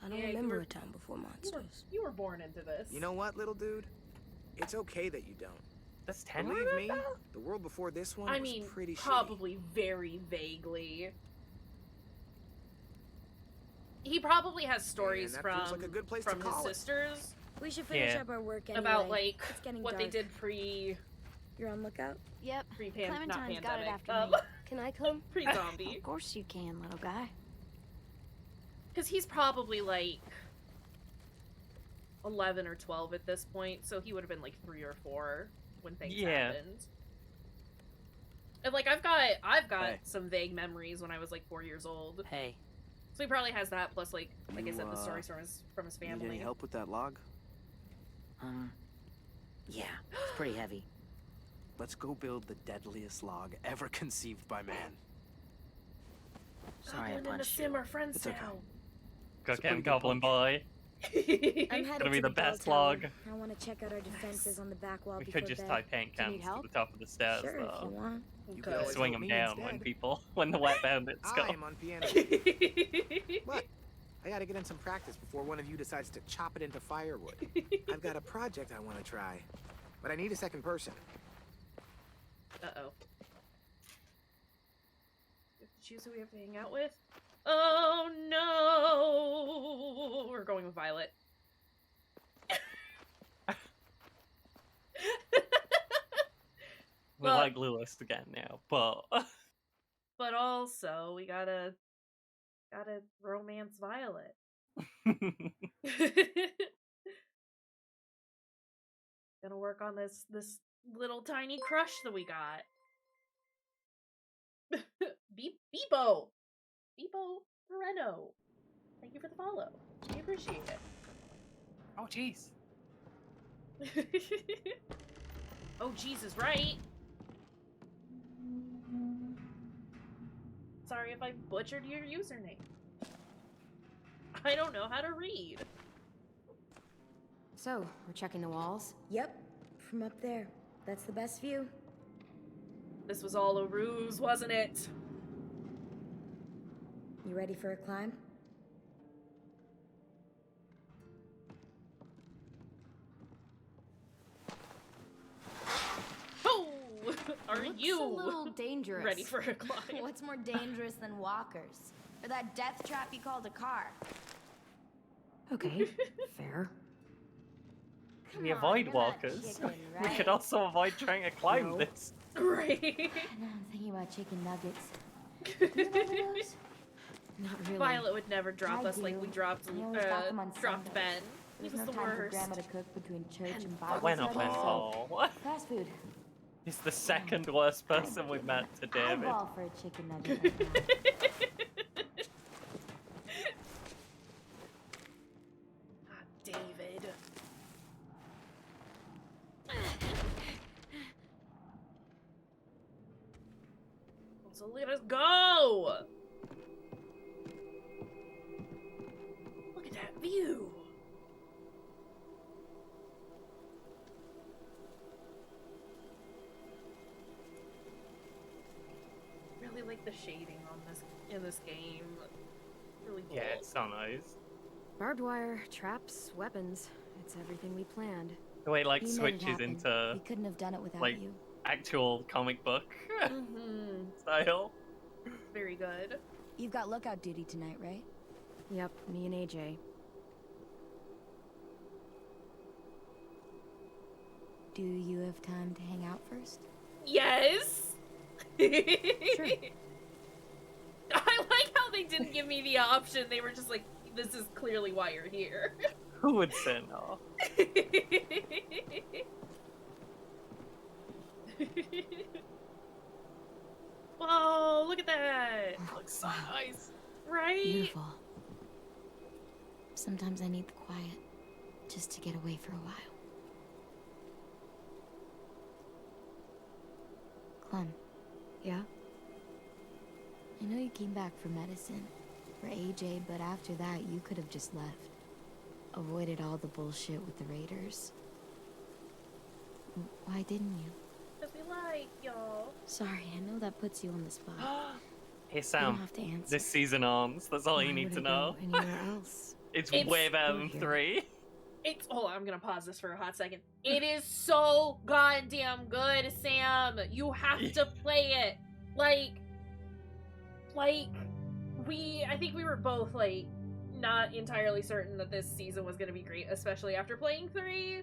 I don't Yeah, remember a time before monsters. You were born into this. You know what, little dude? It's okay that you don't. Does 10 Believe remember me, that? the world before this one I was mean, pretty shitty. probably very vaguely. He probably has stories that from feels like a good place to from his call it. sisters We should finish Yeah. up our work anyway. about like it's getting what dark. they did pre You're on lookout? Yep. not Clementine's got it pandemic. after me. Can I come? Pre zombie. Of course you can, little guy. Because he's probably like 11 or 12 at this point, so he would have been like 3 or 4 when things happened. And like I've got Hey. some vague memories when I was like 4 years old. Hey. So he probably has that plus like I You, said, the stories from his Need family. any help with that log? Yeah, it's pretty heavy. Let's go build the deadliest log ever conceived by man. Sorry I Goblin and a punched sim you. are friends It's okay. now. Goddamn Goblin Boy. I'm headed Gonna be to the bell best tower. log. I want to check out our defenses on the back wall We before could just bed. tie paint Do you need cans to help? the top of the stairs, Sure, if you though. want. You could always Swing help them me down instead. when the wet bandits go. I am on piano. What? I gotta get in some practice before one of you decides to chop it into firewood. I've got a project I want to try, but I need a second person. Uh-oh. We have to choose who we have to hang out with? Oh no! We're going with Violet. We Well- like Lewis again now, but But also, we gotta romance Violet. Gonna work on this little tiny crush that we got. Beepo Moreno. Thank you for the follow. We appreciate it. oh jeez. Oh Jesus, right? sorry if I butchered your username. I don't know how to read. So, we're checking the walls? Yep, from up there. That's the best view. This was all a ruse, wasn't it? You ready for a climb? Oh! Are Looks you a little dangerous. ready for a climb? What's more dangerous than walkers? Or that death trap you called a car? Okay, fair. We Come on, avoid you're not walkers. chicken, We right? could also avoid trying to climb No. this. Right. Now I'm thinking about chicken nuggets. Do you remember those? Not really. Violet would never drop I us like do. we dropped I always got them on dropped Sundays. Ben. He There's was no the time for worst. Grandma to cook between church and Bible Bueno, study, Ben. so Oh. fast food. He's the second worst person we've met to David. Eyeball for a chicken nugget right now. Ah, David. So let us go! Look at that view! Really like the shading on this in this game. Really cool. Yeah, it's so nice. Barbed wire, traps, weapons. It's everything we planned. The way like You made it switches happen. into We couldn't have done it without like you. actual comic book Mm-hmm. style. Very good. You've got lookout duty tonight, right? Yep, me and AJ. Do you have time to hang out first? Yes! Sure. I like how they didn't give me the option. They were just like, this is clearly why you're here. Who would say no? Whoa, look at that! Looks so nice. Right? Beautiful. Sometimes I need the quiet, just to get away for a while. Clem. Yeah? I know you came back for medicine, for AJ, but after that, you could have just left. Avoided all the bullshit with the Raiders. Why didn't you? Because we like y'all. Sorry, I know that puts you on the spot. Hey You Sam, don't have to answer. this season arms. That's all Why you need would to I know. go anywhere else? It's It's- way better than Here. 3. It's hold on, I'm gonna pause this for a hot second. It is so goddamn good, Sam. You have to play it. Like I think we were both like not entirely certain that this season was gonna be great, especially after playing 3.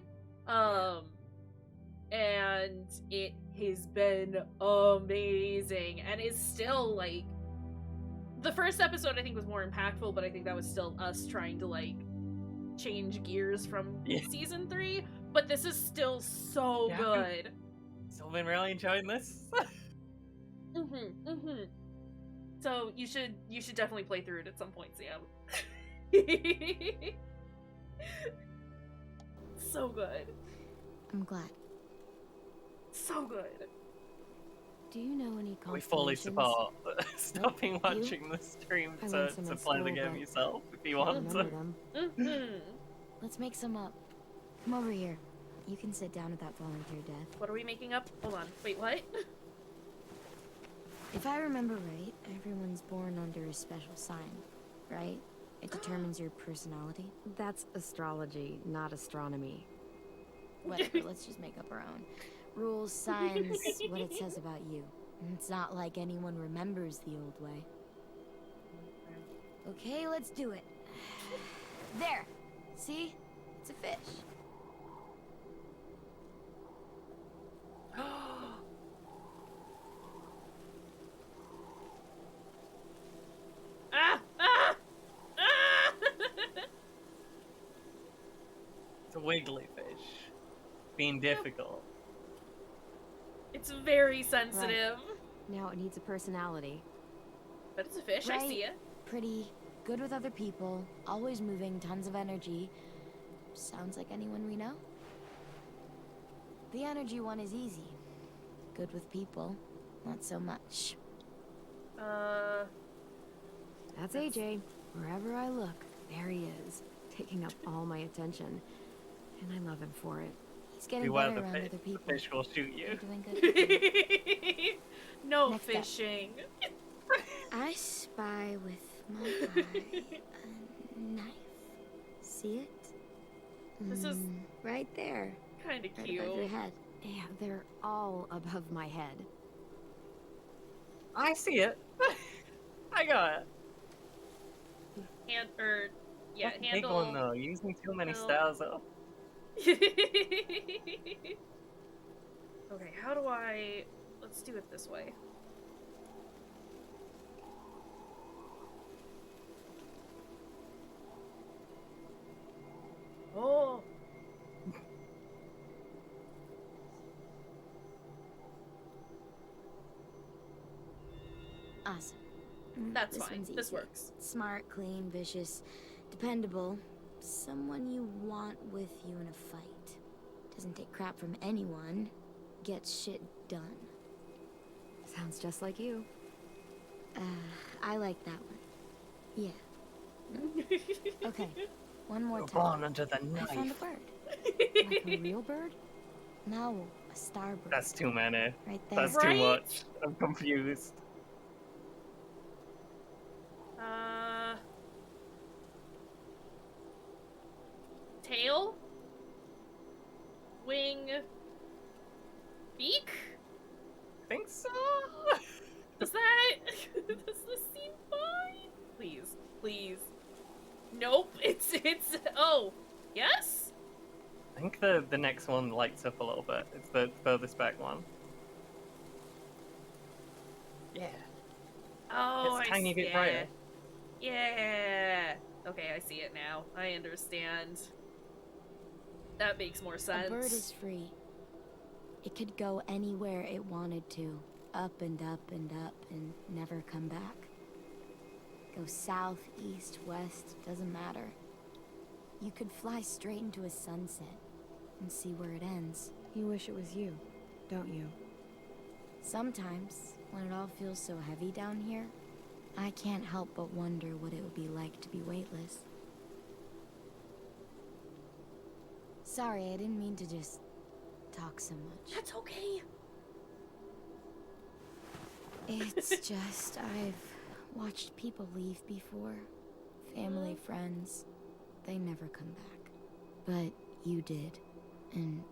And it has been amazing and is still like the first episode I think was more impactful, but I think that was still us trying to like change gears from season 3, but this is still so good. Still been really enjoying this. So you should definitely play through it at some point, Sam. So good. I'm glad. So good. Do you know any We fully constellations? support stopping You? watching the stream I to learned some in play the school, game but yourself if you I don't want to. remember them. Let's make some up. Come over here. You can sit down at that volunteer desk. What are we making up? Hold on. Wait, what? If I remember right, everyone's born under a special sign, right? It determines your personality. That's astrology, not astronomy. Whatever, let's just make up our own. Rules, signs, what it says about you. It's not like anyone remembers the old way. Okay, let's do it. There! See? It's a fish. Ah! Ah! Ah! It's a wiggly fish. Being difficult. It's very sensitive. Now it needs a personality. But it's a fish, I see it. Pretty, good with other people, always moving, tons of energy. Sounds like anyone we know. The energy one is easy. Good with people, not so much. That's AJ. Wherever I look, there he is, taking up all my attention. And I love him for it. He's getting Beware better the around other people. fish will shoot you. You're doing good. No Next up. fishing. I spy with my eye a knife. See it? This is right there. kind of Right cute. above your head. Yeah, they're all above my head. I see it. I got it. Yeah, That's a big handle. one though. Using too many No. stars though. Okay, how do I... Let's do it this way. Oh! Awesome. That's This fine. one's This easy. works. Smart, clean, vicious, dependable. Someone you want with you in a fight. Doesn't take crap from anyone. Gets shit done. Sounds just like you. I like that one. Yeah. Okay. One more You're time. born under the I found a knife. bird. Like a real bird? No, a starbird. That's too many. Right there. That's Right? too much. I'm confused. Tail? Wing? Beak? I think so. Does this seem fine? Please, please. Nope, it's, oh, yes? I think the next one lights up a little bit. It's the furthest back one. Yeah. Oh, It's I tiny see bit it. brighter. Yeah. Okay, I see it now. I understand. That makes more sense. A bird is free. It could go anywhere it wanted to. Up and up and up and never come back. Go south, east, west, doesn't matter. You could fly straight into a sunset and see where it ends. You wish it was you, don't you? Sometimes, when it all feels so heavy down here, I can't help but wonder what it would be like to be weightless. Sorry, I didn't mean to just talk so much. That's okay. It's just, I've watched people leave before. Family, friends. They never come back. But you did. And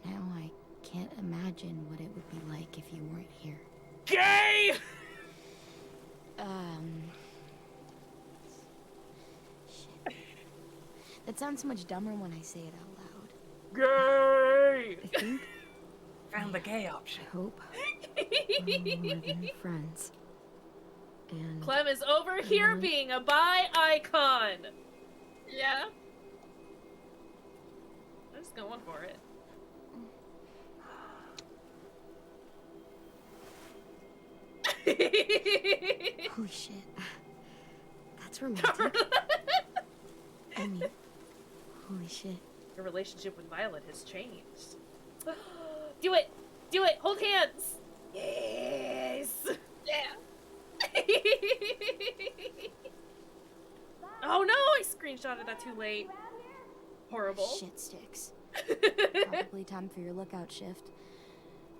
now I can't imagine what it would be like if you weren't here. Gay! Shit. That sounds so much dumber when I say it out loud. Gay! I think Found the gay option. I hope we're more than friends. And Clem is over here being a bi icon. Yeah. I'm just going for it. holy shit. That's romantic. I mean, holy shit. Your relationship with Violet has changed. Do it! Do it! Hold hands! Yes! Yeah! Oh no! I screenshotted that too late. Horrible. Shit sticks. Probably time for your lookout shift.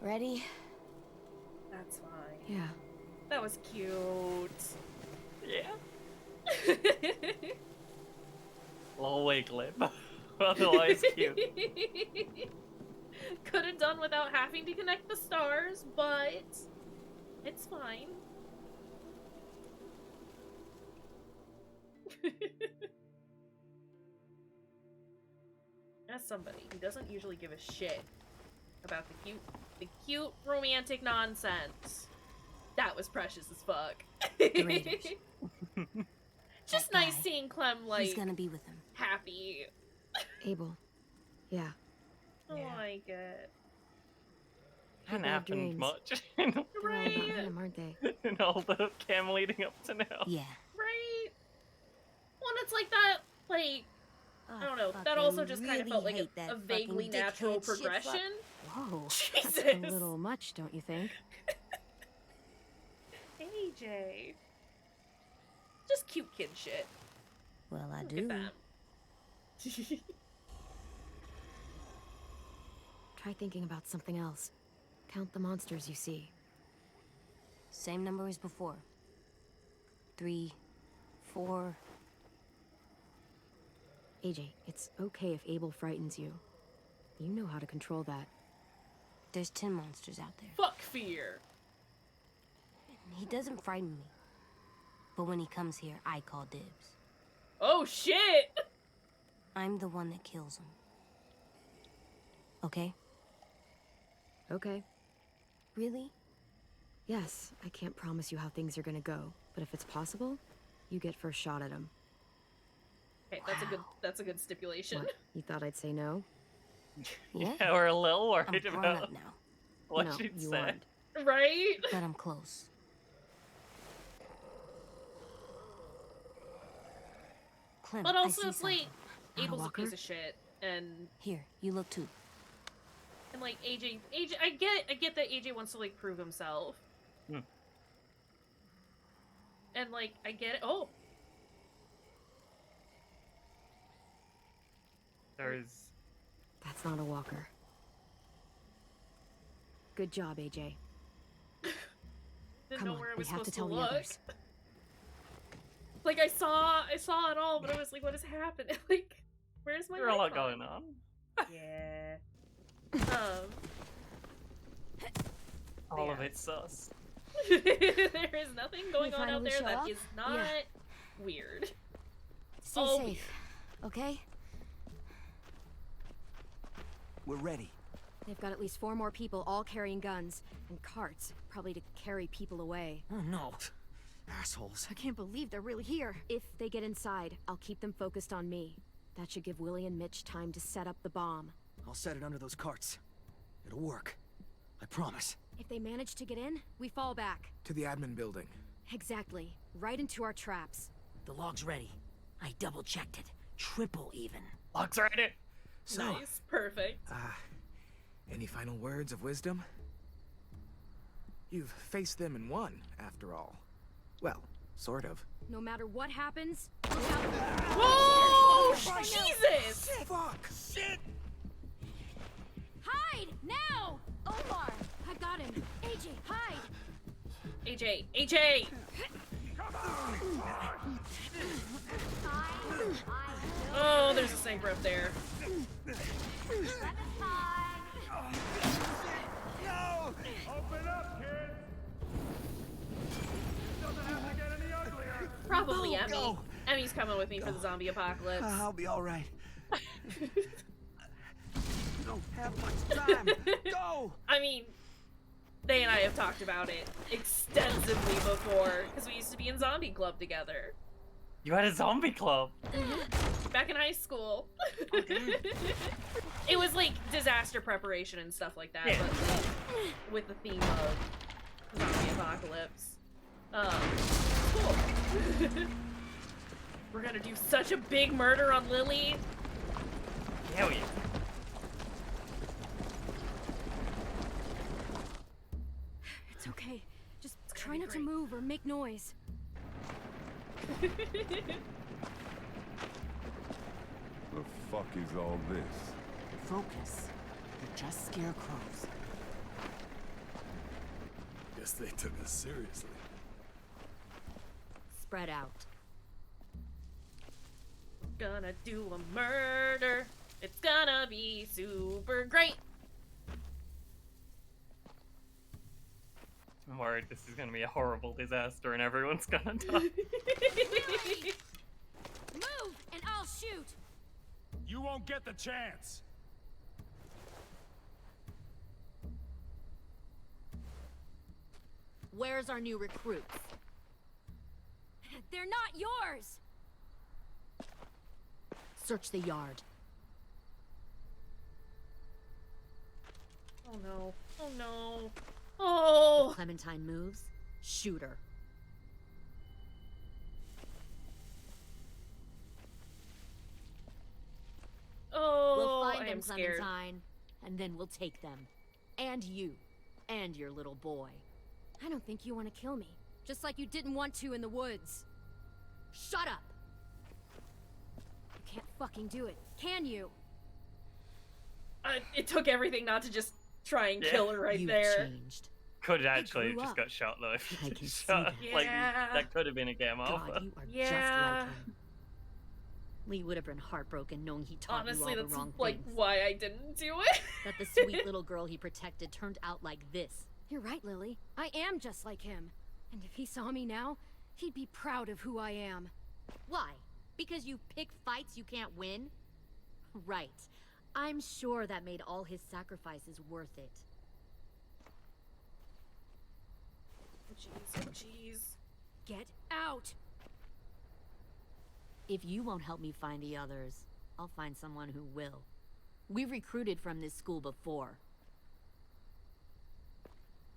Ready? That's fine. Yeah. That was cute. Yeah. Little wiggly, but otherwise cute. Could have done without having to connect the stars, but it's fine. As somebody who doesn't usually give a shit about the cute romantic nonsense, that was precious as fuck. Just nice seeing Clem He's like gonna be with him. happy. Abel. Yeah. I like it. Hasn't People have happened dreams. much They're all about Right. him, aren't they? in all the cam leading up to now. Yeah. Right? Well, and it's like that, like, I don't know, that also just kind of felt like a vaguely natural progression. Whoa. Jesus. That's a little much, don't you think? AJ. Just cute kid shit. Well, I Look do. at that. Try thinking about something else. Count the monsters you see. Same number as before. 3, 4. AJ, it's okay if Abel frightens you. You know how to control that. There's 10 monsters out there. Fuck fear. He doesn't frighten me. But when he comes here, I call dibs. Oh shit! I'm the one that kills him. Okay? Okay. Really? Yes, I can't promise you how things are gonna go, but if it's possible, you get first shot at him. Okay, that's a good stipulation. What? You thought I'd say no? Yeah. Yeah, we're a little I'm worried grown about up now. what No, she'd you say. aren't. Right? But I'm close. Clem, But I also, see it's like, something. Not a Abel's a walker? piece of shit, and Here, you look too. like AJ, I get that AJ wants to like prove himself, and like I get it. Oh, There's... That's not a walker. Good job, AJ. didn't Come know on, where I we was have to supposed tell to the look. others. Like I saw it all, but I was like, what is happening? Like, where's my? There's a lot icon? going on. Yeah. All of it's sus. There is nothing going on out finally there show that up? is not weird. Stay Oh, safe, okay? We're ready. They've got at least 4 more people, all carrying guns. And carts, probably to carry people away. Oh no. Assholes. I can't believe they're really here. If they get inside, I'll keep them focused on me. That should give Willie and Mitch time to set up the bomb. I'll set it under those carts. It'll work. I promise. If they manage to get in, we fall back. To the admin building. Exactly. Right into our traps. The log's ready. I double-checked it. Triple even. Log's ready. So, nice, perfect. any final words of wisdom? You've faced them and won, after all. Well, sort of. No matter what happens, look out. Whoa! Jesus! Fuck! Shit! Hide! Now! Omar! I got him. AJ, hide! AJ! Oh, there's a sniper up there. No! Open up, kids! Doesn't have to get any uglier. Probably Emmy. Go. Emmy's coming with me for the zombie apocalypse. I'll be all right. Don't have much time. Go! I mean, they and I have talked about it extensively before, because we used to be in zombie club together. You had a zombie club? Back in high school. It was like disaster preparation and stuff like that, Yeah. but with the theme of zombie apocalypse. Cool. We're gonna do such a big murder on Lily. Hell yeah. It's okay. Just try not to move or make noise. The fuck is all this? Focus. They're just scarecrows. Guess they took us seriously. Spread out. Gonna do a murder. It's gonna be super great. I'm worried this is gonna be a horrible disaster and everyone's gonna die. Move, and I'll shoot. You won't get the chance. Where's our new recruits? They're not yours! Search the yard. Oh no. Oh no. Oh! Clementine moves. Shoot her. Oh, We'll I find am them, scared. Clementine. And then we'll take them. And you. And your little boy. I don't think you want to kill me. Just like you didn't want to in the woods. Shut up! You can't fucking do it, can you? It took everything not to just try and kill her right You've there. changed. Could actually have grew just up. got shot though if I you can see shot. that. Like Yeah. that could have been a game over. God, you are just Yeah. like him. Lee would have been heartbroken knowing he taught Honestly, you all that's the wrong like things. why I didn't do it. That the sweet little girl he protected turned out like this. You're right, Lily. I am just like him. And if he saw me now, he'd be proud of who I am. Why? Because you pick fights you can't win? Right. I'm sure that made all his sacrifices worth it. Oh jeez, oh jeez. Get out! If you won't help me find the others, I'll find someone who will. We recruited from this school before.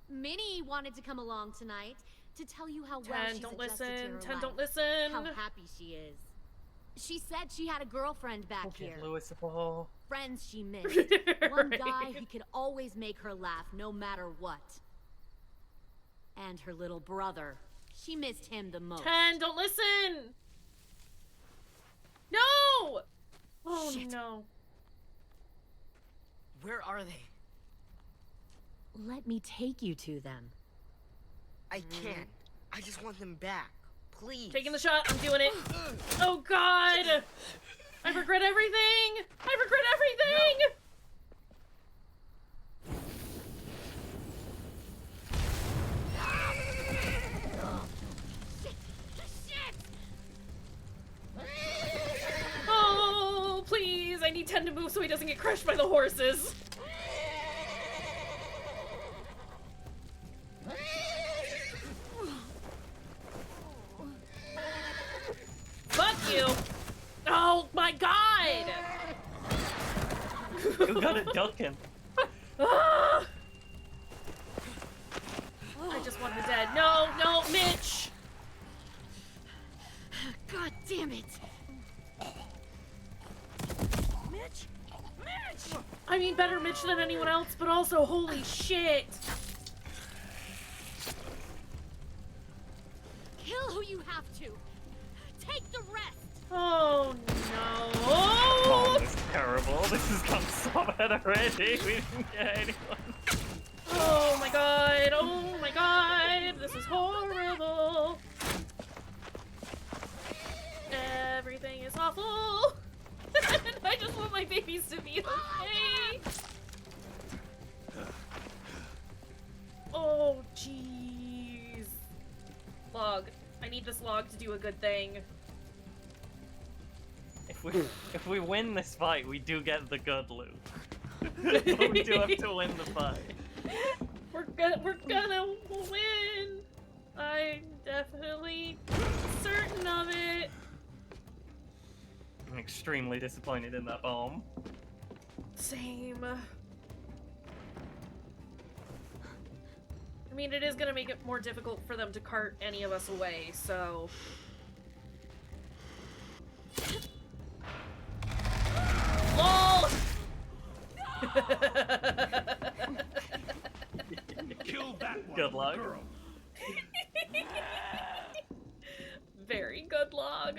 Minnie wanted to come along tonight to tell you how well she's Don't adjusted to listen. her 10, life, don't listen. how happy she is. She said she had a girlfriend back Okay, here. Lewis, oh. Friends she missed. One guy who could always make her laugh no matter what. And her little brother. She missed him the most. 10, don't listen! No! Oh Shit. no. Where are they? Let me take you to them. I can't. I just want them back. Please. Taking the shot, I'm doing it. Oh god! I regret everything! I regret everything! Oh, please! I need 10 to move so he doesn't get crushed by the horses. Fuck you! Oh my god! You got it ducking. Ah! I just want her dead. No, no, Mitch! God damn it! Mitch? Mitch! I mean, better Mitch than anyone else, but also, holy shit! Kill who you have to! Take the rest! Oh no! Oh, this is terrible. This has gone so bad already. We didn't get anyone. Oh my god! Oh my god! This is horrible! Everything is awful! I just want my babies to be okay! Oh, jeez. Log. I need this log to do a good thing. If we win this fight, we do get the good loot. But we do have to win the fight. We're gonna win! I'm definitely certain of it. I'm extremely disappointed in that bomb. Same. I mean, it is gonna make it more difficult for them to cart any of us away, so... LOL! Kill that one. Good luck. Girl. Very good log.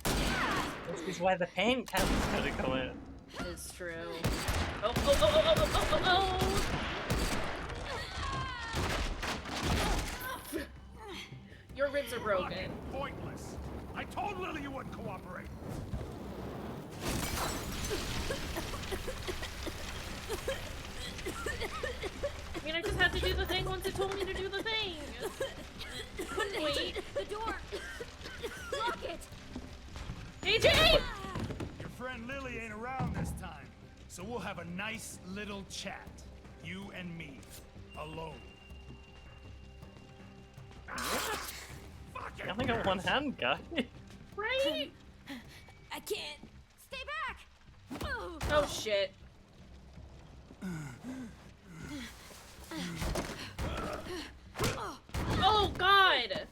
This is why the paint can's gonna go in. It's true. Oh, oh, oh, oh, oh, oh, oh, oh! Your ribs are broken. Fucking pointless. I told Lily you wouldn't cooperate. I mean, I just had to do the thing once it told me to do the thing. Couldn't wait. The door! Lock it! AJ! Your friend Lily ain't around this time, so we'll have a nice little chat. You and me. Alone. You only got one hand, guy. Right? I can't. Stay back! Oh shit. Oh god!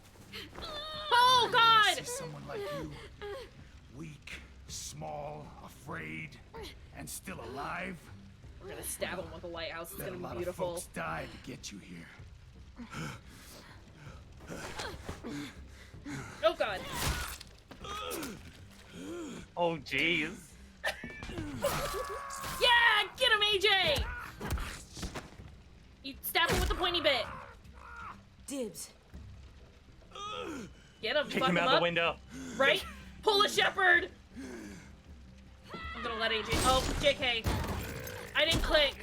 Oh god! See someone like you, weak, small, afraid, and still alive. We're gonna stab him with the lighthouse. It's Let gonna a lot be beautiful. of folks die to get you here. Oh god. Oh jeez. Yeah, get him, AJ. You stab him with the pointy bit. Dibs. Get him. Kick fuck him out up. the window. Right? Pull a shepherd. I'm gonna let AJ. Oh, JK. I didn't click.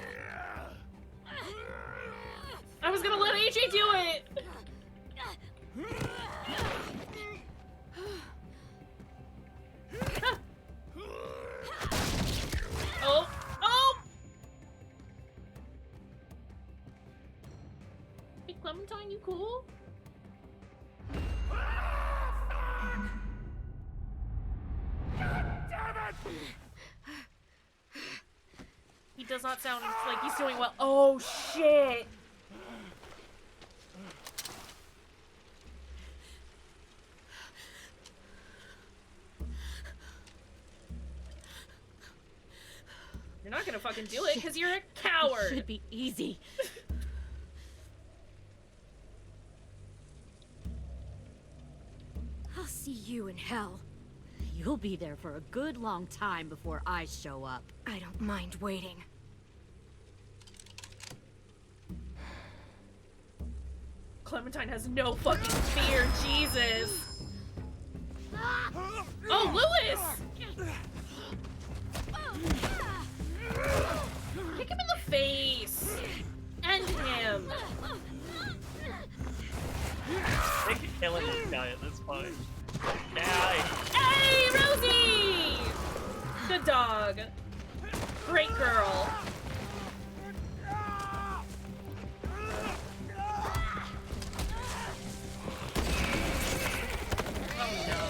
I was gonna let AJ do it. Oh, oh! Hey, Clementine, you cool? He does not sound like he's doing well. Oh, shit! You're not gonna fucking do it because you're a coward. It should be easy. I'll see you in hell. You'll be there for a good long time before I show up. I don't mind waiting. Clementine has no fucking fear, Jesus. Oh, Lewis! Kick him in the face! End him! They could kill this guy at this point. Die! Hey, Rosie! Good dog. Great girl. Oh no.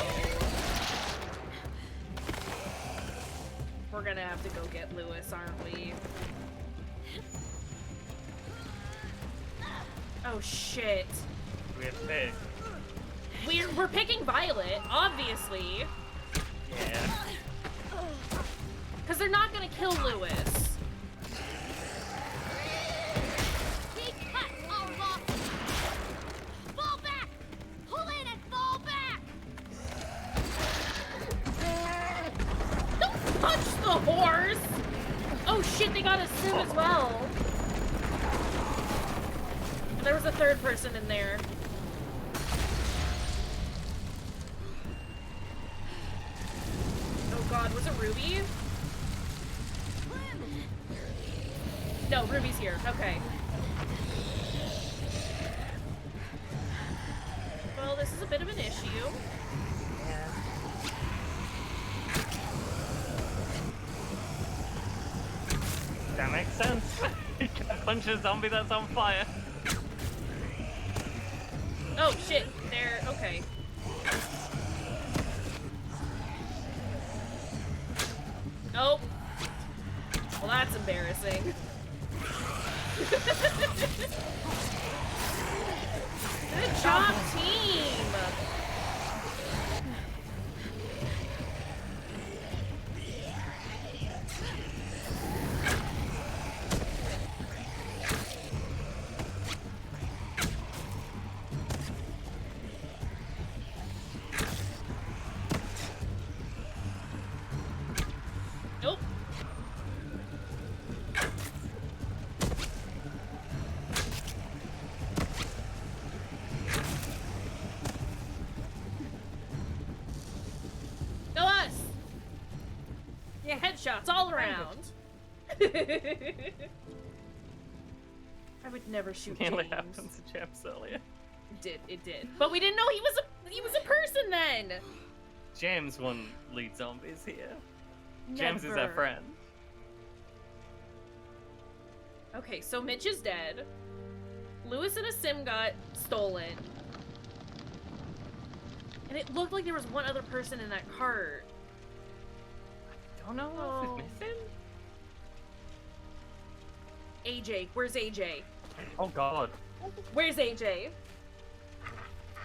We're gonna have to go get Lewis, aren't we? Oh shit. We have to pick. We're picking Violet, obviously. Yeah. Because they're not gonna kill Lewis. Fall back! Pull in and fall back! Don't touch the horse! Oh shit, they got a sim as well. And there was a third person in there. Oh god, was it Ruby? No, Ruby's here. Okay. Well, this is a bit of an issue. That makes sense. You can't punch a zombie that's on fire. Oh shit, they're okay. Oh. Well, that's embarrassing. Good job, team! Nope. Go us! Yeah, headshots all around. I would never shoot James. Nearly happened to James earlier. It did. But we didn't know he was a person then! James won lead zombies here. James is our Never. friend. Okay, so Mitch is dead. Lewis and a sim got stolen. And it looked like there was one other person in that cart. Don't know Oh. if it's missing. AJ, where's AJ? Oh god. Where's AJ?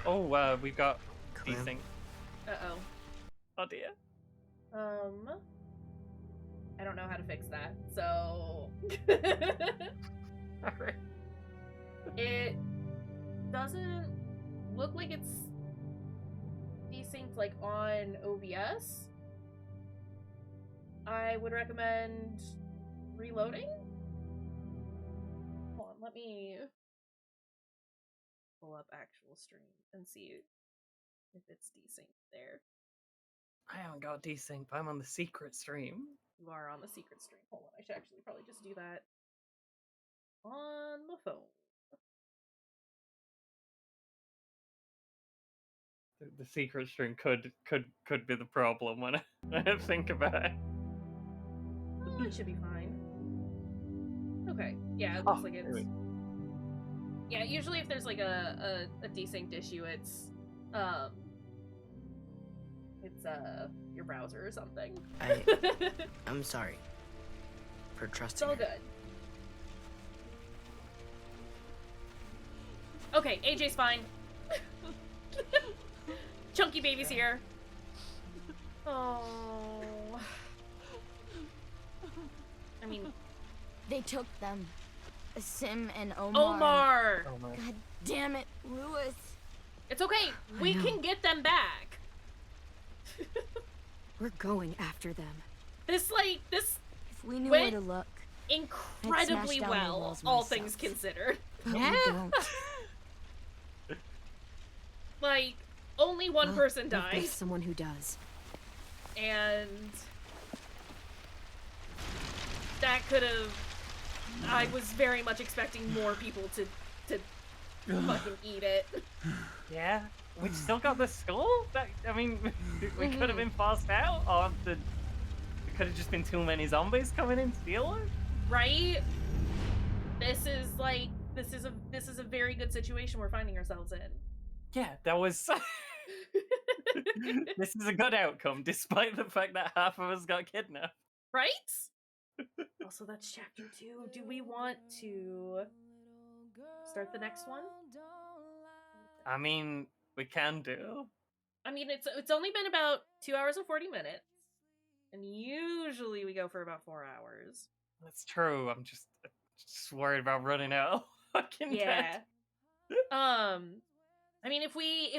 Oh, we've got desync. Uh-oh. Oh dear. I don't know how to fix that. So Alright. it doesn't look like it's desynced like on OBS. I would recommend reloading. Hold on, let me pull up actual stream and see if it's desynced there. I haven't got desync, but I'm on the secret stream. You are on the secret stream. Hold on, I should actually probably just do that on my phone. The secret stream could be the problem when I think about it. Oh, it should be fine. Okay, yeah, it looks like it's... Yeah, usually if there's like a desynced issue, it's your browser or something. I'm sorry for It's trusting all her. good. Okay, AJ's fine. Chunky baby's here. Oh. I mean, they took them. Sim and Omar. Omar! God damn it, Lewis. It's okay. We can get them back. We're going after them. This If we knew went where to look, incredibly I'd smash down the well, walls all myself. things considered. But we don't. Like, only one person We've died. got someone who does. And that could have... I was very much expecting more people to fucking eat it. Yeah, we still got the skull? I mean, we could have been forced out, or it could have just been too many zombies coming in to steal it. Right? This is a very good situation we're finding ourselves in. Yeah, that was... This is a good outcome, despite the fact that half of us got kidnapped. Right? Also, that's chapter 2. Do we want to start the next one? I mean, we can do. I mean, it's only been about 2 hours and 40 minutes. And usually we go for about 4 hours. That's true. I'm just worried about running out of fucking Yeah. dead. I mean, if we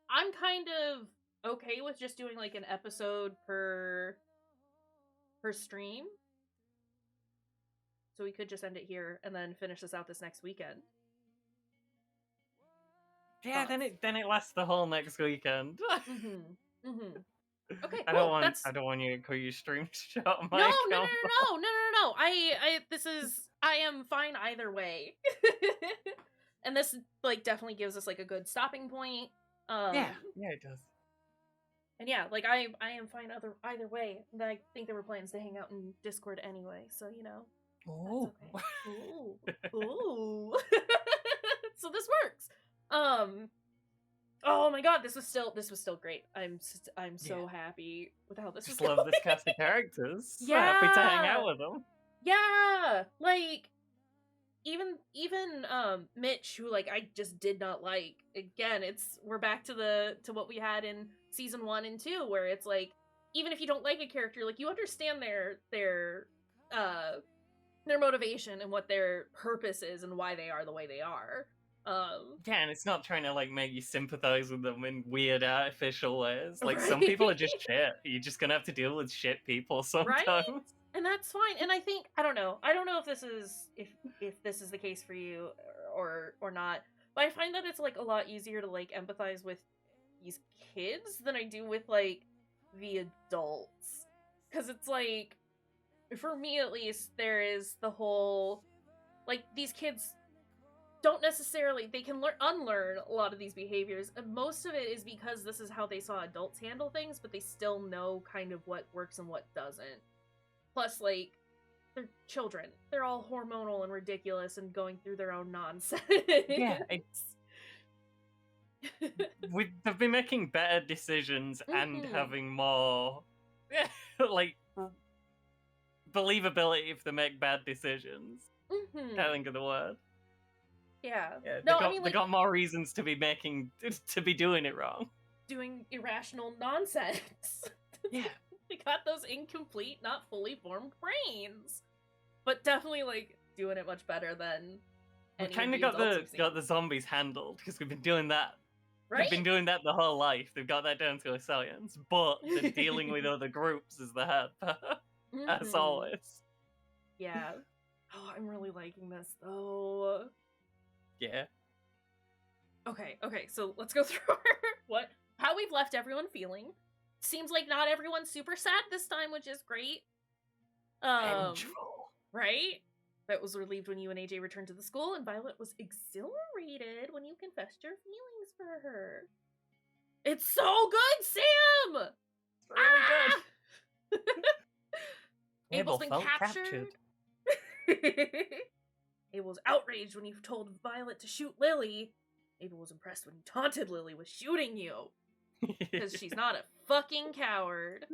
I'm kind of okay with just doing like an episode per stream. So we could just end it here and then finish this out this next weekend. Yeah, then it lasts the whole next weekend. Okay, I cool. don't want you to call your stream shut on my No. account. I am fine either way. And this like definitely gives us like a good stopping point. Yeah, it does. And yeah, like I am fine either way. And I think there were plans to hang out in Discord anyway, so you know. Oh. That's okay. Ooh. So this works. Oh my god, this was still great. I'm so happy with how this Just was love going. this cast of characters. So Yeah. happy to hang out with them. Yeah, like even Mitch, who like I just did not like. Again, we're back to what we had in season 1 and 2, where it's like even if you don't like a character, like you understand their motivation and what their purpose is and why they are the way they are. Yeah, and it's not trying to like make you sympathize with them in weird artificial ways. Like some Right. people are just shit. You're just gonna have to deal with shit people sometimes. Right? And that's fine. And I think I don't know if this is the case for you or not. But I find that it's like a lot easier to like empathize with these kids than I do with like the adults. Cuz it's like for me at least there is the whole like these kids don't necessarily they can unlearn a lot of these behaviors, and most of it is because this is how they saw adults handle things, but they still know kind of what works and what doesn't. Plus, like, they're children. They're all hormonal and ridiculous and going through their own nonsense. Yeah, they've been making better decisions and having more like believability if they make bad decisions. I think of the word. Yeah. Yeah, No, they I mean, they like, got more reasons to be doing it wrong. doing irrational nonsense. Yeah. They got those incomplete, not fully formed brains. But definitely, like, doing it much better than We any kind of got the zombies handled, because we've been doing that. Right? They've been doing that the whole life. They've got that down to a science. But the dealing with other groups is the hard part. As always. Yeah. Oh, I'm really liking this, though. Yeah. Okay, so let's go through how we've left everyone feeling. Seems like not everyone's super sad this time, which is great. Vengeful. Right? That was relieved when you and AJ returned to the school, and Violet was exhilarated when you confessed your feelings for her. It's so good, Sam! It's really good. Abel's been captured. Abel's outraged when you told Violet to shoot Lily. Abel was impressed when you taunted Lily with shooting you. Because she's not a fucking coward.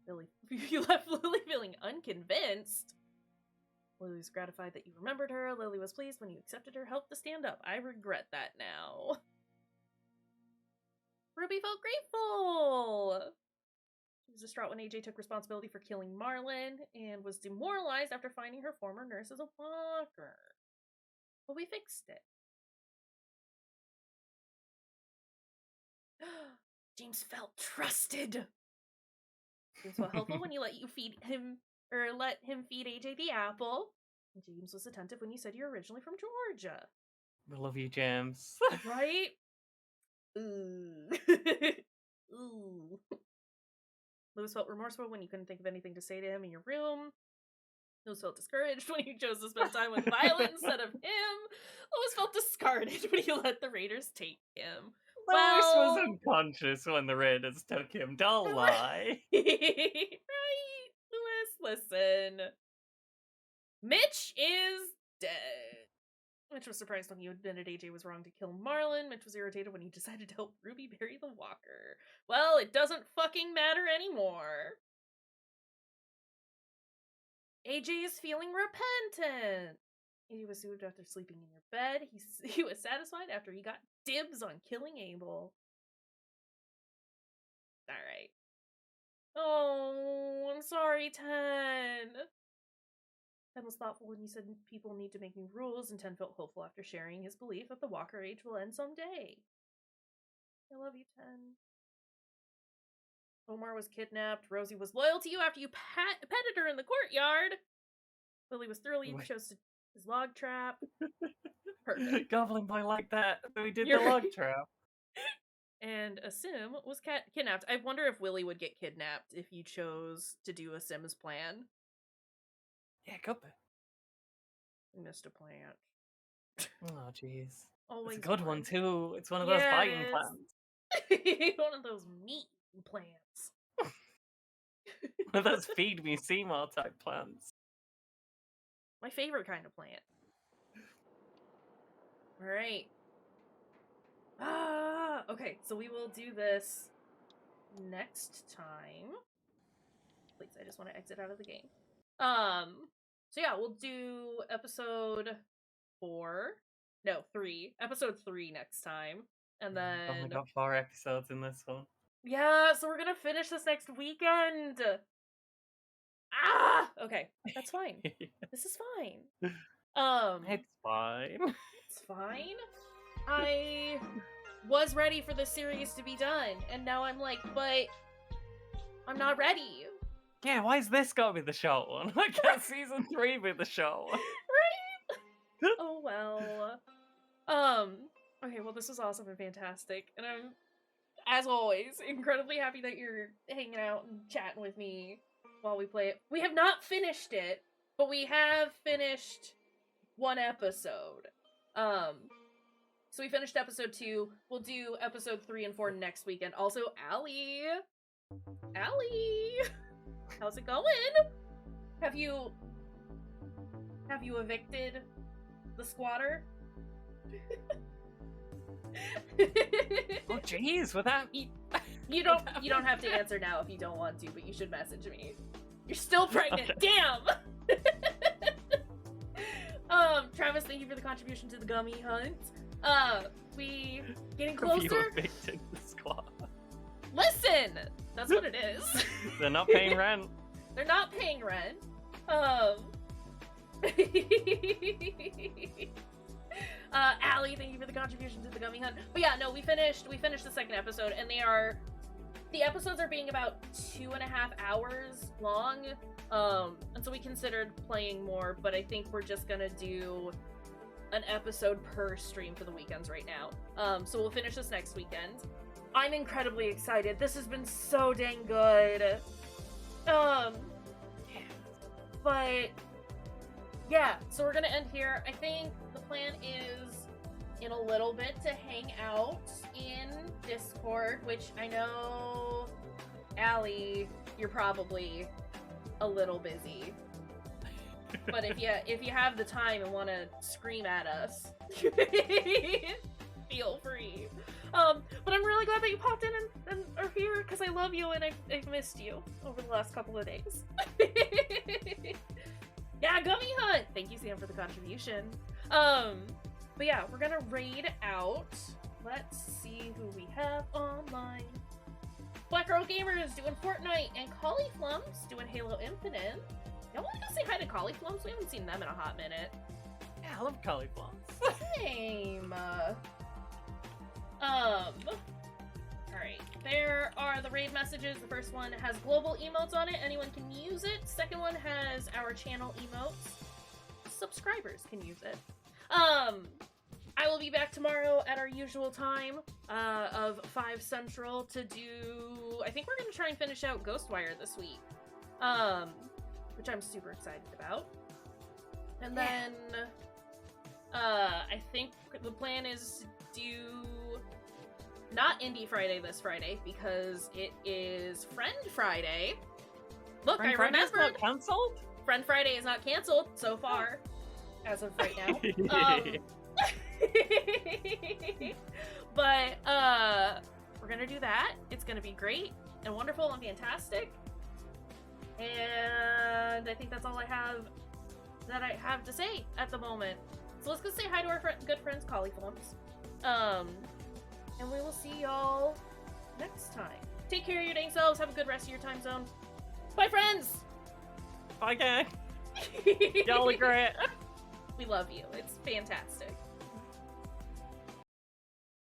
Lily, you left Lily feeling unconvinced. Lily was gratified that you remembered her. Lily was pleased when you accepted her help to stand up. I regret that now. Ruby felt grateful. She was distraught when AJ took responsibility for killing Marlon and was demoralized after finding her former nurse as a walker. But we fixed it. James felt trusted. James felt helpful when you let him feed AJ the apple. And James was attentive when you said you're originally from Georgia. I love you, James. Right? Ooh. Ooh. Lewis felt remorseful when you couldn't think of anything to say to him in your room. Lewis felt discouraged when you chose to spend time with Violet instead of him. Lewis felt discarded when you let the Raiders take him. Lewis was unconscious when the Raiders took him. Don't lie. Right? Lewis, listen. Mitch is dead. Mitch was surprised when you admitted AJ was wrong to kill Marlon. Mitch was irritated when you decided to help Ruby bury the walker. Well, it doesn't fucking matter anymore. AJ is feeling repentant. AJ was soothed after sleeping in your bed. He was satisfied after he got dibs on killing Abel. Alright. Oh, I'm sorry, 10. 10 was thoughtful when you said people need to make new rules, and 10 felt hopeful after sharing his belief that the walker age will end someday. I love you, 10. Omar was kidnapped. Rosie was loyal to you after you petted her in the courtyard. Lily was thrilled you chose his log trap. Perfect. Goblin boy like that. We did the log trap. And a sim was kidnapped. I wonder if Willy would get kidnapped if you chose to do a sim's plan. Yeah, could be. We missed a plant. Oh, jeez. Always it's a good one, too. It's one of those biting plants. One of those meat plants. One of those feed me Seymour type plants. My favorite kind of plant. Alright. Okay, so we will do this next time. Please, I just want to exit out of the game. So yeah, we'll do episode 3. Episode 3 next time. And then... I've only got 4 episodes in this one. Yeah, so we're gonna finish this next weekend! Okay, that's fine. This is fine. It's fine. It's fine. I was ready for this series to be done, and now I'm like, but I'm not ready. Yeah, why is this gotta be the short one? Why can't season 3 be the short one? Right? Oh well. Okay, well this was awesome and fantastic, and I'm, as always, incredibly happy that you're hanging out and chatting with me while we play it. We have not finished it, but we have finished one episode. So we finished episode 2. We'll do episode 3 and 4 next weekend. Also, Allie, how's it going? Have you evicted the squatter? Oh jeez, with that you don't have to answer now if you don't want to, but you should message me. You're still pregnant. Okay. Damn. Travis, thank you for the contribution to the gummy hunt. We getting closer. You evicted the squad. Listen! That's what it is. They're not paying rent. They're not paying rent. Allie, thank you for the contribution to the Gummy Hunt. But yeah, no, we finished the second episode, and the episodes are being about 2.5 hours long. And so we considered playing more, but I think we're just gonna do an episode per stream for the weekends right now. So we'll finish this next weekend. I'm incredibly excited. This has been so dang good. But yeah, so we're gonna end here. I think the plan is in a little bit to hang out in Discord, which I know, Allie, you're probably a little busy. But if you have the time and want to scream at us, feel free. But I'm really glad that you popped in and are here, because I love you and I've missed you over the last couple of days. Yeah, Gummy Hunt! Thank you, Sam, for the contribution. But yeah, we're gonna raid out. Let's see who we have online. Black Girl Gamers doing Fortnite, and Cauliflums doing Halo Infinite. Y'all wanna go say hi to Cauliflums? We haven't seen them in a hot minute. Yeah, I love Cauliflums. Same. Alright, there are the raid messages. The first one has global emotes on it. Anyone can use it. Second one has our channel emotes. Subscribers can use it. I will be back tomorrow at our usual time of 5 Central to do... I think we're going to try and finish out Ghostwire this week. Which I'm super excited about. And then I think the plan is to do not Indie Friday this Friday, because it is Friend Friday. Look, I remembered. Not canceled? Friend Friday is not canceled so far, as of right now. But we're gonna do that. It's gonna be great and wonderful and fantastic. And I think that's all I have to say at the moment. So let's go say hi to our good friends Cauliflums. And we will see y'all next time. Take care of your dang selves. Have a good rest of your time zone. Bye, friends! Bye, gang! Y'all are great. We love you. It's fantastic.